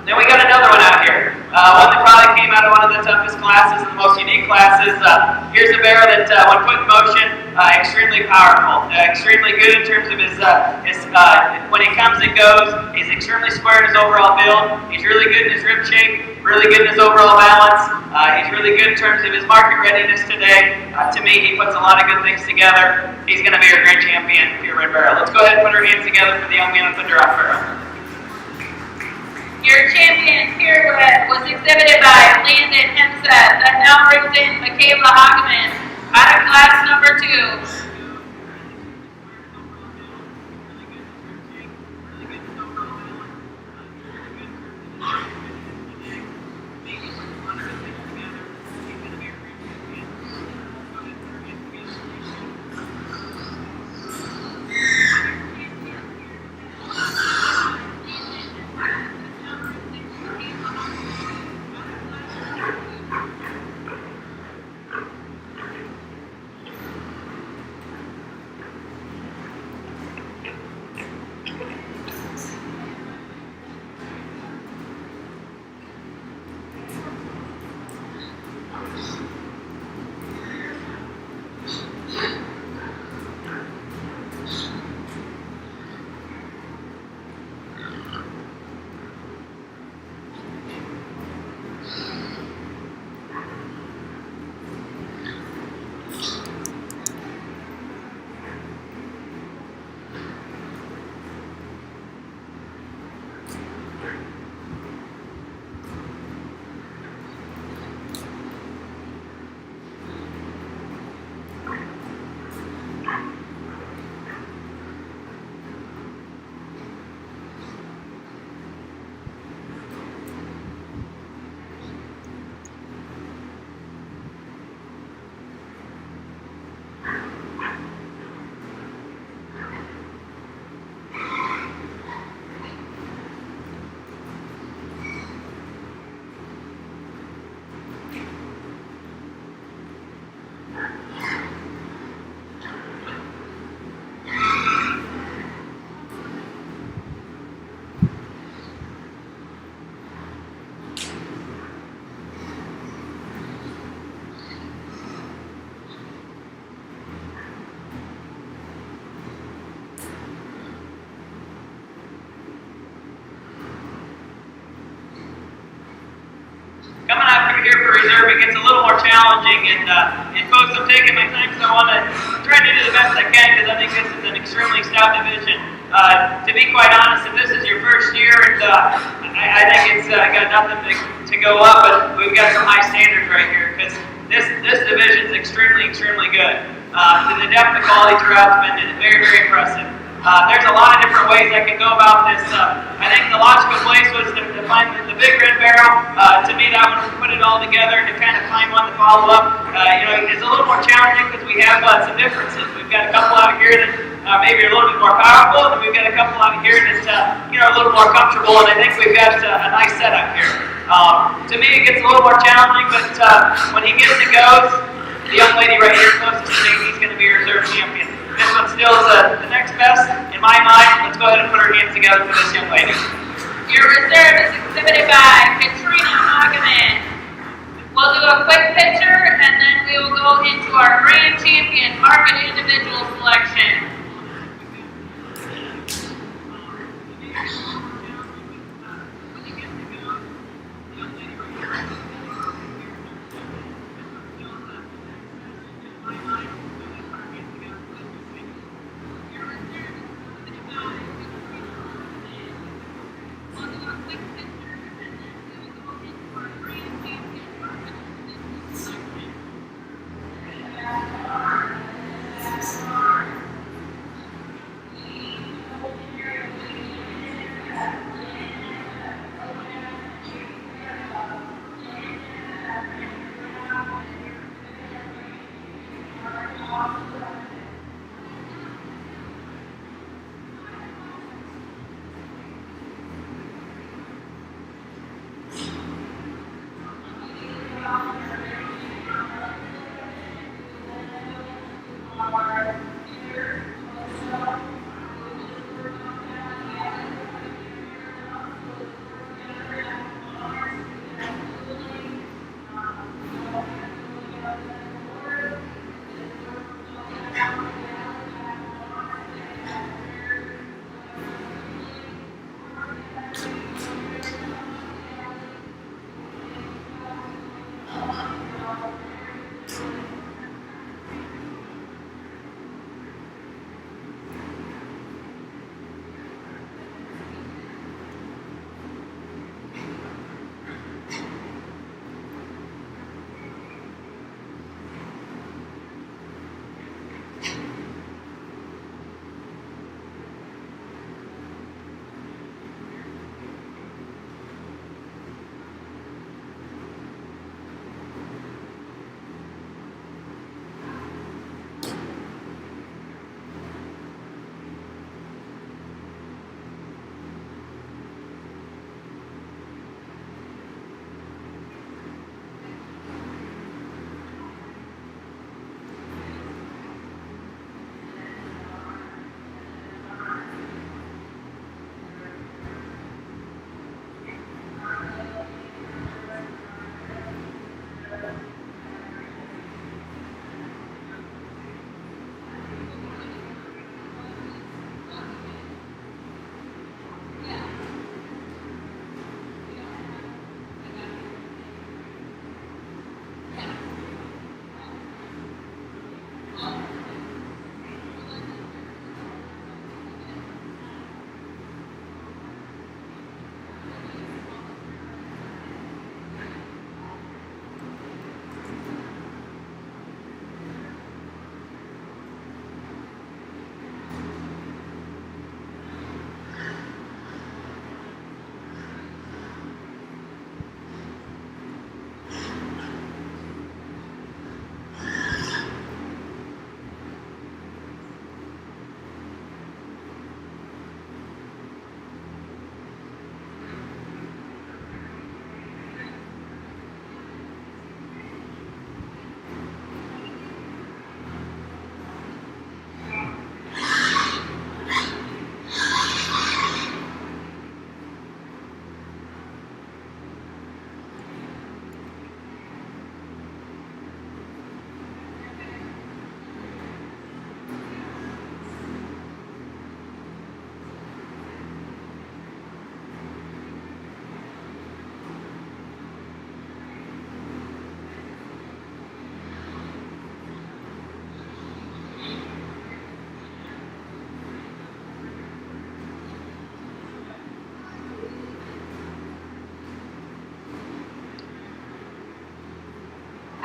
Then we got another one out here. One that probably came out of one of the toughest classes and the most unique classes. Here's a barrel that, when put in motion, extremely powerful. Extremely good in terms of his when he comes and goes. He's extremely square in his overall build. He's really good in his rib shape. Really good in his overall balance. He's really good in terms of his market readiness today. To me, he puts a lot of good things together. He's going to be our grand champion, purebred barrel. Let's go ahead and put our hands together for the young man with the drop barrel. Your champion purebred was exhibited by Landon Henseth. That now brings in Michaela Hageman out of class number 2. Coming out through here for reserve, it gets a little more challenging, and folks, I'm taking my time because I want to try to do the best I can because I think this is an extremely stout division. To be quite honest, if this is your first year, and I think it's got nothing to go up, but we've got some high standards right here because this division is extremely good. The depth and quality throughout has been very impressive. There's a lot of different ways I could go about this. I think the logical place was to find the big red barrel. To me, that would put it all together to kind of find one to follow up. It's a little more challenging because we have some differences. We've got a couple out here that maybe are a little bit more powerful, and then we've got a couple out here that are a little more comfortable, and I think we've got a nice setup here. To me, it gets a little more challenging, but when he gets and goes, the young lady right here closest to me, he's going to be your reserve champion. This one still is the next best in my mind. Let's go ahead and put our hands together for this young lady. Your reserve is exhibited by Katrina Hagaman. We'll do a quick picture and then we will go into our grand champion market individual selection.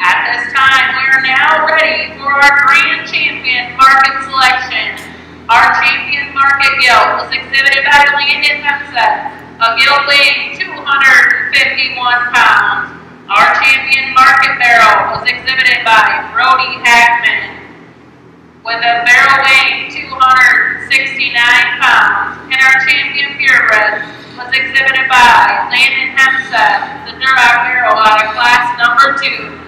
At this time, we are now ready for our grand champion market selection. Our champion market gilt was exhibited by Landon Hemseth, a gilt weighing 251 pounds. Our champion market barrel was exhibited by Brody Hackman. with a barrel weighing 269 pounds, and our champion purebred was exhibited by Landon Hempstead, the Duroc Barrel out of class number 2.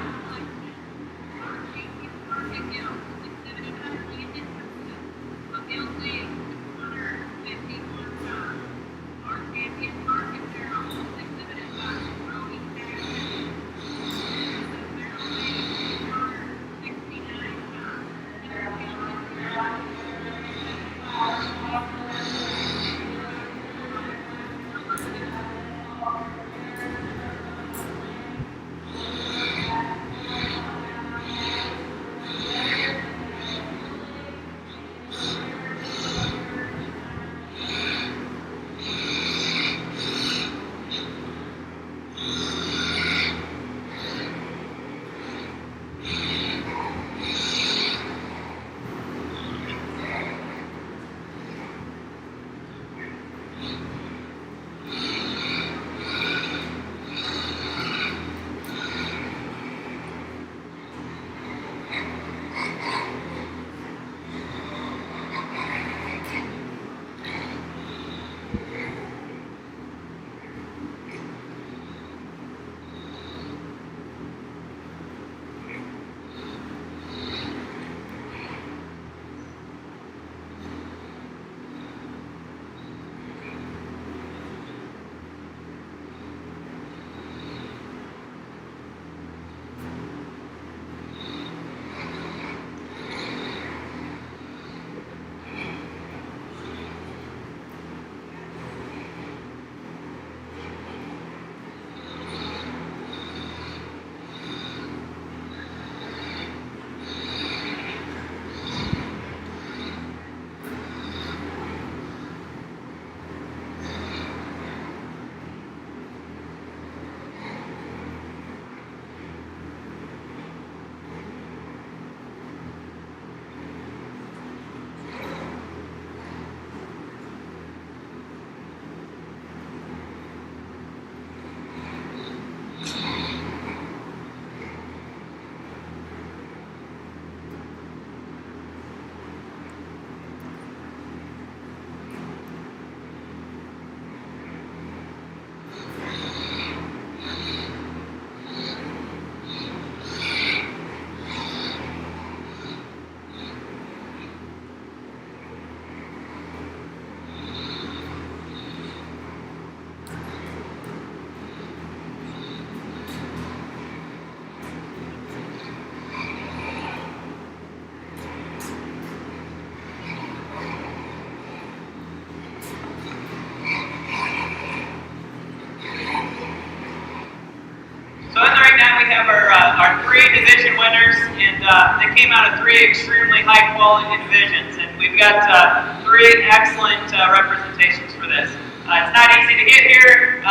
our 3 division winners, and they came out of 3 extremely high quality divisions, and we've got 3 excellent representations for this. It's not easy to get here.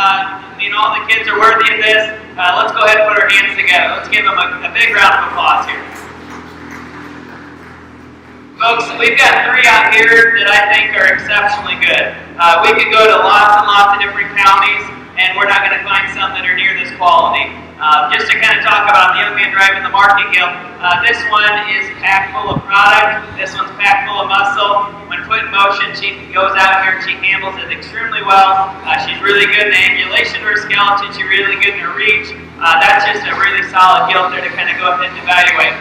All the kids are worthy of this. Let's go ahead and put our hands together. Let's give them a big round of applause here. Folks, we've got 3 out here that I think are exceptionally good. We could go to lots and lots of different counties, and we're not going to find some that are near this quality. Just to kind of talk about the young man driving the market gill, this one is packed full of product. This one's packed full of muscle. When put in motion, she goes out here and she handles it extremely well. She's really good in the ambulation of her skeleton. She's really good in her reach. That's just a really solid gilt there to kind of go ahead and evaluate.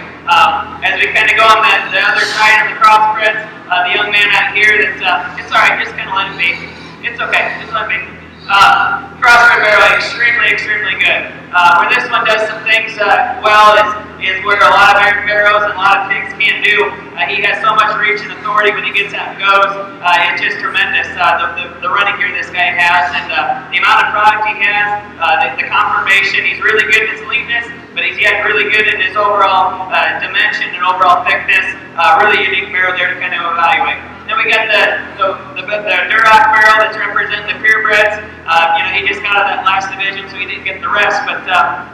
As we kind of go on the other side of the crossbreds, the young man out here, it's all right, just kind of let him be. It's okay, just let him be. Crossbred barrel, extremely good. Where this one does some things well is where a lot of American barrows and a lot of pigs can't do. He has so much reach and authority when he gets out and goes. It's just tremendous, the running gear this guy has, and the amount of product he has, the conformation. He's really good in his leanness, but he's yet really good in his overall dimension and overall thickness. Really unique barrel there to kind of evaluate. Then we got the Duroc barrel that's representing the purebreds. He just got out of that last division, so he didn't get the rest, but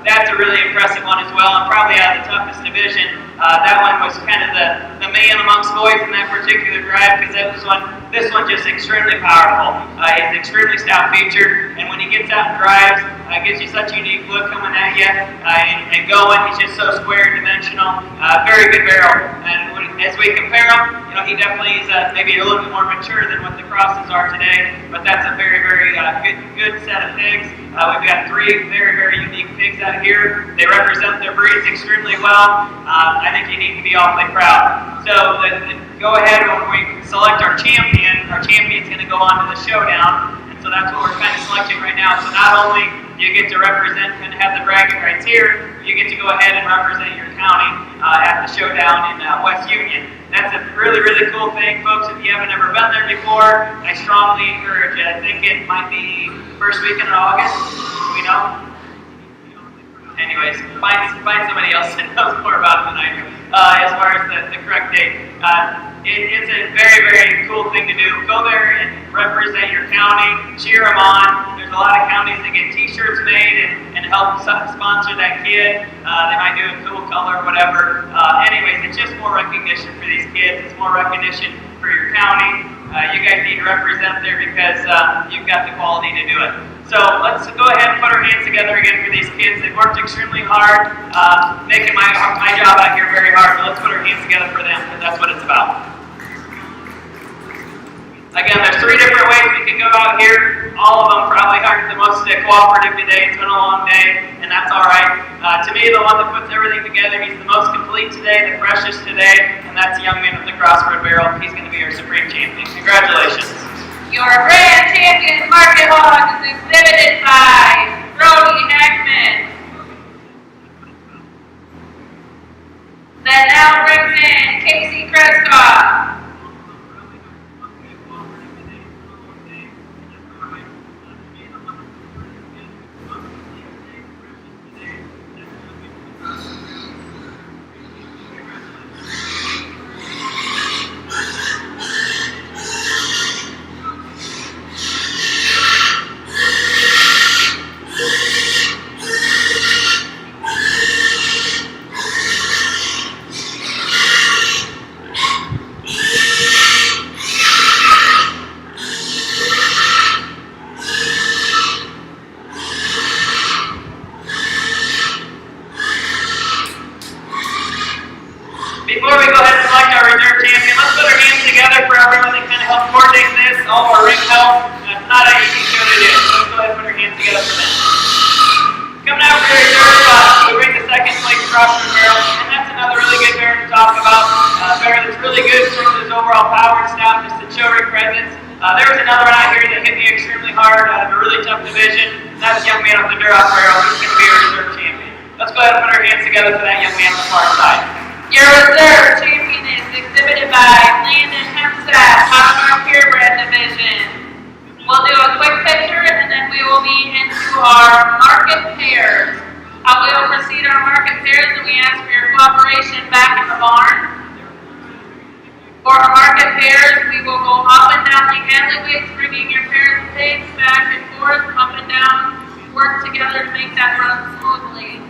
that's a really impressive one as well, and probably out of the toughest division. That one was kind of the man amongst boys in that particular drive, because this one just extremely powerful. It's extremely stout featured, and when he gets out and drives, Gives you such a unique look coming at you and going. He's just so square and dimensional. Very good barrel. And as we compare him, he definitely is maybe a little bit more mature than what the crosses are today. But that's a very, very good set of pigs. We've got 3 very, very unique pigs out here. They represent their breeds extremely well. I think you need to be awfully proud. So go ahead when we select our champion. Our champion's going to go on to the showdown. So that's what we're kind of selecting right now. So not only do you get to represent and have the bragging rights here, you get to go ahead and represent your county at the showdown in West Union. That's a really, really cool thing, folks. If you haven't ever been there before, I strongly encourage you. I think it might be first weekend in August. Do we know? Anyways, find somebody else that knows more about it than I do as far as the correct date. It's a very, very cool thing to do. Go there and represent your county, cheer them on. There's a lot of counties that get t-shirts made and help sponsor that kid. They might do a cool color or whatever. Anyways, it's just more recognition for these kids. It's more recognition for your county. You guys need to represent there because you've got the quality to do it. So let's go ahead and put our hands together again for these kids. They've worked extremely hard, making my job out here very hard. But let's put our hands together for them because that's what it's about. Again, there's 3 different ways we can go out here. All of them probably aren't the most cooperative today. It's been a long day, and that's all right. To me, the one that puts everything together, he's the most complete today, the freshest today, and that's the young man with the crossbred barrel. He's going to be our supreme champion. Congratulations. Your grand champion market hog is exhibited by Brody Heckman. That now brings in Casey Kreskoff. Before we go ahead and select our reserve champion, let's put our hands together for everyone that kind of helped coordinate this, all of our ring help. It's not an easy show to do, so let's go ahead and put our hands together for them. Coming out for your reserve, we bring the second place crossbred barrel, and that's another really good barrel to talk about. Barrel that's really good in terms of its overall power and stoutness and show ring presence. There was another one out here that hit me extremely hard out of a really tough division. That's young man with the Duroc barrel. He's going to be our reserve champion. Let's go ahead and put our hands together for that young man on the far side. Your reserve champion is exhibited by Landon Hempstead out of our purebred division. We'll do a quick picture and then we will be into our market pairs. How we will proceed our market pairs and we ask for your cooperation back in the barn. For our market pairs, we will go up and down the alleyways, bringing your pairs of pigs back and forth, up and down, work together to make that run smoothly.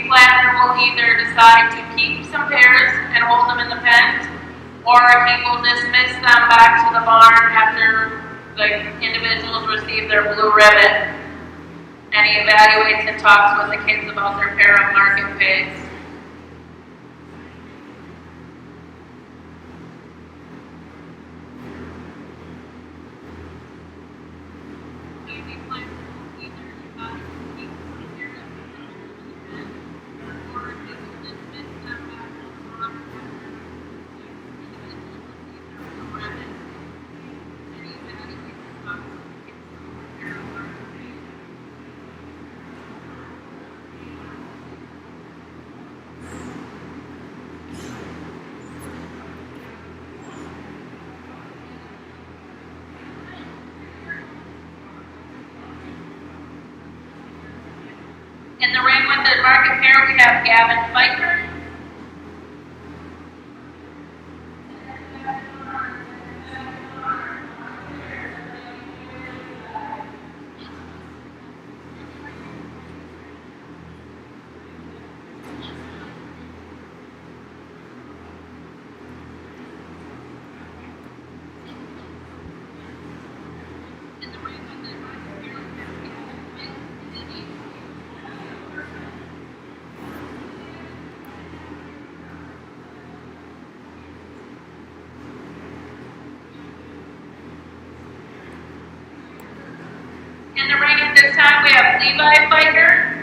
planter will either decide to keep some pairs and hold them in the pen, or he will dismiss them back to the barn after the individuals receive their blue ribbon. And he evaluates and talks with the kids about their pair of market pigs. In the ring with the market pair, we have Gavin Pfeiffer. In the ring at this time, we have Levi Pfeiffer.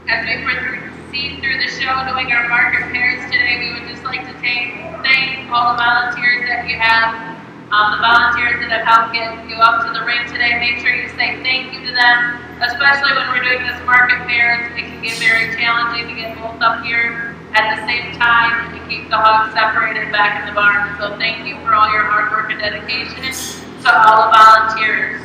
As we proceed through the show doing our market pairs today, we would just like to thank all the volunteers that you have, the volunteers that have helped get you up to the ring today. Make sure you say thank you to them, especially when we're doing this market pairs. It can get very challenging to get both up here at the same time and keep the hogs separated back in the barn. So thank you for all your hard work and dedication to all the volunteers.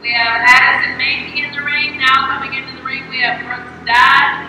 We have Addison Mankey in the ring. Now coming into the ring, we have Brooks Dodd.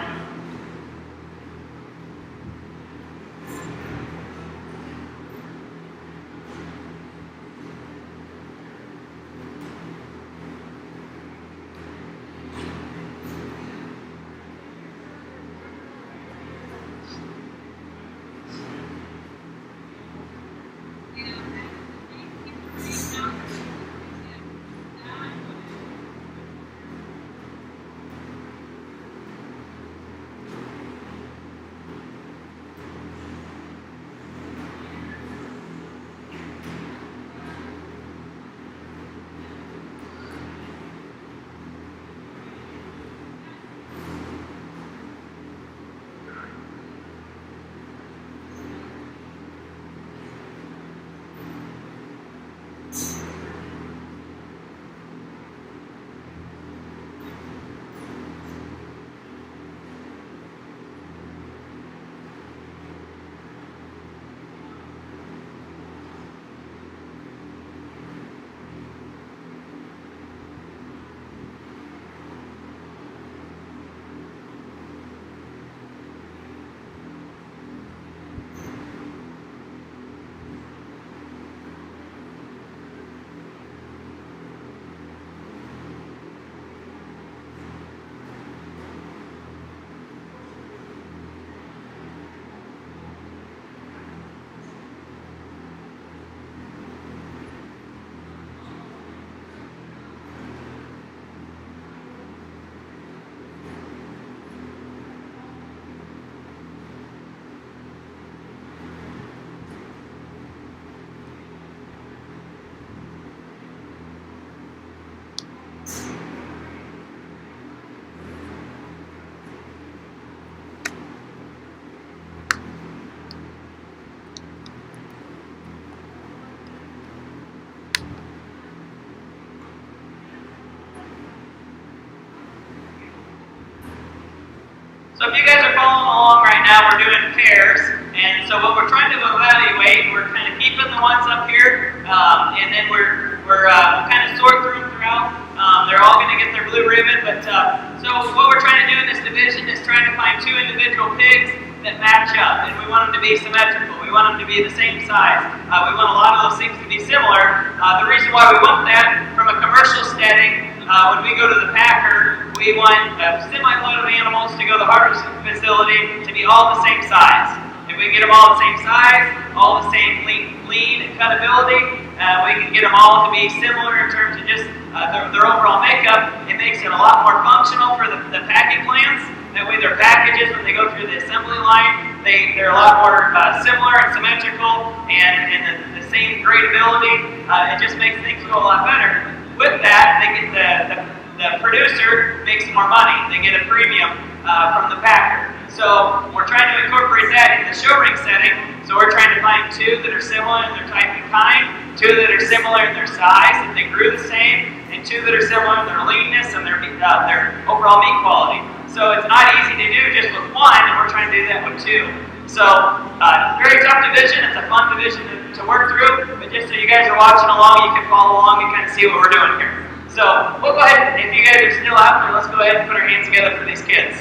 So if you guys are following along right now, we're doing pairs, and so what we're trying to evaluate, we're kind of keeping the ones up here, and then we're kind of sort through them throughout. They're all going to get their blue ribbon, but so what we're trying to do in this division is trying to find two individual pigs that match up, and we want them to be symmetrical. We want them to be the same size. We want a lot of those things to be similar. The reason why we want that from a commercial setting, when we go to the packer, we want a semi-load of animals to go to the harvesting facility to be all the same size. If we get them all the same size, all the same lean and cutability, we can get them all to be similar in terms of just their overall makeup. It makes it a lot more functional for the packing plants. That way their packages, when they go through the assembly line, they're a lot more similar and symmetrical and the same gradability. It just makes things go a lot better. With that, they get the producer makes more money. They get a premium from the packer. So we're trying to incorporate that in the show ring setting. So we're trying to find two that are similar in their type and kind, two that are similar in their size, if they grew the same, and two that are similar in their leanness and their overall meat quality. So it's not easy to do just with one, and we're trying to do that with two. So very tough division. It's a fun division to work through, but just so you guys are watching along, you can follow along and kind of see what we're doing here. So we'll go ahead, if you guys are still out there, let's go ahead and put our hands together for these kids.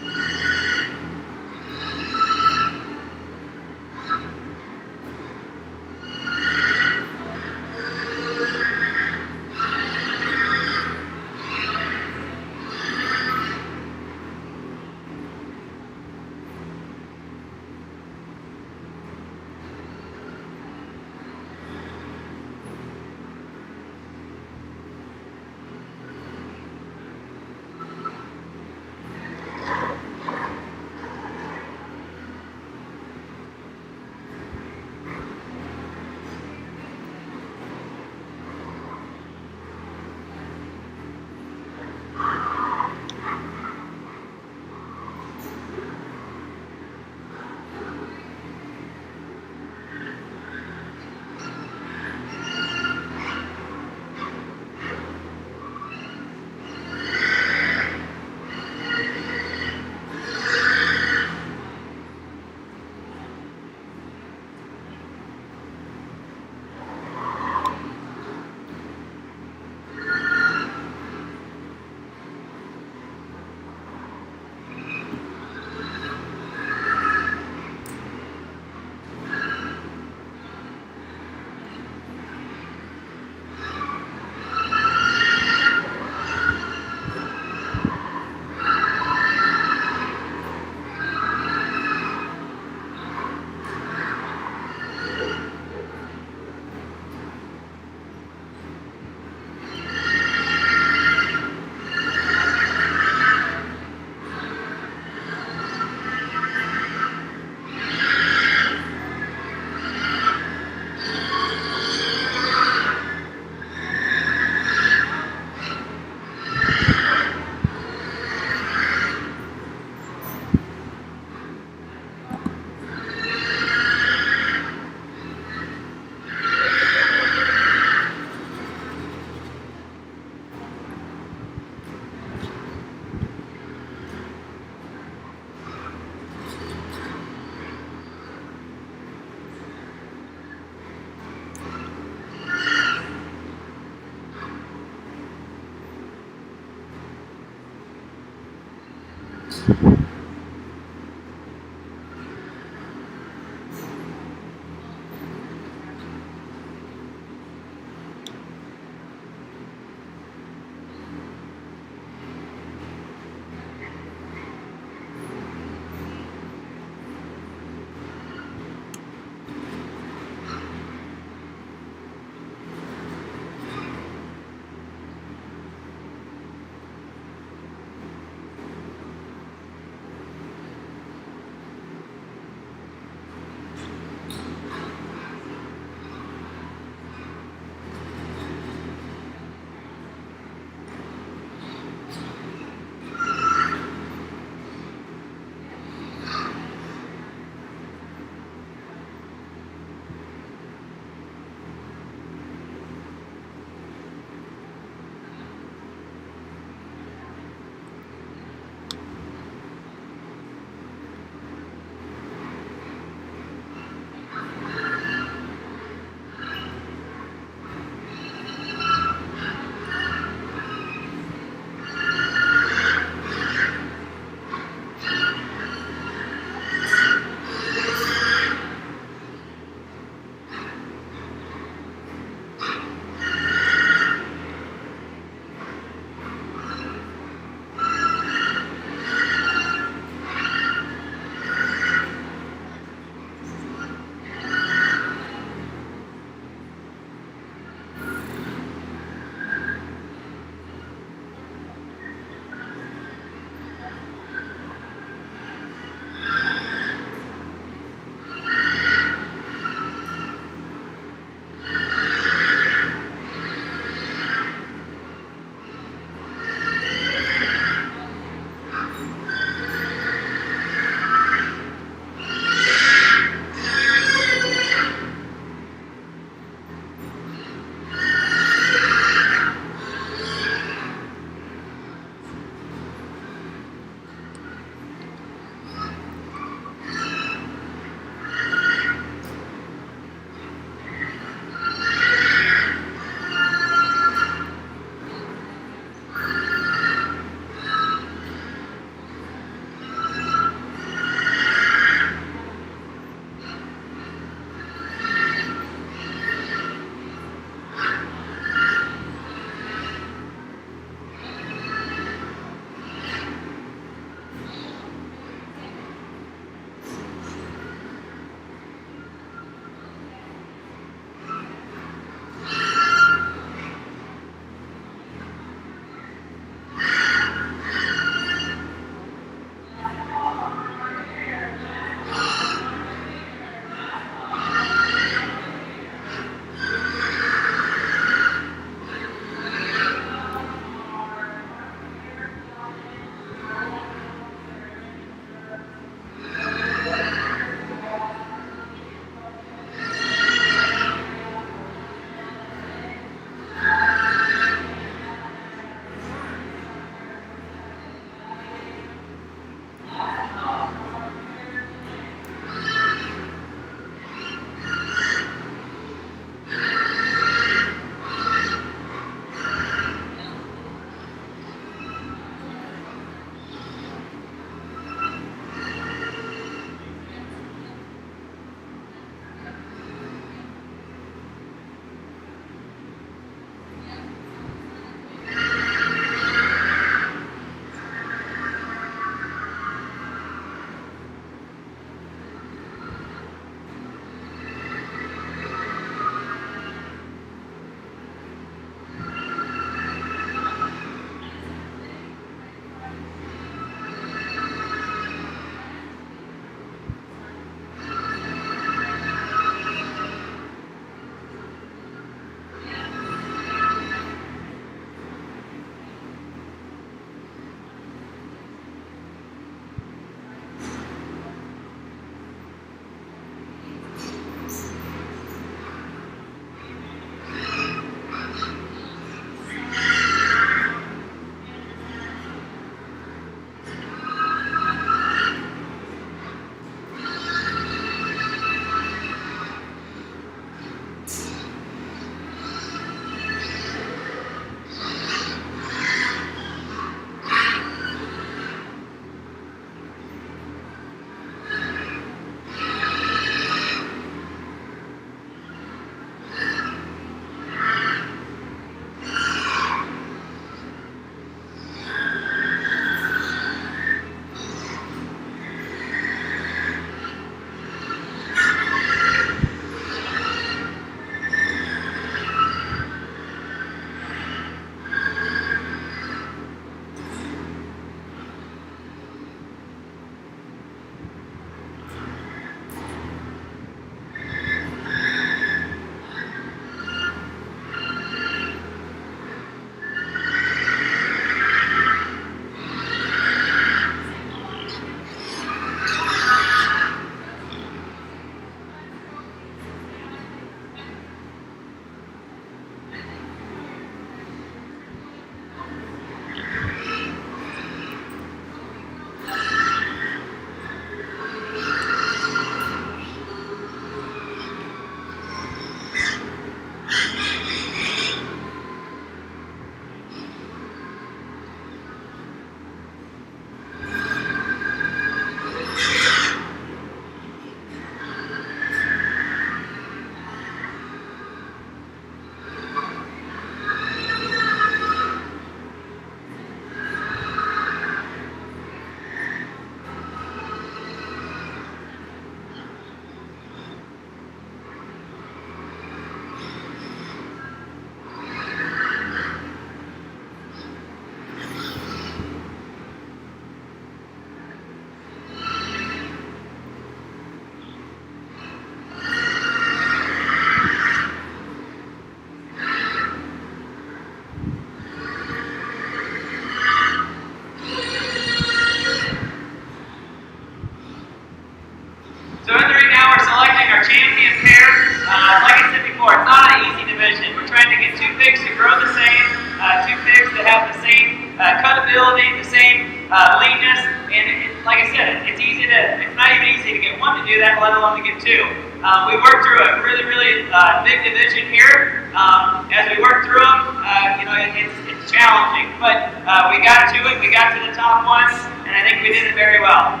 leanness, and like I said, it's not even easy to get one to do that, let alone to get two. We worked through a really big division here. As we worked through them, it's challenging, but we got to it. We got to the top ones, and I think we did it very well.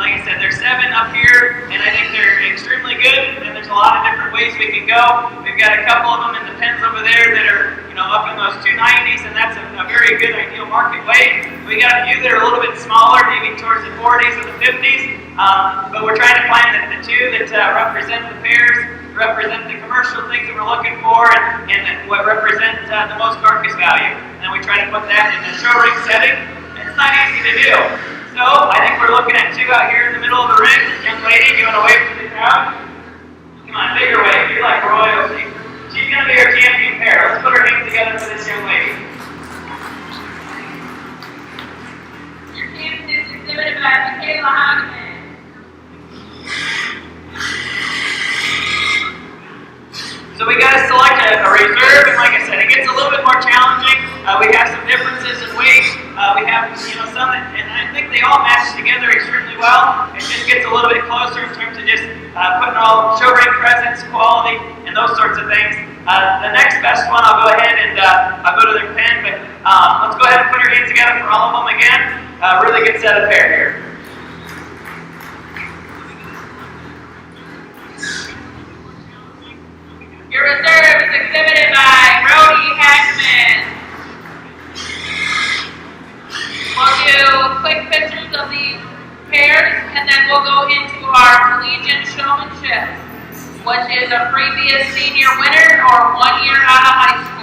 Like I said, there's 7 up here, and I think they're extremely good. And there's a lot of different ways we can go. We've got a couple of them in the pens over there that are up in those 290s, and that's a very good ideal market weight. We got a few that are a little bit smaller, maybe towards the 40s or the 50s, but we're trying to find the 2 that represent the pairs, represent the commercial things that we're looking for, and what represent the most carcass value. And then we try to put that in the show ring setting. It's not easy to do. So I think we're looking at 2 out here in the middle of the ring. Young lady, you want to wave to the crowd? Come on, bigger wave. You're like royalty. She's going to be our champion pair. Let's put our hands together for this young lady. Your champion is exhibited by Michaela Hageman. So we got to select a reserve, and like I said, it gets a little bit more challenging. We have some differences in weight. We have some that, and I think they all match together extremely well. It just gets a little bit closer in terms of just putting all show ring presence, quality, and those sorts of things. The next best one, I'll go ahead and I'll go to their pen, but let's go ahead and put our hands together for all of them again. Really good set of pair here. Your reserve is exhibited by Brody Hackman. We'll do quick pictures of the pairs, and then we'll go into our collegiate showmanship, which is a previous senior winner or 1 year out of high school.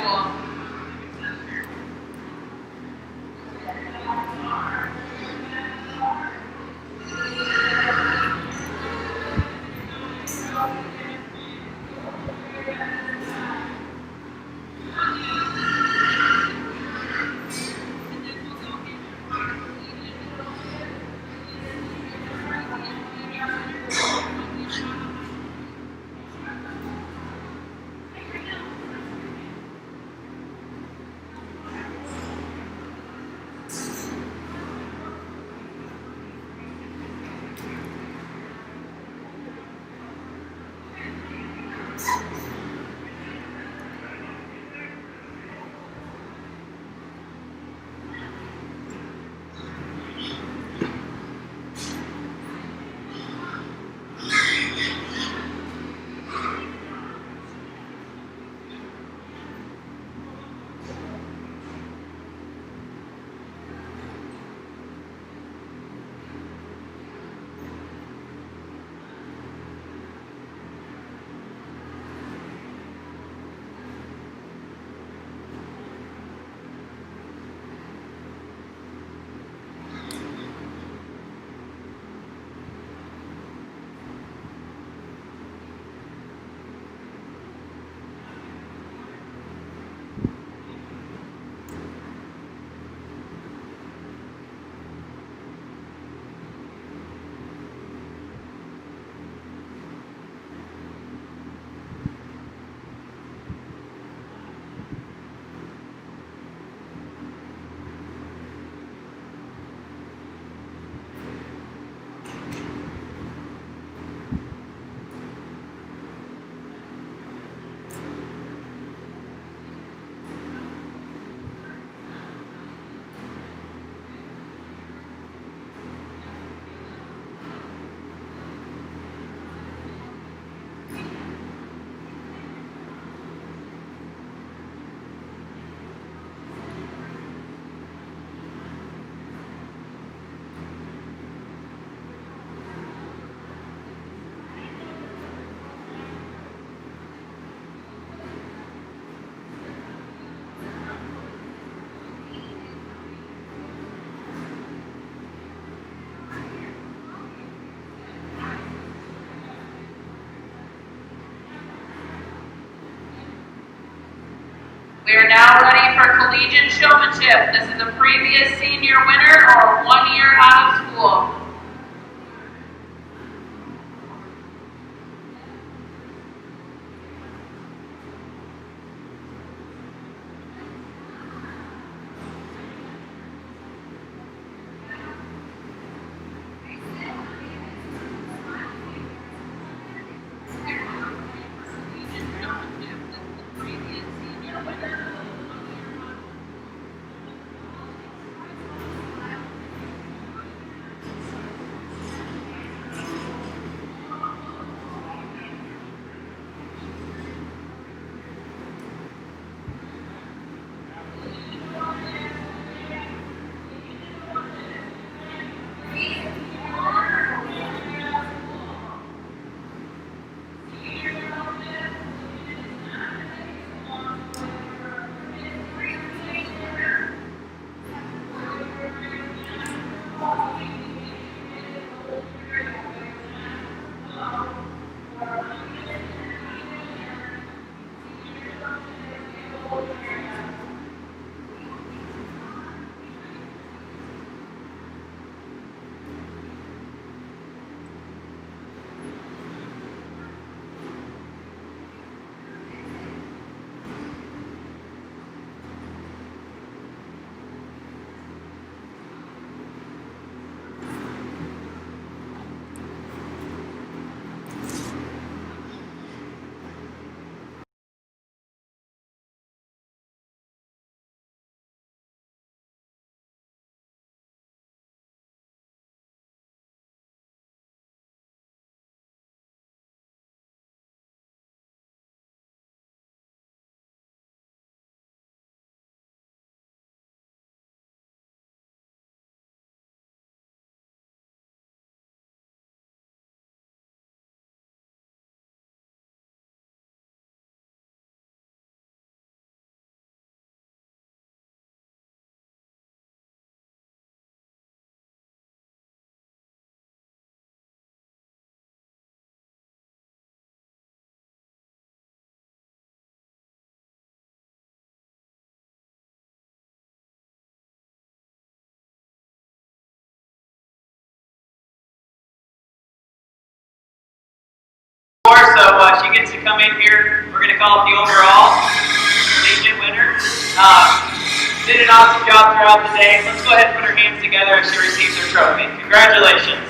We are now ready for collegiate showmanship. This is a previous senior winner or 1 year out of school. she gets to come in here. We're going to call it the overall collegiate winner. Did an awesome job throughout the day. Let's go ahead and put her hands together as she receives her trophy. Congratulations.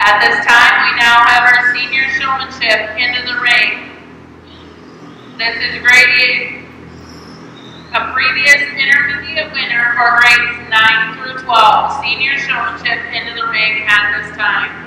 At this time, we now have our senior showmanship into the ring. This is grade a previous intermediate winner for grades 9 through 12. Senior showmanship into the ring at this time.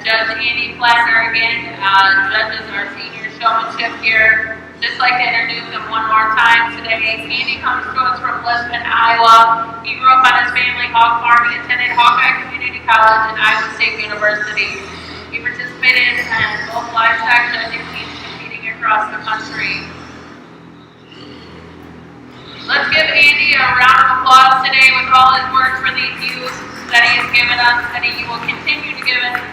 Judge Andy Flatner again judges our senior showmanship here. Just like to introduce him one more time today. Andy comes to us from Lisbon, Iowa. He grew up on his family hog farm. He attended Hawkeye Community College and Iowa State University. He participated in both livestock judging teams competing across the country. Let's give Andy a round of applause today with all his work for these youth that he has given us and he will continue to give us.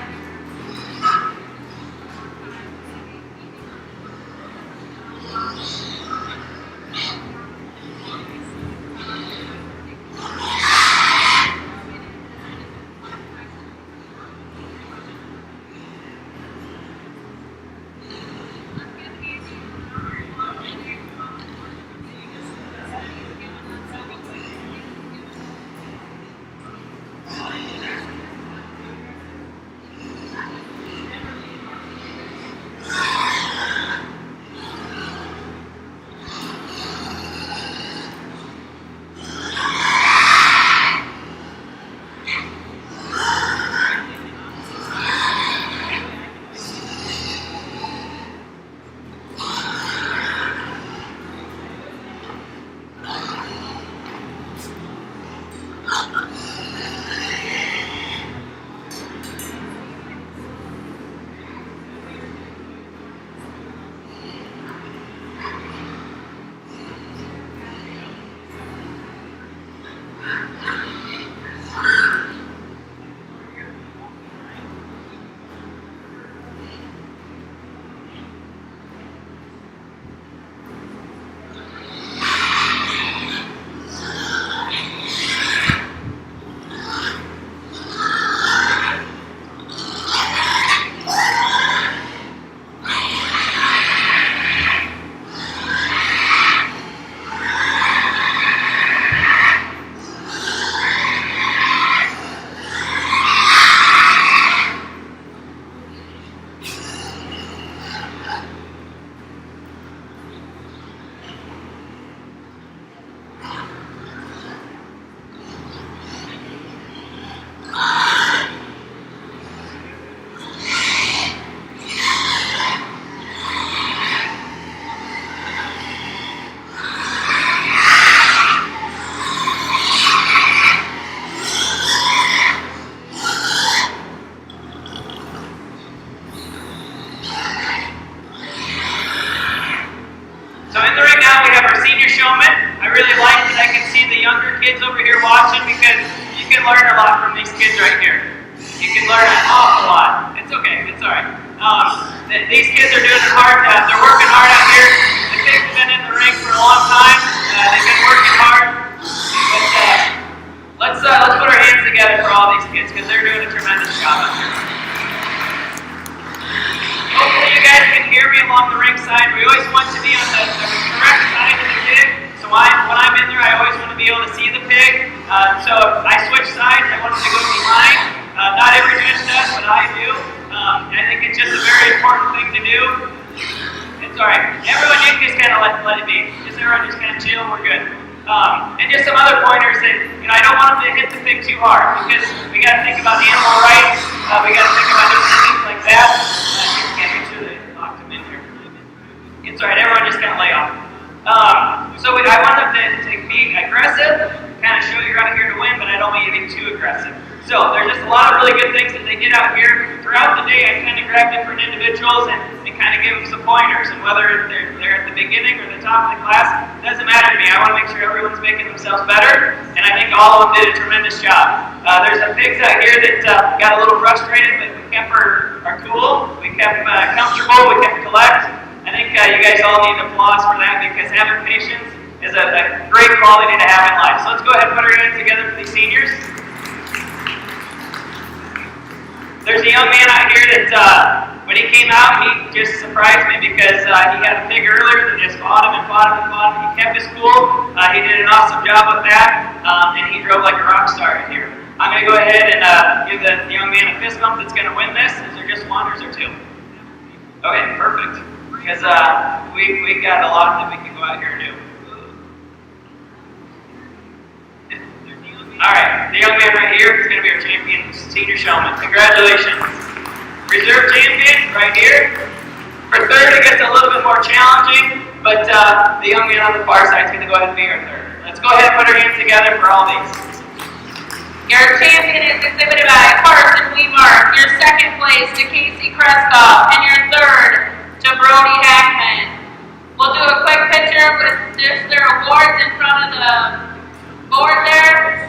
Kids over here watching because you can learn a lot from these kids right here. You can learn an awful lot. It's okay, it's alright. These kids are doing it hard. They're working hard out here. The kids have been in the ring for a long time. They've been working hard. But let's put our hands together for all these kids because they're doing a tremendous job out here. Hopefully you guys can hear me along the ring side. We always want to be on the correct side of the pig. So when I'm in there, I always want to be able to see the pig. So if I switch sides, I want them to go behind. Not every judge does, but I do. And I think it's just a very important thing to do. It's alright. Everyone, you can just kind of let it be. Just everyone just kind of chill, we're good. And just some other pointers that, I don't want them to hit the pig too hard because we got to think about animal rights. We got to think about different things like that. Just can't make sure they lock them in here. It's alright, everyone just kind of lay off. I want them to be aggressive, kind of show you're out here to win, but I don't want you to be too aggressive. So there's just a lot of really good things that they did out here. Throughout the day, I kind of grab different individuals and kind of give them some pointers. And whether they're at the beginning or the top of the class, doesn't matter to me. I want to make sure everyone's making themselves better. And I think all of them did a tremendous job. There's some pigs out here that got a little frustrated, but we kept our cool. We kept comfortable. We kept collect. I think you guys all need applause for that because having patience is a great quality to have in life. So let's go ahead and put our hands together for these seniors. There's a young man out here that when he came out, he just surprised me because he had a pig earlier that just fought him and fought him and fought him. He kept his cool. He did an awesome job with that, and he drove like a rock star in here. I'm going to go ahead and give the young man a fist bump that's going to win this. Is there just one or is there two? Okay, perfect. Because we got a lot that we can go out here and do. Alright, the young man right here is going to be our champion senior showman. Congratulations. reserve champion right here. For third, it gets a little bit more challenging, but the young man on the far side is going to go ahead and be our third. Let's go ahead and put our hands together for all these. Your champion is exhibited by Carson Weemark. Your second place to Casey Kreskoff, and your third to Brody Hackman. We'll do a quick picture with just their awards in front of the board there.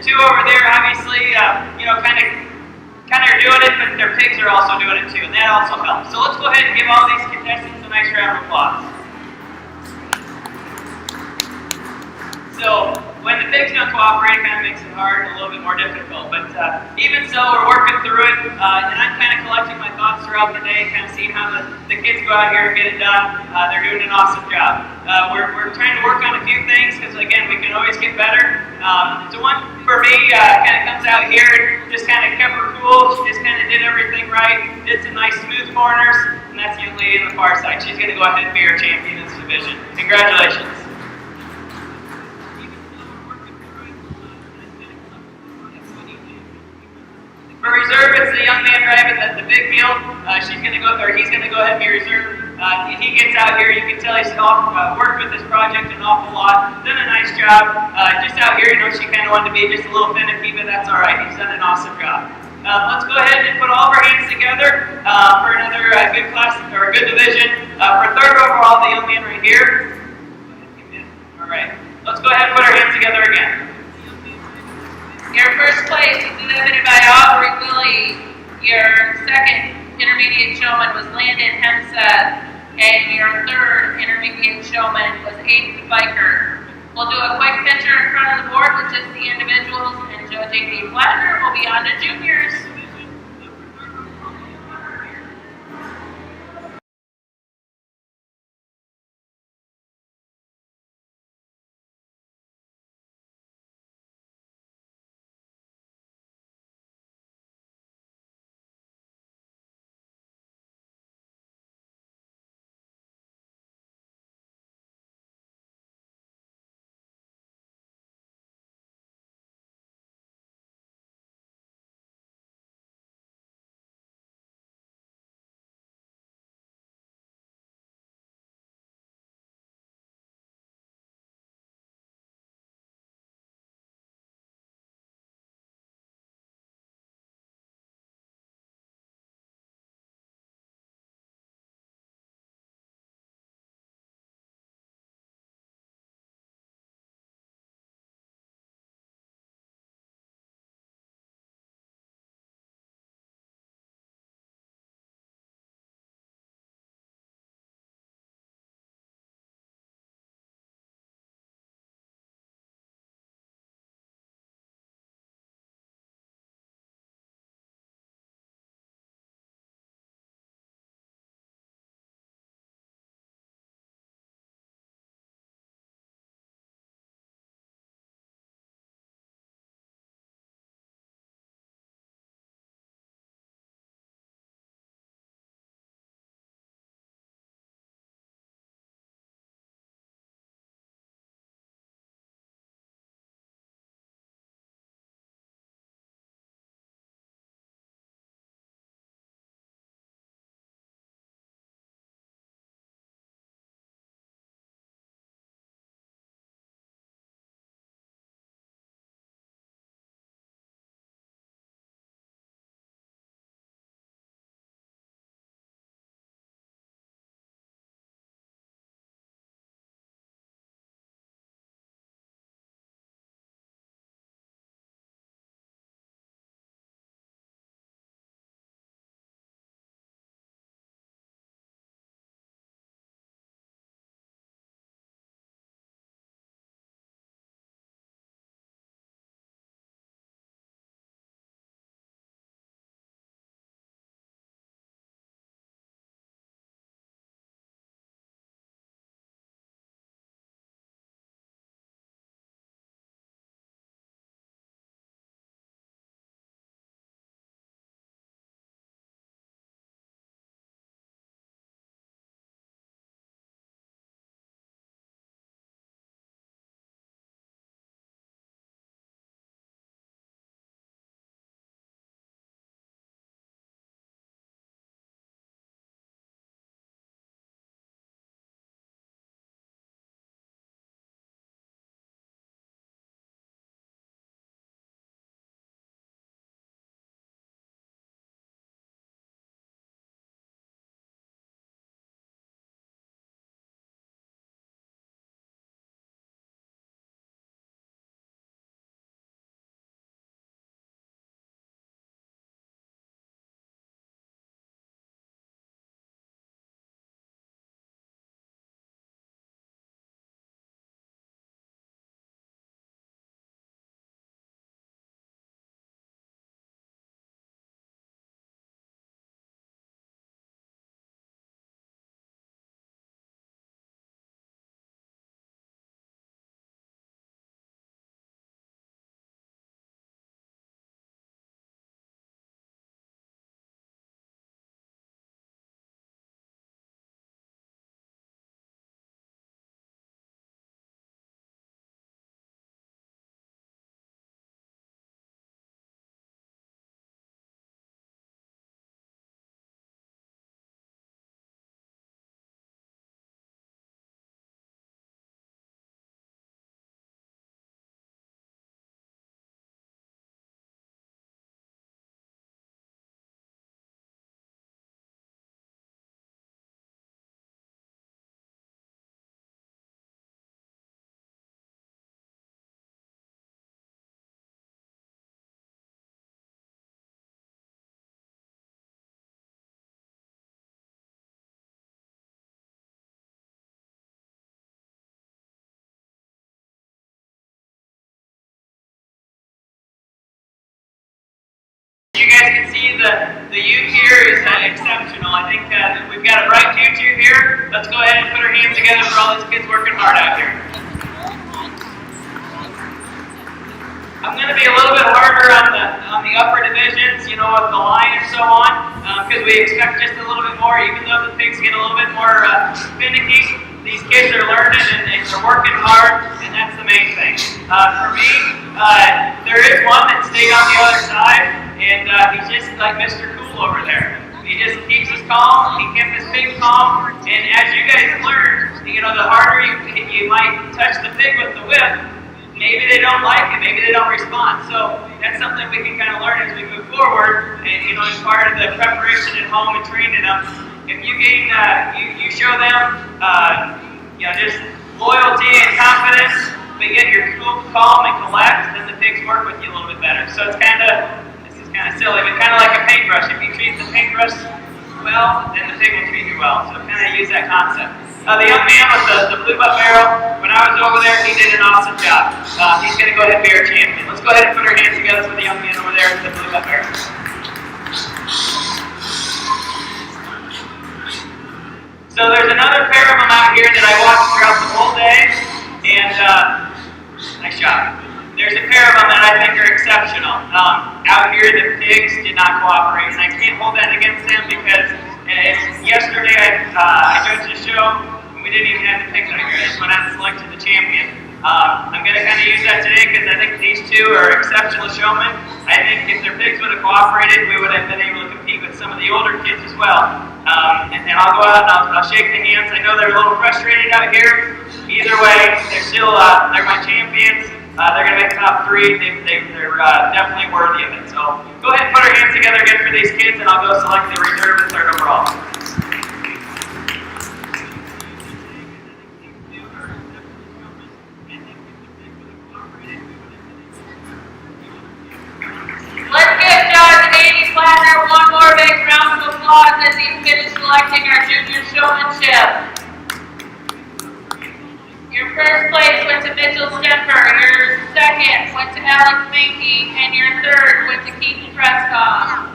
two over there, obviously, kind of are doing it, but their pigs are also doing it too, and that also helps. So let's go ahead and give all these contestants a nice round of applause. So when the pigs don't cooperate, it kind of makes it hard and a little bit more difficult. But even so, we're working through it, and I'm kind of collecting my thoughts throughout the day, kind of seeing how the kids go out here and get it done. They're doing an awesome job. We're trying to work on a few things because, again, we can always get better. So one for me kind of comes out here and just kind of kept her cool. She just kind of did everything right, did some nice smooth corners, and that's the young lady on the far side. She's going to go ahead and be our champion in this division. Congratulations. For reserve, it's the young man driving the big mule. He's going to go ahead and be reserve. He gets out here, you can tell he's worked with this project an awful lot, done a nice job. Just out here, she kind of wanted to be just a little finicky, but that's all right. He's done an awesome job. Let's go ahead and put all of our hands together for another good class or a good division. For third overall, the young man right here. All right. Let's go ahead and put our hands together again. Your first place was exhibited by Aubrey Willie. Your second intermediate showman was Landon Hempstead. And your third intermediate showman was Aiden Biker. We'll do a quick picture in front of the board with just the individuals, and Judge A.D. Flatner will be on to juniors. the youth here is exceptional. I think we've got a bright future here. Let's go ahead and put our hands together for all these kids working hard out here. I'm going to be a little bit harder on the upper divisions, you know, with the line and so on, because we expect just a little bit more. Even though the pigs get a little bit more finicky, these kids are learning and they're working hard, and that's the main thing. For me, there is one that stayed on the other side, and he's just like Mr. Cool over there. He just keeps us calm. He kept his pig calm, and as you guys learn, you know, the harder you might touch the pig with the whip, maybe they don't like it, maybe they don't respond. So that's something we can kind of learn as we move forward. And you know, as part of the preparation at home and training them, if you gain, you show them, you know, just loyalty and confidence, but yet you're cool, calm, and collect, then the pigs work with you a little bit better. So it's kind of, this is kind of silly, but kind of like a paintbrush. If you treat the paintbrush well, then the pig will treat you well. So kind of use that concept. The young man with the blue butt barrel, when I was over there, he did an awesome job. He's going to go ahead and be our champion. Let's go ahead and put our hands together for the young man over there with the blue butt barrel. So there's another pair of them out here that I watched throughout the whole day, and nice job. There's a pair of them that I think are exceptional. Out here, the pigs did not cooperate, and I can't hold that against them because yesterday I judged a show. We didn't even have the pigs out here. I just went out and selected the champion. I'm going to kind of use that today because I think these two are exceptional showmen. I think if their pigs would have cooperated, we would have been able to compete with some of the older kids as well. And I'll go out and I'll shake the hands. I know they're a little frustrated out here. Either way, they're my champions. They're going to make top three. They're definitely worthy of it. So go ahead and put our hands together again for these kids, and I'll go select the reserve and third overall. Let's give Josh and Andy Plattner one more big round of applause as he finished selecting our junior showmanship. Your first place went to Mitchell Stemper, your second went to Alex Minky, and your third went to Keaton Prescott.